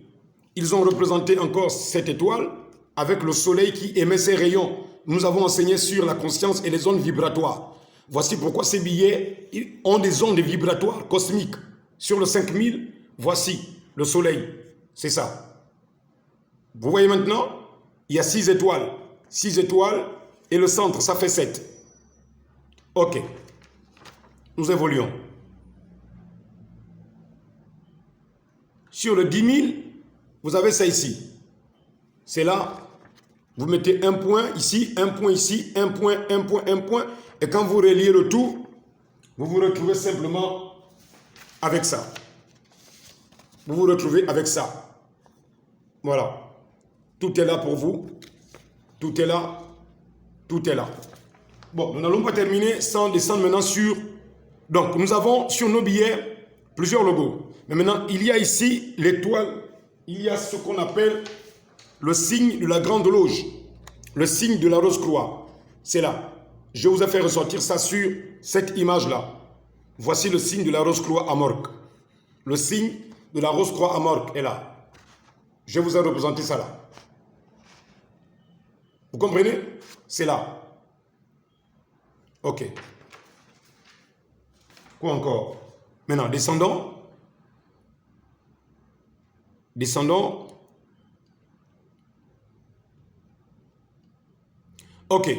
ils ont représenté encore cette étoile avec le soleil qui émet ses rayons. Nous avons enseigné sur la conscience et les ondes vibratoires. Voici pourquoi ces billets ont des ondes vibratoires cosmiques. Sur le 5000, voici le soleil. C'est ça. Vous voyez maintenant, il y a 6 étoiles. 6 étoiles et le centre, ça fait 7. Ok. Nous évoluons. Sur le 10 000, vous avez ça ici. C'est là, vous mettez un point ici, un point ici, un point, un point, un point. Et quand vous reliez le tout, vous vous retrouvez simplement avec ça. Vous vous retrouvez avec ça. Voilà. Tout est là pour vous. Tout est là. Tout est là. Bon, nous n'allons pas terminer sans descendre maintenant sur... Donc, nous avons sur nos billets plusieurs logos. Mais maintenant, il y a ici l'étoile. Il y a ce qu'on appelle le signe de la Grande Loge. Le signe de la Rose-Croix. C'est là. Je vous ai fait ressortir ça sur cette image-là. Voici le signe de la Rose-Croix à Morque. Le signe de la Rose-Croix à Morque est là. Je vous ai représenté ça là. Vous comprenez? C'est là. Ok. Quoi encore? Maintenant, descendons. Descendons. Ok.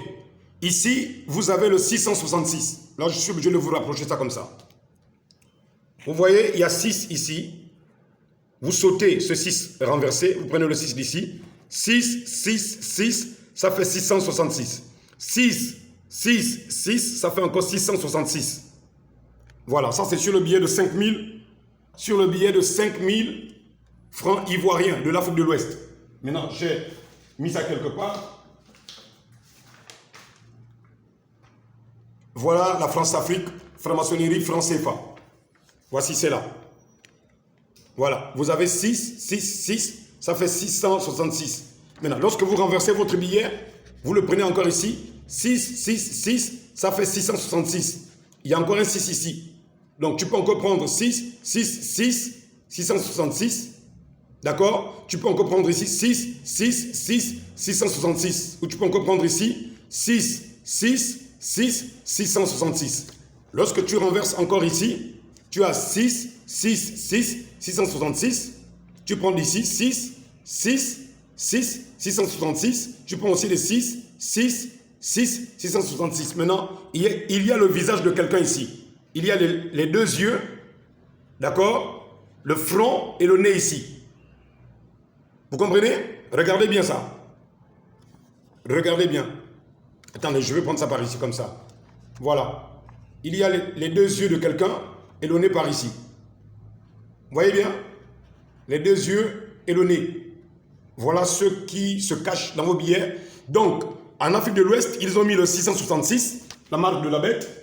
Ici, vous avez le 666. Là, je suis obligé de vous rapprocher ça comme ça. Vous voyez, il y a 6 ici. Vous sautez ce 6 renversé. Vous prenez le 6 d'ici. 6, 6, 6, ça fait 666. 6, 6, 6, ça fait encore 666. Voilà, ça c'est sur le billet de 5000. Sur le billet de 5000 francs ivoiriens de l'Afrique de l'Ouest. Maintenant, j'ai mis ça quelque part. Voilà la France-Afrique, franc-maçonnerie, franc CFA. Voici celle-là. Voilà, vous avez 6, 6, 6, ça fait 666. Maintenant, lorsque vous renversez votre billet, vous le prenez encore ici. 6, 6, 6, ça fait 666. Il y a encore un 6 ici. Donc, tu peux encore prendre 6, 6, 6, 666. D'accord? Tu peux encore prendre ici 6, 6, 6, 666. Ou tu peux encore prendre ici 6, 6, 6, 666. Lorsque tu renverses encore ici, tu as 6, 6, 6, 666. Tu prends ici 6, 6, 6, 666. Tu prends aussi les 6, 6, 6, 666. Maintenant, il y a le visage de quelqu'un ici. Il y a les deux yeux, d'accord? Le front et le nez ici. Vous comprenez? Regardez bien ça. Regardez bien. Attendez, je vais prendre ça par ici, comme ça. Voilà. Il y a les deux yeux de quelqu'un et le nez par ici. Vous voyez bien? Les deux yeux et le nez. Voilà ceux qui se cachent dans vos billets. Donc, en Afrique de l'Ouest, ils ont mis le 666, la marque de la bête.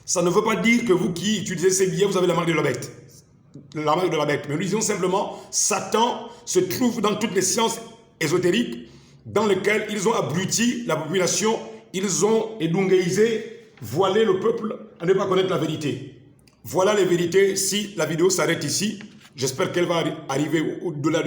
Ça ne veut pas dire que vous qui utilisez ces billets, vous avez la marque de la bête. La marque de la bête. Mais nous disons simplement, Satan se trouve dans toutes les sciences ésotériques dans lesquelles ils ont abruti la population, ils ont édungaïsé, voilé le peuple à ne pas connaître la vérité. Voilà les vérités. Si la vidéo s'arrête ici, j'espère qu'elle va arriver au-delà de